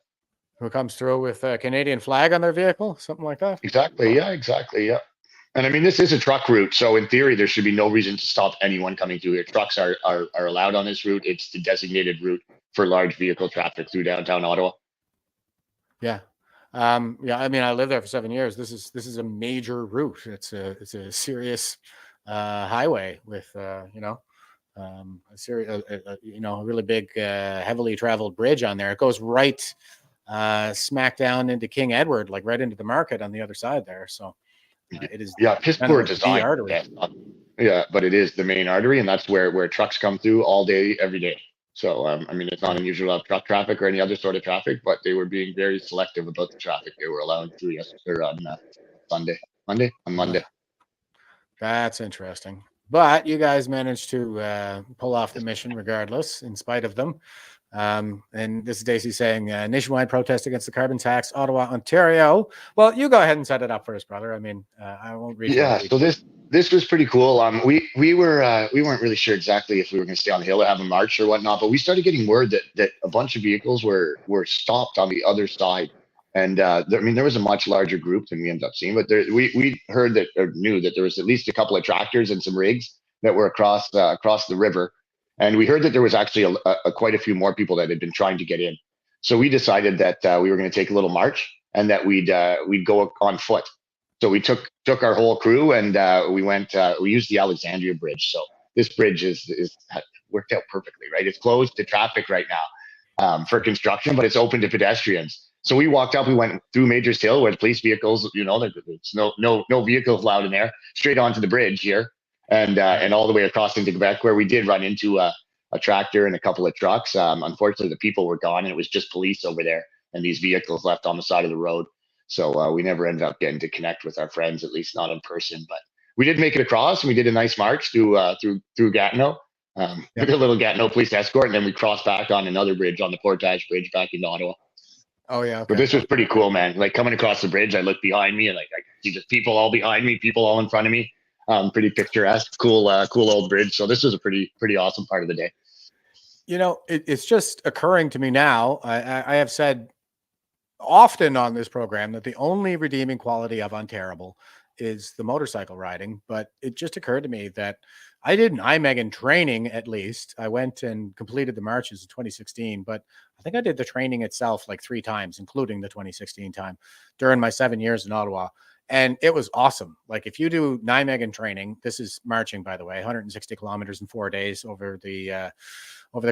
Who comes through with a Canadian flag on their vehicle, something like that?
Exactly. Yeah, exactly. Yeah. And I mean, this is a truck route. So in theory, there should be no reason to stop anyone coming through here. Trucks are allowed on this route. It's the designated route for large vehicle traffic through downtown Ottawa.
Yeah. I mean, I lived there for 7 years. This is a major route. It's a serious highway with, a really big, heavily traveled bridge on there. It goes right smack down into King Edward, like right into the market on the other side there. So it is
piss poor design.
Artery.
Yeah, but it is the main artery, and that's where trucks come through all day, every day. So I mean, it's not unusual to have truck traffic or any other sort of traffic, but they were being very selective about the traffic they were allowing through yesterday on Monday.
That's interesting. But you guys managed to pull off the mission regardless, in spite of them. And this is Dacey saying nationwide protest against the carbon tax, Ottawa, Ontario. Well, you go ahead and set it up first, brother. I mean, I won't read.
Yeah, so this was pretty cool. We weren't really sure exactly if we were going to stay on the hill or have a march or whatnot, but we started getting word that a bunch of vehicles were stopped on the other side. And there was a much larger group than we ended up seeing, but we heard that, or knew that there was at least a couple of tractors and some rigs that were across the river. And we heard that there was actually quite a few more people that had been trying to get in. So we decided that we were going to take a little march and that we'd go on foot. So we took our whole crew and we went. We used the Alexandria Bridge. So this bridge is worked out perfectly, right? It's closed to traffic right now for construction, but it's open to pedestrians. So we walked up. We went through Major's Hill where the police vehicles, there's no vehicles allowed in there. Straight onto the bridge here. And all the way across into Quebec, where we did run into a tractor and a couple of trucks. Unfortunately, the people were gone, and it was just police over there, and these vehicles left on the side of the road. So we never ended up getting to connect with our friends, at least not in person. But we did make it across, and we did a nice march through Gatineau. With a little Gatineau police escort, and then we crossed back on another bridge, on the Portage Bridge, back into Ottawa.
Oh yeah. Okay.
But this was pretty cool, man. Like coming across the bridge, I looked behind me, and like I could see just people all behind me, people all in front of me. Pretty picturesque, cool old bridge. So this was a pretty awesome part of the day.
It's just occurring to me now. I have said often on this program that the only redeeming quality of Ontariable is the motorcycle riding. But it just occurred to me that I did an IMEG training, at least. I went and completed the marches in 2016, but I think I did the training itself like 3 times, including the 2016 time during my 7 years in Ottawa. And it was awesome. Like if you do Nijmegen training, this is marching, by the way, 160 kilometers in 4 days over the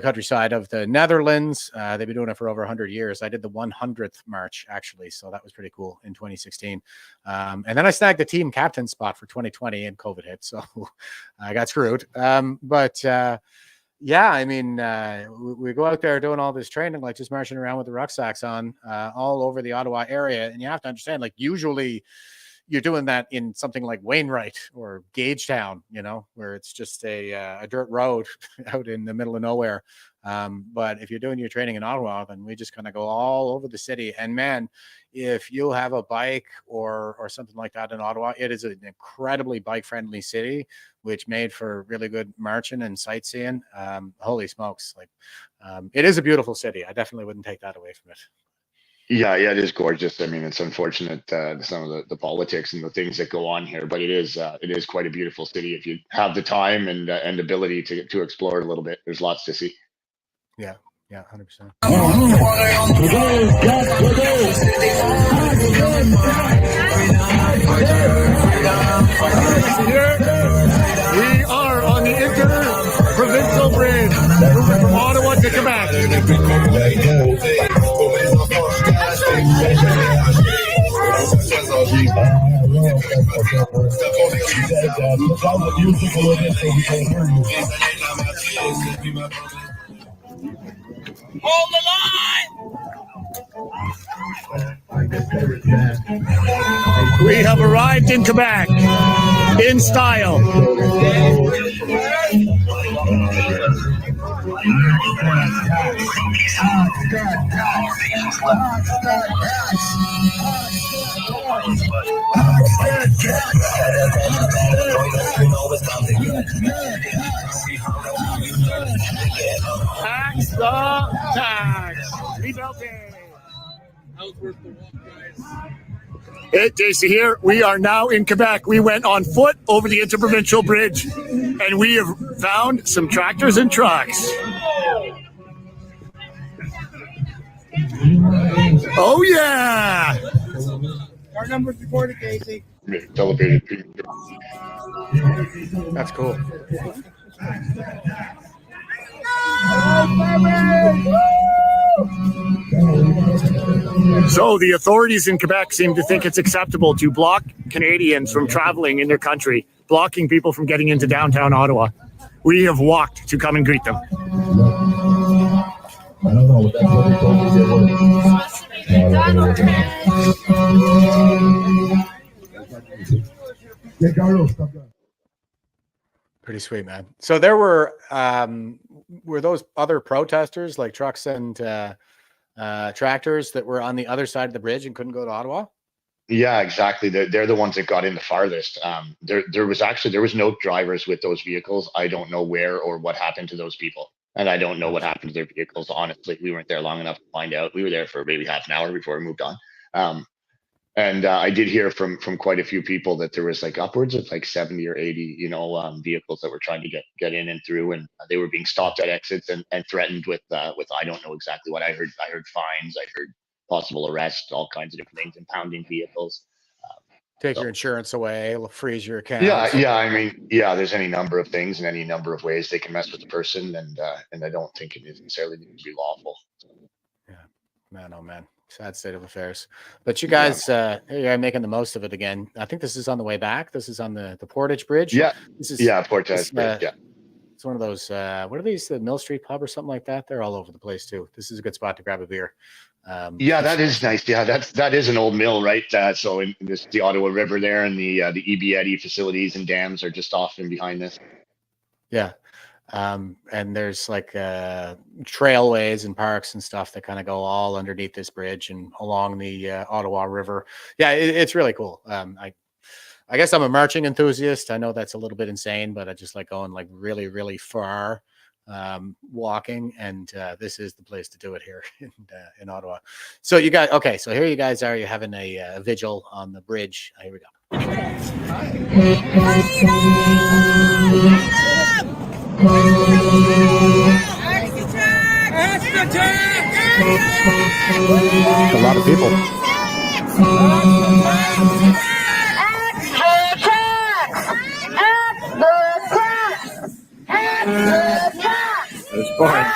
countryside of the Netherlands. They've been doing it for over 100 years. I did the 100th march, actually. So that was pretty cool in 2016. And then I snagged the team captain spot for 2020 and COVID hit. So I got screwed. Yeah, I mean, we go out there doing all this training, like just marching around with the rucksacks on all over the Ottawa area. And you have to understand, like usually you're doing that in something like Wainwright or Gagetown, you know, where it's just a dirt road out in the middle of nowhere. But if you're doing your training in Ottawa, then we just kind of go all over the city. And man, if you have a bike or something like that in Ottawa, it is an incredibly bike-friendly city, which made for really good marching and sightseeing. Holy smokes. Like it is a beautiful city. I definitely wouldn't take that away from it.
Yeah, it is gorgeous. I mean, it's unfortunate some of the politics and the things that go on here, but it is quite a beautiful city if you have the time and ability to explore it a little bit. There's lots to see.
Yeah, 100%.
We are on the inter-provincial bridge moving from Ottawa to Quebec. Hold the line! We have arrived in Quebec in style. Tax the tax. Rebuilding. Hey, Dacey here. We are now in Quebec. We went on foot over the interprovincial bridge, and we have found some tractors and trucks. Oh, yeah.
Our number's recorded, Dacey.
That's cool.
So the authorities in Quebec seem to think it's acceptable to block Canadians from traveling in their country, blocking people from getting into downtown Ottawa. We have walked to come and greet them.
Pretty sweet, man. So there were those other protesters like trucks and tractors that were on the other side of the bridge and couldn't go to Ottawa?
Yeah, exactly. They're the ones that got in the farthest. There was no drivers with those vehicles. I don't know where or what happened to those people. And I don't know what happened to their vehicles. Honestly, we weren't there long enough to find out. We were there for maybe half an hour before we moved on. And I did hear from quite a few people that there was like upwards of like 70 or 80, vehicles that were trying to get in and through, and they were being stopped at exits and threatened with I don't know exactly what I heard. I heard fines. I heard possible arrest, all kinds of different things, impounding vehicles.
Take your insurance away, freeze your account.
Yeah. I mean, there's any number of things and any number of ways they can mess with the person, and I don't think it necessarily needs to be lawful.
Yeah, man, oh man. Sad state of affairs. But you guys you're making the most of it again. I think this is on the way back. This is on the Portage Bridge.
Yeah.
This is
Portage Bridge. Yeah.
It's one of those what are these, the Mill Street Pub or something like that? They're all over the place too. This is a good spot to grab a beer.
That is nice. Yeah, that is an old mill, right? So in this, the Ottawa River there, and the EB Eddy facilities and dams are just off and behind this.
Yeah. And there's like trailways and parks and stuff that kind of go all underneath this bridge and along the Ottawa River. Yeah, it's really cool. I guess I'm a marching enthusiast. I know that's a little bit insane, but I just like going like really, really far walking, and this is the place to do it here in Ottawa. So you guys, okay, so here you guys are. You're having a vigil on the bridge. Here we go. A lot of people.
It's boring.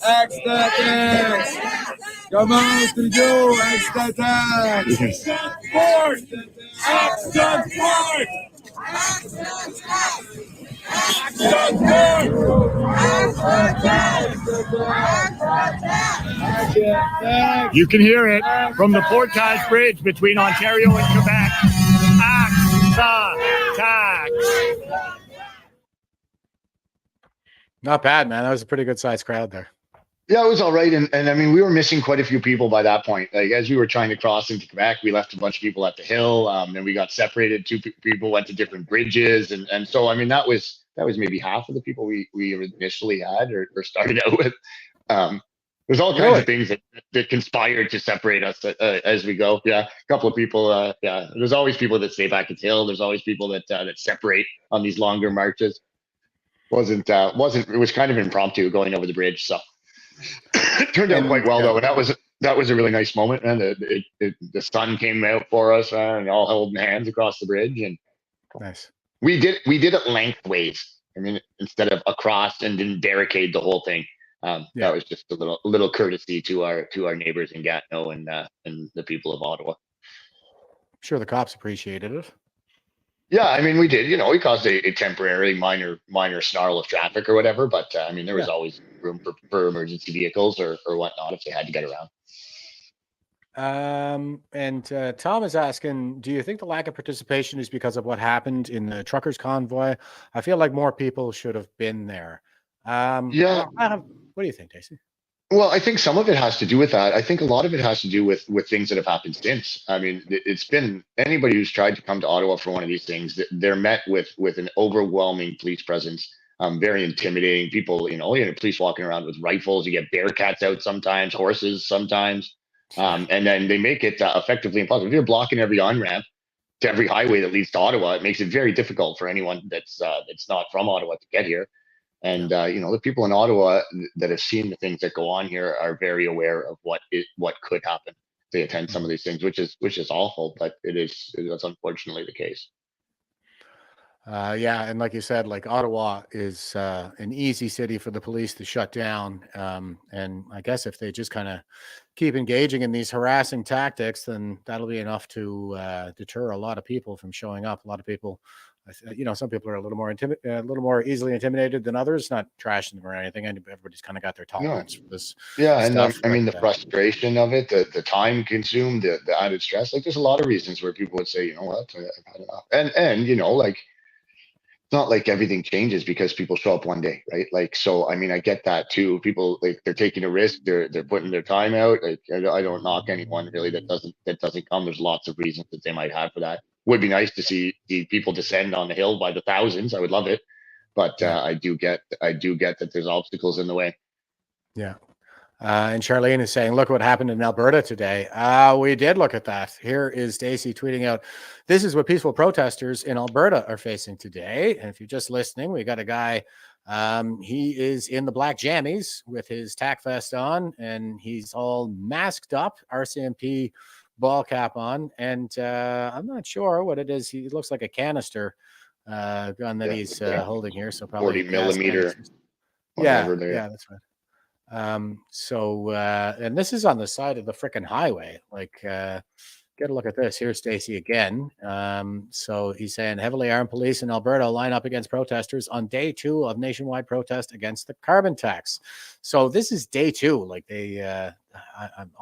Extra tax. Come on to do extra tax. Sport. Extra sport.
You can hear it from the Portage Bridge between Ontario and Quebec. Axe the tax.
Not bad, man. That was a pretty good sized crowd there.
Yeah, it was all right. And I mean, we were missing quite a few people by that point. Like, as we were trying to cross into Quebec, we left a bunch of people at the hill. Then we got separated. Two people went to different bridges. And so, I mean, that was maybe half of the people we initially had or started out with. There's all kinds of things that conspired to separate us as we go. Yeah, a couple of people. Yeah, there's always people that stay back at the hill. There's always people that separate on these longer marches. It was kind of impromptu going over the bridge. So it turned out quite well though, and that was a really nice moment. And the sun came out for us, and all holding hands across the bridge. And
nice.
We did it lengthways. I mean, instead of across, and didn't barricade the whole thing. That was just a little courtesy to our neighbors in Gatineau and the people of Ottawa.
I'm sure the cops appreciated it.
Yeah, I mean, we did. You know, we caused a temporary minor snarl of traffic or whatever, but I mean, there was always room for emergency vehicles or whatnot if they had to get around.
And Tom is asking, do you think the lack of participation is because of what happened in the truckers' convoy? I feel like more people should have been there.
Yeah.
What do you think, Dacey?
Well, I think some of it has to do with that. I think a lot of it has to do with things that have happened since. I mean, it's been anybody who's tried to come to Ottawa for one of these things, they're met with an overwhelming police presence, very intimidating. People, you know, police walking around with rifles. You get bearcats out sometimes, horses sometimes, and then they make it effectively impossible. If you're blocking every on-ramp to every highway that leads to Ottawa, it makes it very difficult for anyone that's not from Ottawa to get here. And you know, the people in Ottawa that have seen the things that go on here are very aware of what could happen. They attend some of these things, which is awful, but that's unfortunately the case.
Yeah, and like you said, like Ottawa is an easy city for the police to shut down. And I guess if they just kind of keep engaging in these harassing tactics, then that'll be enough to deter a lot of people from showing up. A lot of people, you know, some people are a little more easily intimidated than others. Not trashing them or anything. And everybody's kind of got their tolerance for this.
Yeah, and
stuff,
I mean the frustration of it, the time consumed, the added stress. Like, there's a lot of reasons where people would say, you know what, I've had enough. And you know, like, it's not like everything changes because people show up one day, right? Like, so I mean, I get that too. People, like, they're taking a risk, they're putting their time out. Like, I don't knock anyone really that doesn't come. There's lots of reasons that they might have for that. Would be nice to see people descend on the hill by the thousands. I would love it, but I do get that there's obstacles in the way.
Yeah. And Charlene is saying, look what happened in Alberta today. We did look at that. Here is Dacey tweeting out, this is what peaceful protesters in Alberta are facing today. And if you're just listening, we got a guy, he is in the black jammies with his tack vest on, and he's all masked up, RCMP ball cap on. And I'm not sure what it is. He looks like a canister gun that he's holding here. So probably
40 millimeter.
Yeah, that's right. And this is on the side of the frickin' highway. Like, get a look at this. Here's Dacey again. So he's saying heavily armed police in Alberta line up against protesters on day 2 of nationwide protest against the carbon tax. So this is day 2. Like, they,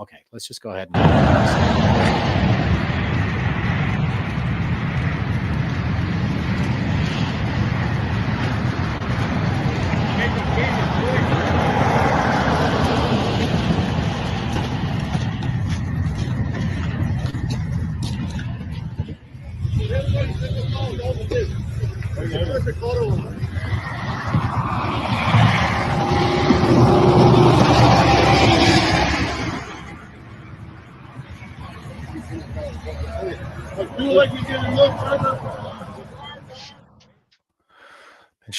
okay, let's just go ahead and.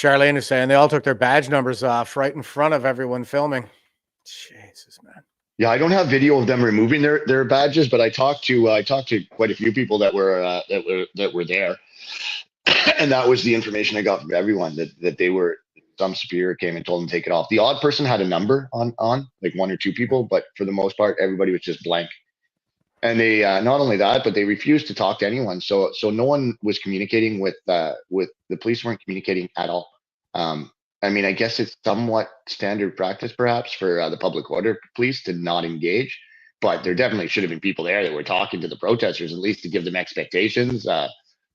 Charlene is saying they all took their badge numbers off right in front of everyone filming. Jesus, man.
Yeah, I don't have video of them removing their badges, but I talked to quite a few people that were there, and that was the information I got from everyone that they were. Some superior came and told them to take it off. The odd person had a number on like one or two people, but for the most part, everybody was just blank. And they not only that, but they refused to talk to anyone. So no one was communicating with the police. Weren't communicating at all. I mean, I guess it's somewhat standard practice, perhaps, for the public order police to not engage. But there definitely should have been people there that were talking to the protesters, at least to give them expectations,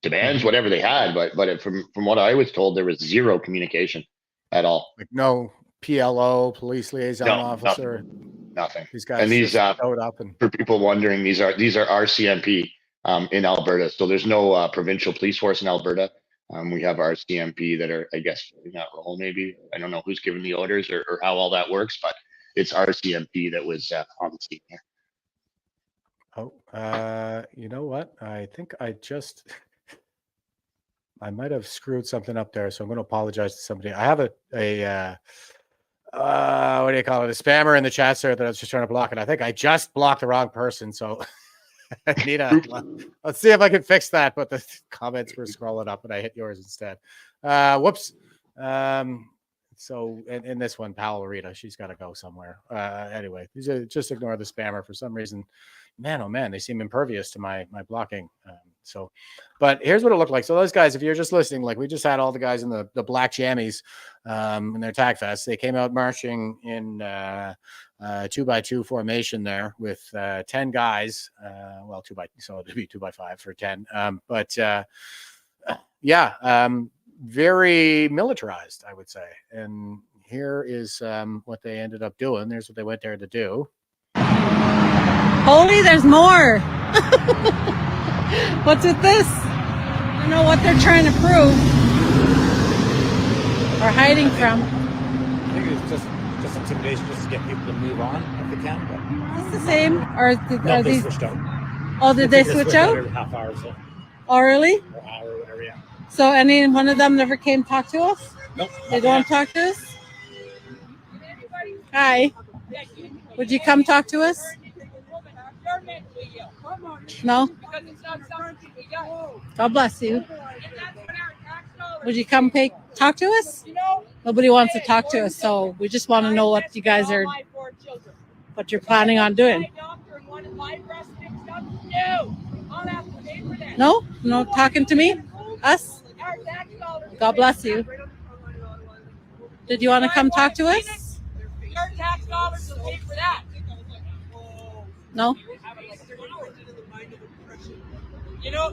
demands, whatever they had. But from what I was told, there was zero communication at all.
Like no PLO, police liaison officer.
Nothing.
These guys
And these
just showed up and
for people wondering, these are RCMP in Alberta. So there's no provincial police force in Alberta. We have RCMP that are, I guess, in that role. Maybe I don't know who's giving the orders or how all that works, but it's RCMP that was on the scene here.
Oh, you know what? I think I might have screwed something up there, so I'm going to apologize to somebody. I have a what do you call it? A spammer in the chat, sir, that I was just trying to block it. I think I just blocked the wrong person, so I need let's see if I can fix that. But the comments were scrolling up, and I hit yours instead. Whoops. So in this one, Powell Rita, she's got to go somewhere. Anyway, just ignore the spammer for some reason. Man, oh man, they seem impervious to my blocking. But here's what it looked like. So those guys, if you're just listening, like we just had all the guys in the black jammies in their tag fest. They came out marching in 2x2 formation there with 10 guys. Well, so it'd be 2x5 for 10. Very militarized, I would say. And here is what they ended up doing. There's what they went there to do.
Holy, there's more. What's with this? I don't know what they're trying to prove or hiding from.
I think it's just intimidation, just to get people to move on if they can. But
Is this the same? Or are
they
these?
switched out.
Oh, did they switch out?
Every half hour or so.
Oh, really?
Or hour or whatever, yeah.
So any one of them never came talk to us?
Nope.
They don't talk to us? Hi. Would you come talk to us? No? God bless you. Would you come talk to us? Nobody wants to talk to us, so we just want to know what you guys are, what you're planning on doing. No? No talking to me? Us? God bless you. Did you want to come talk to us?
Your tax dollars will pay for that.
No?
You know,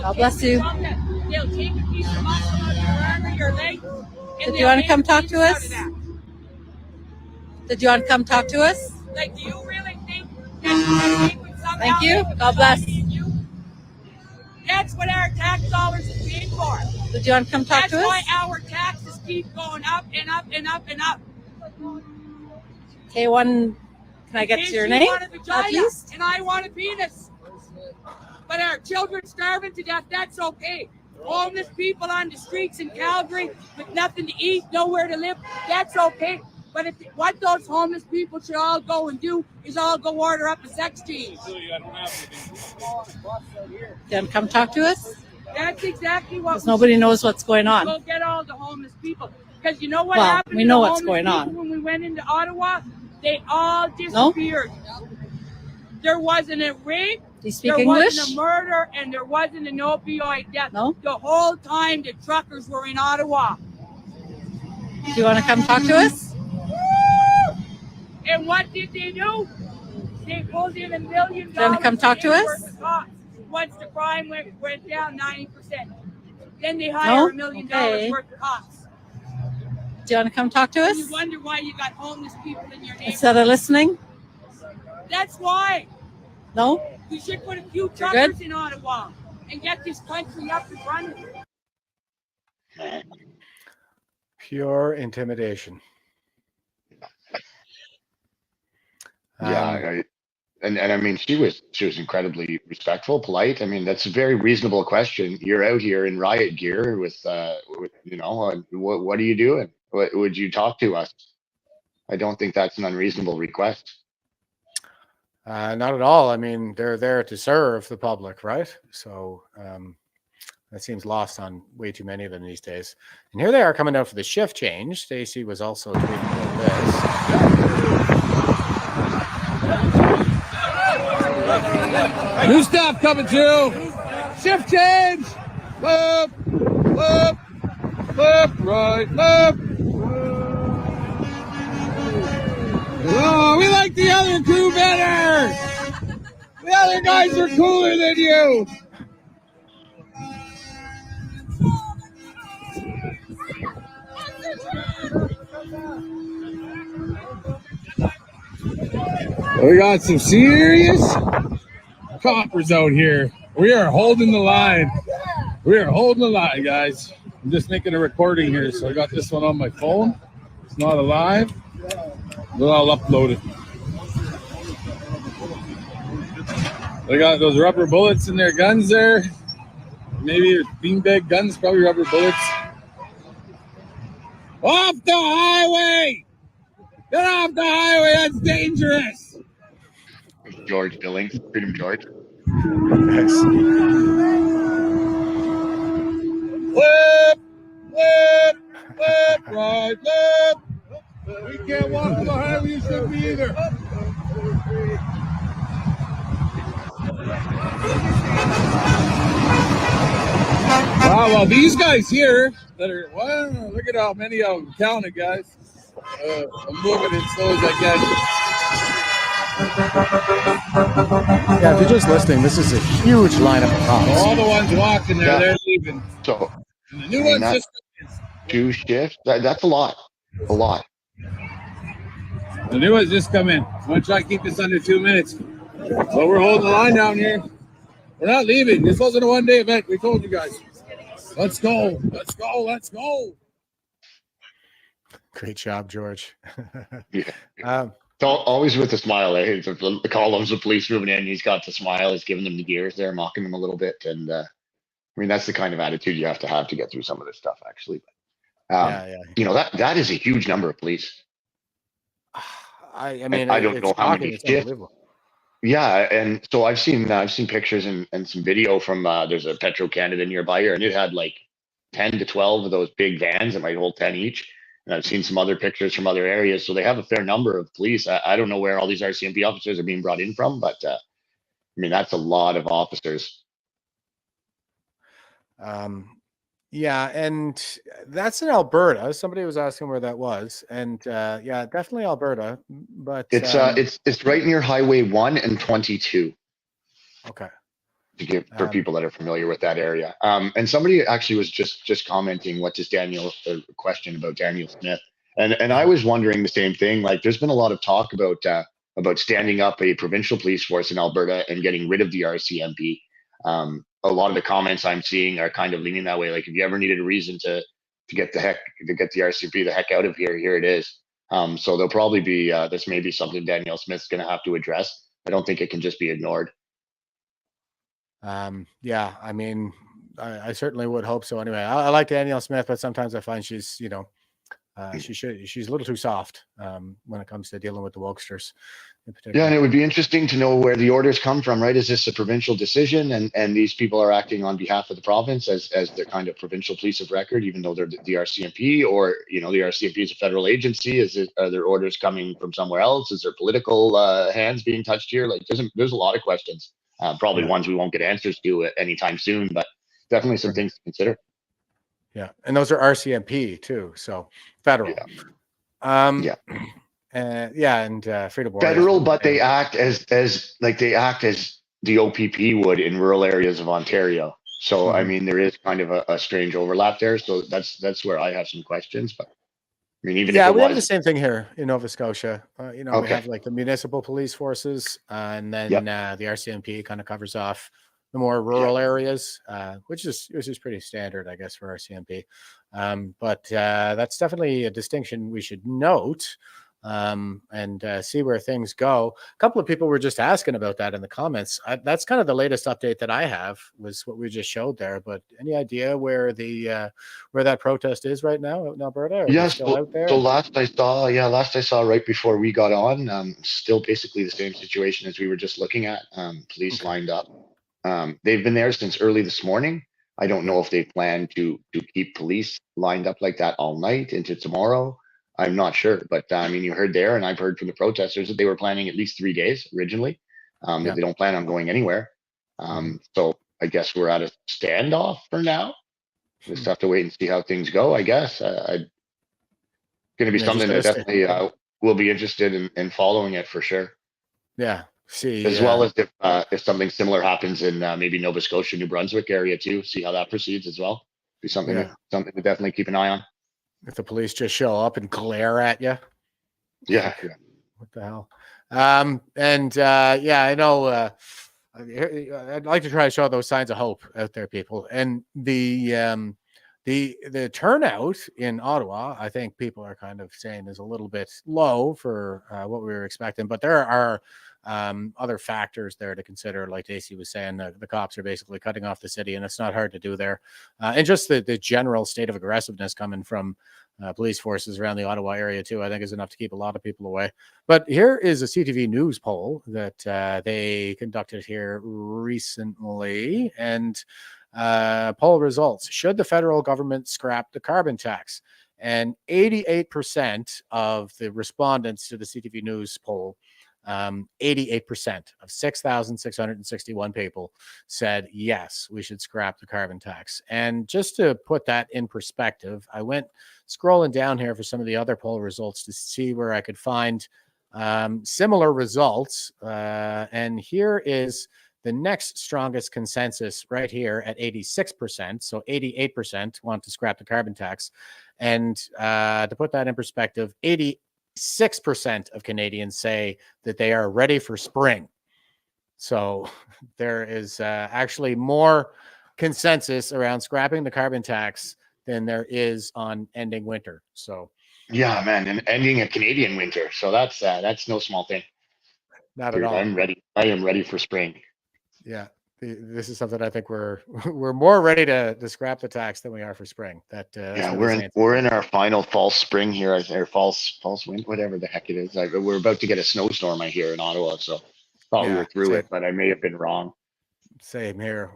God bless you.
They'll take a piece of muscle out of your arm or your leg.
Did you want to come talk to us? Did you want to come talk to us?
Like, do you really think that
Thank you. God bless.
That's what our tax dollars are paid for.
Did you want to come talk to us?
That's why our taxes keep going up and up and up and up.
Okay, can I get your name, please?
And I want a penis. But our children starving to death, that's okay. Homeless people on the streets in Calgary with nothing to eat, nowhere to live, that's okay. But what those homeless people should all go and do is all go order up a sex change.
Then come talk to us?
That's exactly what.
Because nobody knows what's going on.
We'll get all the homeless people. Because you know what
Well,
happened?
we
to
know
the
what's
homeless
going on.
people when we went into Ottawa, they all disappeared. No? There wasn't a rape.
Do you speak
there
English?
wasn't a murder, and there wasn't an opioid death.
No?
The whole time the truckers were in Ottawa.
Do you want to come talk to us?
And what did they do? They pulled in $1 million.
Do you want to come talk to us?
Once the crime went down 90%. Then they hire $1 million worth of cops.
Do you want to come talk to us?
And you wonder why you got homeless people in your neighborhood.
Instead of listening?
That's why.
No?
We should put a few truckers in Ottawa and get this country up and running.
Pure intimidation.
Yeah, and I mean, she was incredibly respectful, polite. I mean, that's a very reasonable question. You're out here in riot gear with what are you doing? What would you talk to us? I don't think that's an unreasonable request.
Not at all. I mean, they're there to serve the public, right? So that seems lost on way too many of them these days. And here they are coming out for the shift change. Dacey was also tweeting about this.
New staff coming through. Shift change. Left, left, left, right, left. Oh, we like the other crew better. The other guys are cooler than you. We got some serious coppers out here. We are holding the line. We are holding the line, guys. I'm just making a recording here, so I got this one on my phone. It's not alive, but I'll upload it. They got those rubber bullets in their guns there. Maybe beanbag guns, probably rubber bullets. Off the highway! Get off the highway, that's dangerous!
George Billings, Freedom George.
Yes. Left, left, left, right, left. We can't walk on the highway, you shouldn't be either. Wow, well, these guys here that are, well, look at how many of them counted, guys. I'm moving as slow as I can.
Yeah, if you're just listening, this is a huge lineup of cops.
All the ones walking there, they're leaving.
So,
And the new ones just
2 shifts. That's a lot. A lot.
The new ones just come in. I'm going to try to keep this under 2 minutes. So we're holding the line down here. We're not leaving. This wasn't a one-day event. We told you guys. Let's go. Let's go. Let's go.
Great job, George.
Yeah. Always with a smile. The columns of police moving in. He's got the smile. He's giving them the gears there, mocking them a little bit. And I mean, that's the kind of attitude you have to get through some of this stuff, actually. You know, that is a huge number of police.
I mean,
I don't know how many shifts. Yeah, and so I've seen pictures and some video from there's a Petro Canada nearby here, and it had like 10 to 12 of those big vans that might hold 10 each. And I've seen some other pictures from other areas, so they have a fair number of police. I don't know where all these RCMP officers are being brought in from, but I mean that's a lot of officers.
Yeah, and that's in Alberta. Somebody was asking where that was, and yeah, definitely Alberta. But
it's right near Highway 1 and 22.
Okay.
To give for people that are familiar with that area. And somebody actually was just commenting what does question about Daniel Smith. And I was wondering the same thing. Like there's been a lot of talk about standing up a provincial police force in Alberta and getting rid of the RCMP. A lot of the comments I'm seeing are kind of leaning that way. Like if you ever needed a reason to get the RCMP the heck out of here, here it is. So there'll probably be this may be something Daniel Smith's going to have to address. I don't think it can just be ignored.
Yeah, I mean, I certainly would hope so. Anyway, I like Danielle Smith, but sometimes I find she's, she's a little too soft when it comes to dealing with the wokesters in particular.
Yeah, and it would be interesting to know where the orders come from, right? Is this a provincial decision, and these people are acting on behalf of the province as the kind of provincial police of record, even though they're the RCMP, or the RCMP is a federal agency? Are there orders coming from somewhere else? Is there political hands being touched here? Like, there's a lot of questions. Probably ones we won't get answers to anytime soon, but definitely some things to consider.
Yeah, and those are RCMP too, so federal.
Yeah.
And Freedom Warriors.
Federal, but they act as the OPP would in rural areas of Ontario. So I mean, there is kind of a strange overlap there. So that's where I have some questions, but. I mean, even if
we have the same thing here in Nova Scotia. We have like the municipal police forces, and then the RCMP kind of covers off the more rural areas, which is pretty standard, I guess, for RCMP. But that's definitely a distinction we should note. and see where things go. A couple of people were just asking about that in the comments. That's kind of the latest update that I have, was what we just showed there. But any idea where where that protest is right now out in Alberta? Are they still out there?
So last I saw right before we got on, still basically the same situation as we were just looking at. Police lined up. They've been there since early this morning. I don't know if they plan to keep police lined up like that all night into tomorrow. I'm not sure, but I mean, you heard there, and I've heard from the protesters that they were planning at least 3 days originally. That they don't plan on going anywhere. So I guess we're at a standoff for now. Just have to wait and see how things go. I guess going to be something that definitely will be interested in following it for sure.
Yeah. See,
as well as if something similar happens in maybe Nova Scotia, New Brunswick area too. See how that proceeds as well. Be something something to definitely keep an eye on.
If the police just show up and glare at you.
Yeah.
What the hell? I know. I'd like to try to show those signs of hope out there, people. And the turnout in Ottawa, I think people are kind of saying is a little bit low for what we were expecting. But there are other factors there to consider. Like Dacey was saying, the cops are basically cutting off the city, and it's not hard to do there. And just the general state of aggressiveness coming from police forces around the Ottawa area too, I think is enough to keep a lot of people away. But here is a CTV News poll that they conducted here recently, and poll results: should the federal government scrap the carbon tax? And 88% of the respondents to the CTV News poll, 88% of 6,661 people said, yes, we should scrap the carbon tax. And just to put that in perspective, I went scrolling down here for some of the other poll results to see where I could find similar results. And here is the next strongest consensus right here at 86%. So 88% want to scrap the carbon tax. And to put that in perspective, 86% of Canadians say that they are ready for spring. So there is actually more consensus around scrapping the carbon tax than there is on ending winter. So
yeah, man, and ending a Canadian winter. So that's no small thing.
Not at all.
I'm ready. I am ready for spring.
Yeah. This is something I think we're more ready to scrap the tax than we are for spring.
We're in our final false spring here, or false wind, whatever the heck it is. We're about to get a snowstorm, I hear, in Ottawa. So thought we were through it, but I may have been wrong.
Same here.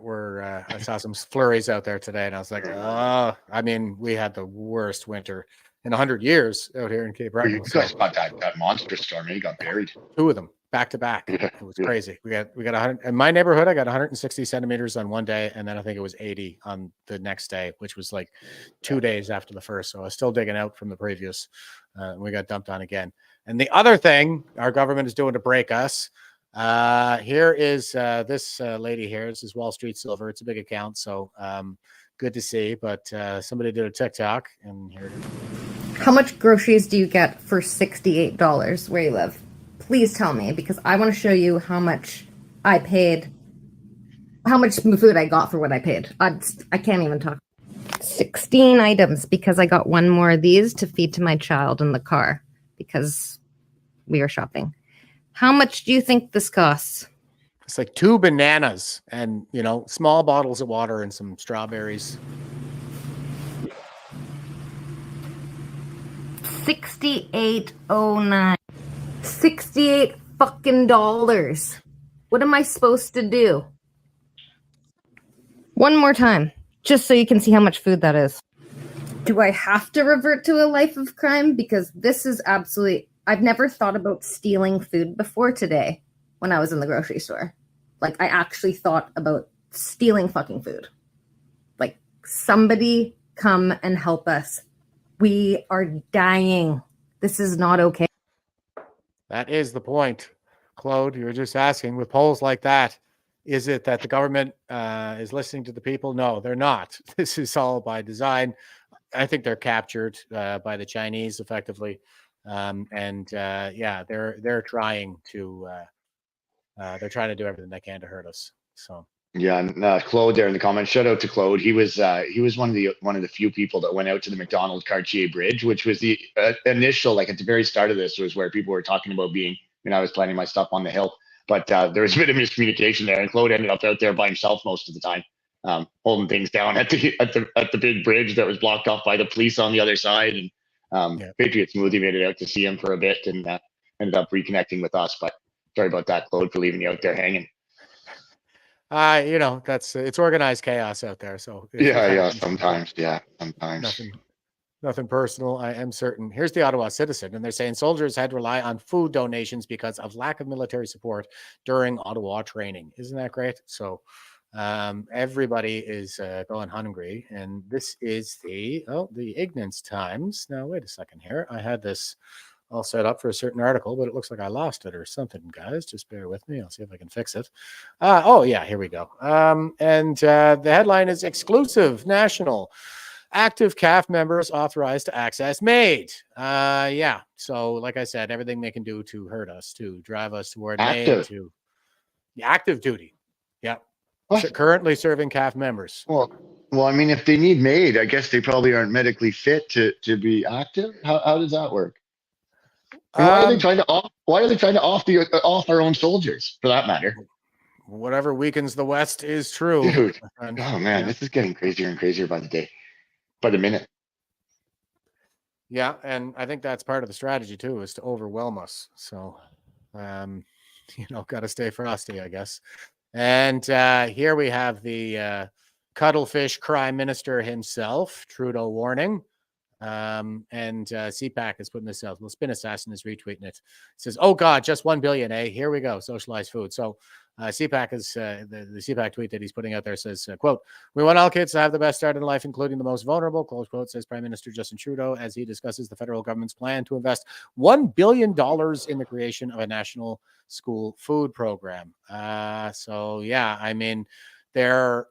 I saw some flurries out there today, and I was like, oh, I mean, we had the worst winter in 100 years out here in Cape Breton.
You guys got that monster storm, and you got buried.
2 of them back to back. It was crazy. We got 100 in my neighborhood. I got 160 centimeters on one day, and then I think it was 80 on the next day, which was like 2 days after the first. So I was still digging out from the previous. We got dumped on again. And the other thing our government is doing to break us. Here is this lady here. This is Wall Street Silver. It's a big account, so good to see. But somebody did a TikTok, and here it is.
How much groceries do you get for $68 where you live? Please tell me, because I want to show you how much I paid, how much food I got for what I paid. I can't even talk. 16 items, because I got one more of these to feed to my child in the car because we are shopping. How much do you think this costs?
It's like 2 bananas and, small bottles of water and some strawberries.
$68.09. 68 fucking dollars. What am I supposed to do? One more time, just so you can see how much food that is. Do I have to revert to a life of crime? Because this is absolutely... I've never thought about stealing food before today when I was in the grocery store. Like, I actually thought about stealing fucking food. Like, somebody come and help us. We are dying. This is not okay.
That is the point. Claude, you were just asking, with polls like that, is it that the government is listening to the people? No, they're not. This is all by design. I think they're captured by the Chinese effectively. They're trying to do everything they can to hurt us. So
Yeah, and Claude there in the comments. Shout out to Claude. He was one of the few people that went out to the McDonald Cartier Bridge, which was the initial, like at the very start of this, was where people were talking about being. I was planning my stuff on the hill, but there was a bit of miscommunication there, and Claude ended up out there by himself most of the time, holding things down at the big bridge that was blocked off by the police on the other side. And Patriot Smoothie made it out to see him for a bit, and ended up reconnecting with us. But sorry about that, Claude, for leaving you out there hanging.
It's organized chaos out there. So
sometimes.
Nothing personal, I am certain. Here's the Ottawa Citizen, and they're saying soldiers had to rely on food donations because of lack of military support during Ottawa training. Isn't that great? So everybody is going hungry, and this is the Ignorance Times. Now, wait a second here. I had this all set up for a certain article, but it looks like I lost it or something, guys. Just bear with me. I'll see if I can fix it. Here we go. The headline is Exclusive National Active CAF members authorized to access MAID. So like I said, everything they can do to hurt us, to drive us toward MAID, to active duty. Yeah. Currently serving CAF members.
Well, I mean, if they need MAID, I guess they probably aren't medically fit to be active. How does that work? Why are they trying to off our own soldiers, for that matter?
Whatever weakens the West is true.
Dude. Oh man, this is getting crazier and crazier by the day, by the minute.
Yeah, and I think that's part of the strategy too, is to overwhelm us. So, got to stay frosty, I guess. And here we have the cuttlefish crime minister himself, Trudeau warning. CPAC is putting this out. Well, Spin Assassin is retweeting it. It says, "Oh God, just 1 billion, eh? Here we go. Socialized food." So CPAC is the CPAC tweet that he's putting out there says, quote, "We want all kids to have the best start in life, including the most vulnerable," close quote, says Prime Minister Justin Trudeau as he discusses the federal government's plan to invest $1 billion in the creation of a national school food program. They're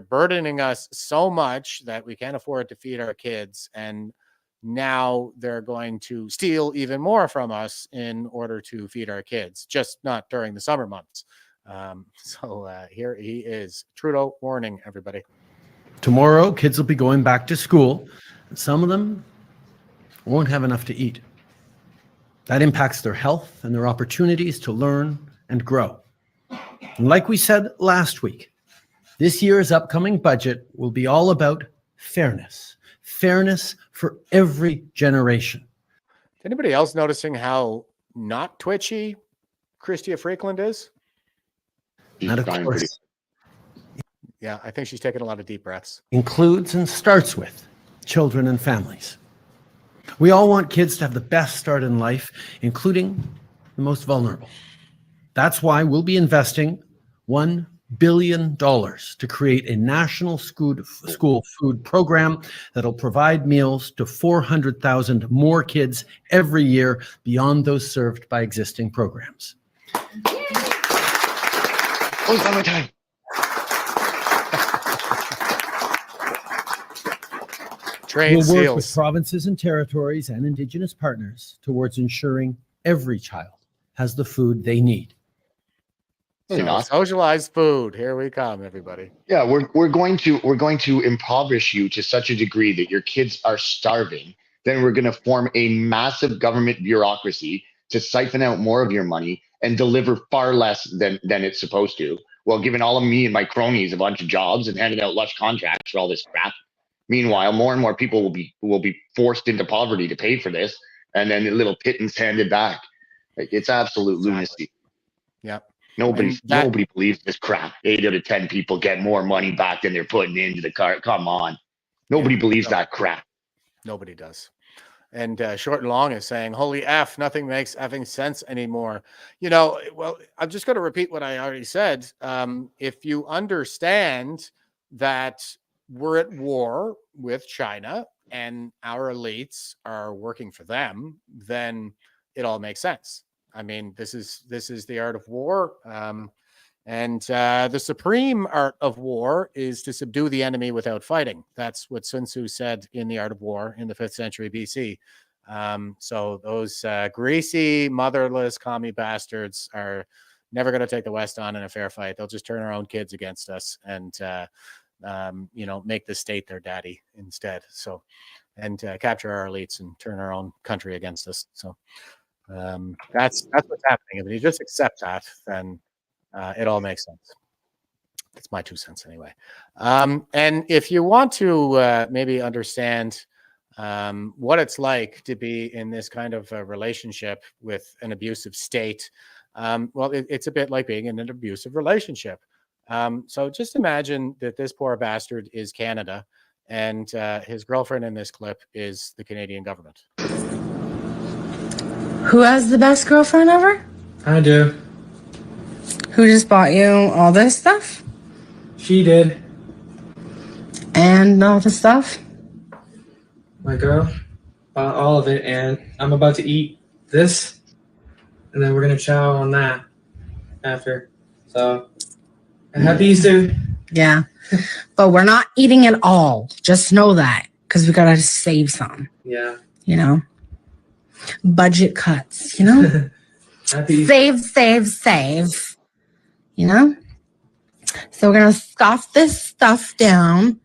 burdening us so much that we can't afford to feed our kids, and now they're going to steal even more from us in order to feed our kids, just not during the summer months. Here he is, Trudeau warning everybody.
Tomorrow, kids will be going back to school. Some of them won't have enough to eat. That impacts their health and their opportunities to learn and grow. And like we said last week, this year's upcoming budget will be all about fairness. Fairness for every generation.
Anybody else noticing how not twitchy Chrystia Freakland is?
Not of course.
Yeah, I think she's taking a lot of deep breaths.
Includes and starts with children and families. We all want kids to have the best start in life, including the most vulnerable. That's why we'll be investing $1 billion to create a national school food program that'll provide meals to 400,000 more kids every year beyond those served by existing programs.
Oh, summertime.
We'll work with provinces and territories and Indigenous partners towards ensuring every child has the food they need.
Socialized food. Here we come, everybody.
Yeah, we're going to impoverish you to such a degree that your kids are starving. Then we're going to form a massive government bureaucracy to siphon out more of your money and deliver far less than it's supposed to. Well, giving all of me and my cronies a bunch of jobs and handing out lush contracts for all this crap. Meanwhile, more and more people will be forced into poverty to pay for this, and then a little pittance handed back. Like, it's absolute lunacy.
Yeah.
Nobody believes this crap. 8 out of 10 people get more money back than they're putting into the cart. Come on. Nobody believes that crap.
Nobody does. And Short and Long is saying, holy F, nothing makes effing sense anymore. Well, I'm just going to repeat what I already said. If you understand that we're at war with China and our elites are working for them, then it all makes sense. I mean, this is the art of war. And the supreme art of war is to subdue the enemy without fighting. That's what Sun Tzu said in The Art of War in the 5th century BC. So those greasy, motherless, commie bastards are never going to take the West on in a fair fight. They'll just turn our own kids against us and, make the state their daddy instead. So, and capture our elites and turn our own country against us. So that's what's happening. If you just accept that, then it all makes sense. That's my 2 cents anyway. And if you want to maybe understand what it's like to be in this kind of a relationship with an abusive state, well, it's a bit like being in an abusive relationship. So just imagine that this poor bastard is Canada and his girlfriend in this clip is the Canadian government.
Who has the best girlfriend ever?
I do.
Who just bought you all this stuff?
She did.
And all the stuff?
My girl bought all of it, and I'm about to eat this, and then we're gonna chow on that after. So, happy Easter.
Yeah. But we're not eating it all. Just know that. Because we gotta save some.
Yeah.
Budget cuts,
Happy Easter.
Save. So we're gonna scoff this stuff down.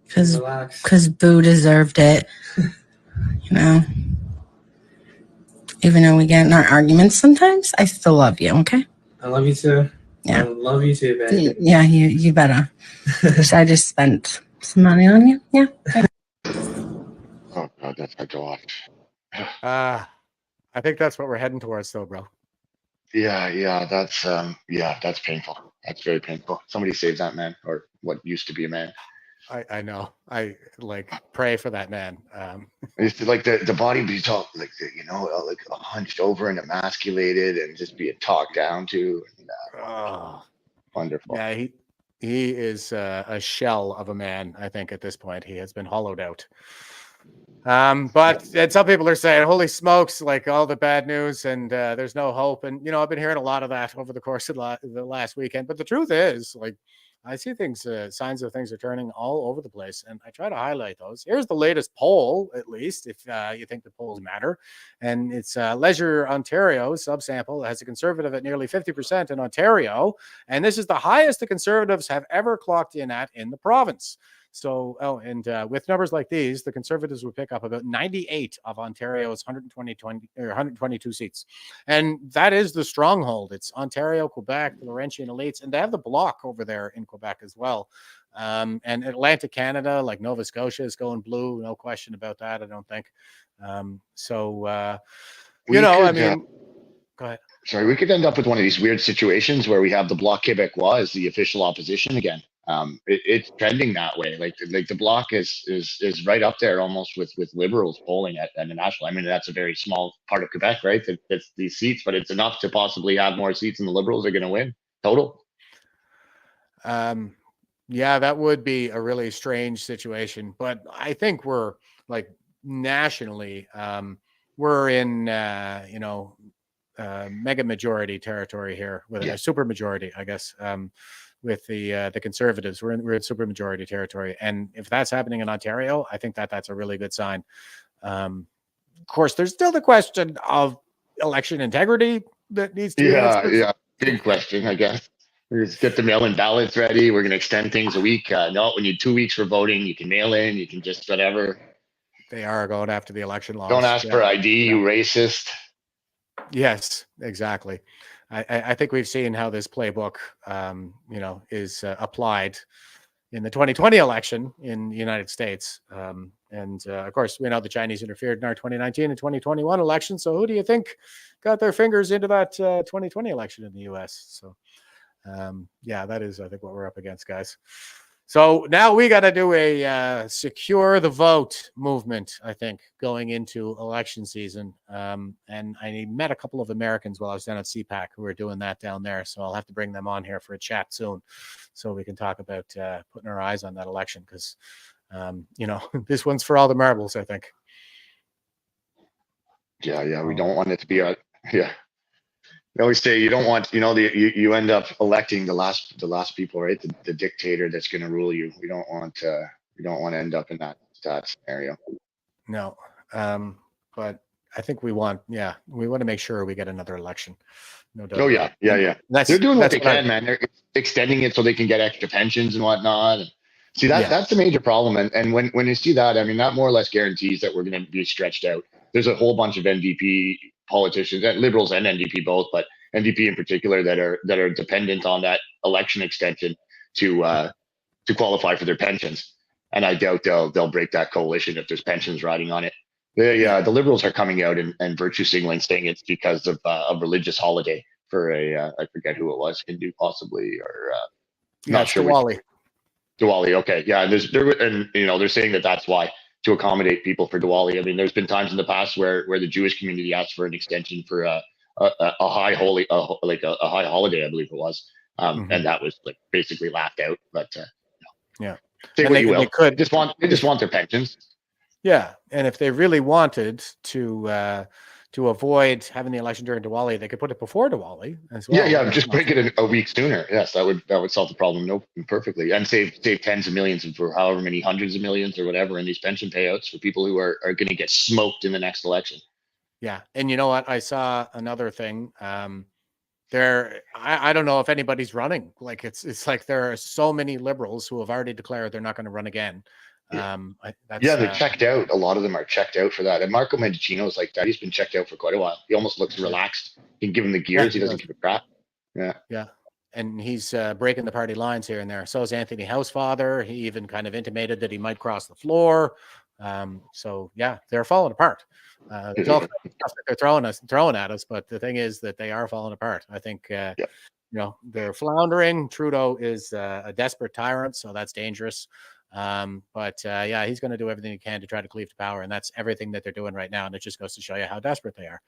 Because Boo deserved it. Even though we get in our arguments sometimes, I still love you, okay?
I love you too.
Yeah.
I love you too, baby.
Yeah, you better. So I just spent some money on you. Yeah.
Oh God, that's hard to watch.
I think that's what we're heading towards, though, bro.
Yeah, that's painful. That's very painful. Somebody save that man, or what used to be a man.
I know. I pray for that man.
It's like the body be all like hunched over and emasculated and just being talked down to. Wonderful.
Yeah, he is a shell of a man. I think at this point he has been hollowed out. But some people are saying, "Holy smokes!" Like all the bad news, and there's no hope. And I've been hearing a lot of that over the course of the last weekend. But the truth is, I see signs of things are turning all over the place, and I try to highlight those. Here's the latest poll, at least, if you think the polls matter. And it's Leisure Ontario subsample has a Conservative at nearly 50% in Ontario. And this is the highest the Conservatives have ever clocked in at in the province. So, with numbers like these, the Conservatives would pick up about 98 of Ontario's 122 seats. And that is the stronghold. It's Ontario, Quebec, the Laurentian elites, and they have the bloc over there in Quebec as well. And Atlantic Canada, like Nova Scotia, is going blue. No question about that, I don't think. Go ahead.
Sorry, we could end up with one of these weird situations where we have the Bloc Québécois as the official opposition again. It's trending that way. Like the Bloc is right up there almost with liberals polling at the national. I mean, that's a very small part of Quebec, right? That's these seats, but it's enough to possibly have more seats than the liberals are going to win total.
Yeah, that would be a really strange situation, but I think we're nationally, we're in mega majority territory here with a super majority, I guess. With the Conservatives, we're in super majority territory, and if that's happening in Ontario, I think that's a really good sign. Of course, there's still the question of election integrity that needs to be answered.
Yeah, big question, I guess. We just get the mail-in ballots ready. We're going to extend things a week. No, we need 2 weeks for voting. You can mail in. You can just whatever.
They are going after the election laws.
Don't ask for ID, you racist.
Yes, exactly. I think we've seen how this playbook, is applied in the 2020 election in the United States. Of course, we know the Chinese interfered in our 2019 and 2021 election. So who do you think got their fingers into that 2020 election in the U.S.? So, that is, I think, what we're up against, guys. So now we got to do a secure the vote movement, I think, going into election season. And I met a couple of Americans while I was down at CPAC who are doing that down there. So I'll have to bring them on here for a chat soon so we can talk about putting our eyes on that election because, this one's for all the marbles, I think.
Yeah, we don't want it to be They always say you don't want, you end up electing the last people, right? The dictator that's going to rule you. We don't want to end up in that scenario.
No, but I think we want to make sure we get another election. No doubt.
Oh yeah.
That's,
They're doing what
that's
they can, man. They're extending it so they can get extra pensions and whatnot. And see, that's the major problem. And when you see that, I mean, that more or less guarantees that we're going to be stretched out. There's a whole bunch of NDP politicians, Liberals and NDP both, but NDP in particular, that are dependent on that election extension to qualify for their pensions. And I doubt they'll break that coalition if there's pensions riding on it. The Liberals are coming out and virtue signaling, saying it's because of a religious holiday for I forget who it was, Hindu possibly, or not sure. Diwali. Okay, yeah. They're saying that's why, to accommodate people for Diwali. I mean, there's been times in the past where the Jewish community asked for an extension for a high holiday, I believe it was, and that was basically laughed out. But say what you will. They just want their pensions.
Yeah, and if they really wanted to avoid having the election during Diwali, they could put it before Diwali as well.
Yeah, just break it a week sooner. Yes, that would solve the problem perfectly, and save tens of millions for however many hundreds of millions or whatever in these pension payouts for people who are going to get smoked in the next election.
Yeah, and you know what? I saw another thing. I don't know if anybody's running. Like it's like there are so many Liberals who have already declared they're not going to run again.
They're checked out. A lot of them are checked out for that. And Marco Mendicino is like that. He's been checked out for quite a while. He almost looks relaxed. You can give him the gears. He doesn't give a crap.
Yeah. And he's breaking the party lines here and there. So is Anthony Housefather. He even kind of intimated that he might cross the floor. So yeah, they're falling apart. There's all kinds of stuff that they're throwing at us, but the thing is that they are falling apart. I think they're floundering. Trudeau is a desperate tyrant, so that's dangerous. But he's going to do everything he can to try to cleave to power, and that's everything that they're doing right now. And it just goes to show you how desperate they are.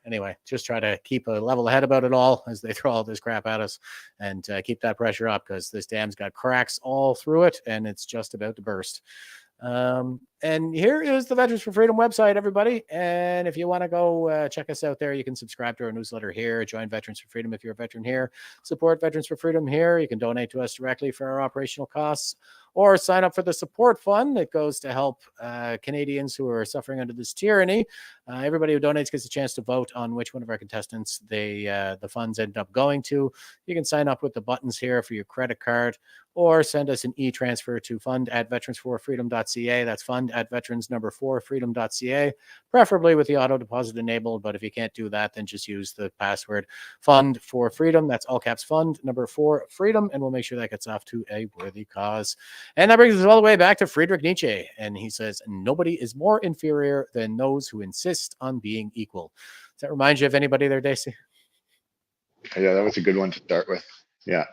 Anyway, just try to keep a level head about it all as they throw all this crap at us, and keep that pressure up, because this dam's got cracks all through it, and it's just about to burst. And here is the Veterans for Freedom website, everybody. And if you want to go check us out there, you can subscribe to our newsletter here, join Veterans for Freedom if you're a veteran here, support Veterans for Freedom here. You can donate to us directly for our operational costs, or sign up for the support fund that goes to help Canadians who are suffering under this tyranny. Everybody who donates gets a chance to vote on which one of our contestants the funds end up going to. You can sign up with the buttons here for your credit card, or send us an e-transfer to fund@veteransforfreedom.ca. That's fund@veterans4freedom.ca, preferably with the auto deposit enabled. But if you can't do that, then just use the password fund4freedom. That's all caps fund4freedom, and we'll make sure that gets off to a worthy cause. And that brings us all the way back to Friedrich Nietzsche. And he says, nobody is more inferior than those who insist on being equal. Does that remind you of anybody there, Dacey?
Yeah, that was a good one to start with. Yeah.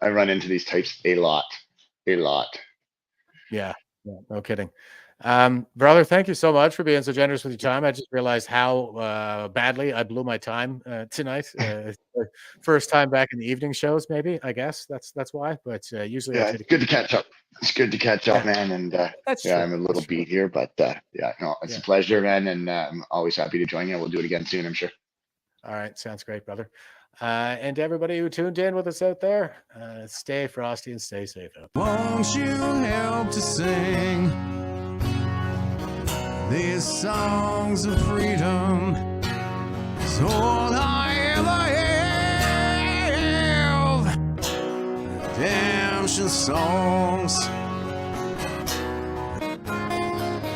I run into these types a lot.
Yeah, no kidding. Brother, thank you so much for being so generous with your time. I just realized how badly I blew my time tonight. First time back in the evening shows, maybe. I guess that's why. But usually,
it's good to catch up. It's good to catch up, man. And I'm a little beat here, but it's a pleasure, man. And I'm always happy to join you. We'll do it again soon, I'm sure.
All right, sounds great, brother. And to everybody who tuned in with us out there, stay frosty and stay safe out there.
Won't you help to sing these songs of freedom? It's all I ever have. Redemption songs.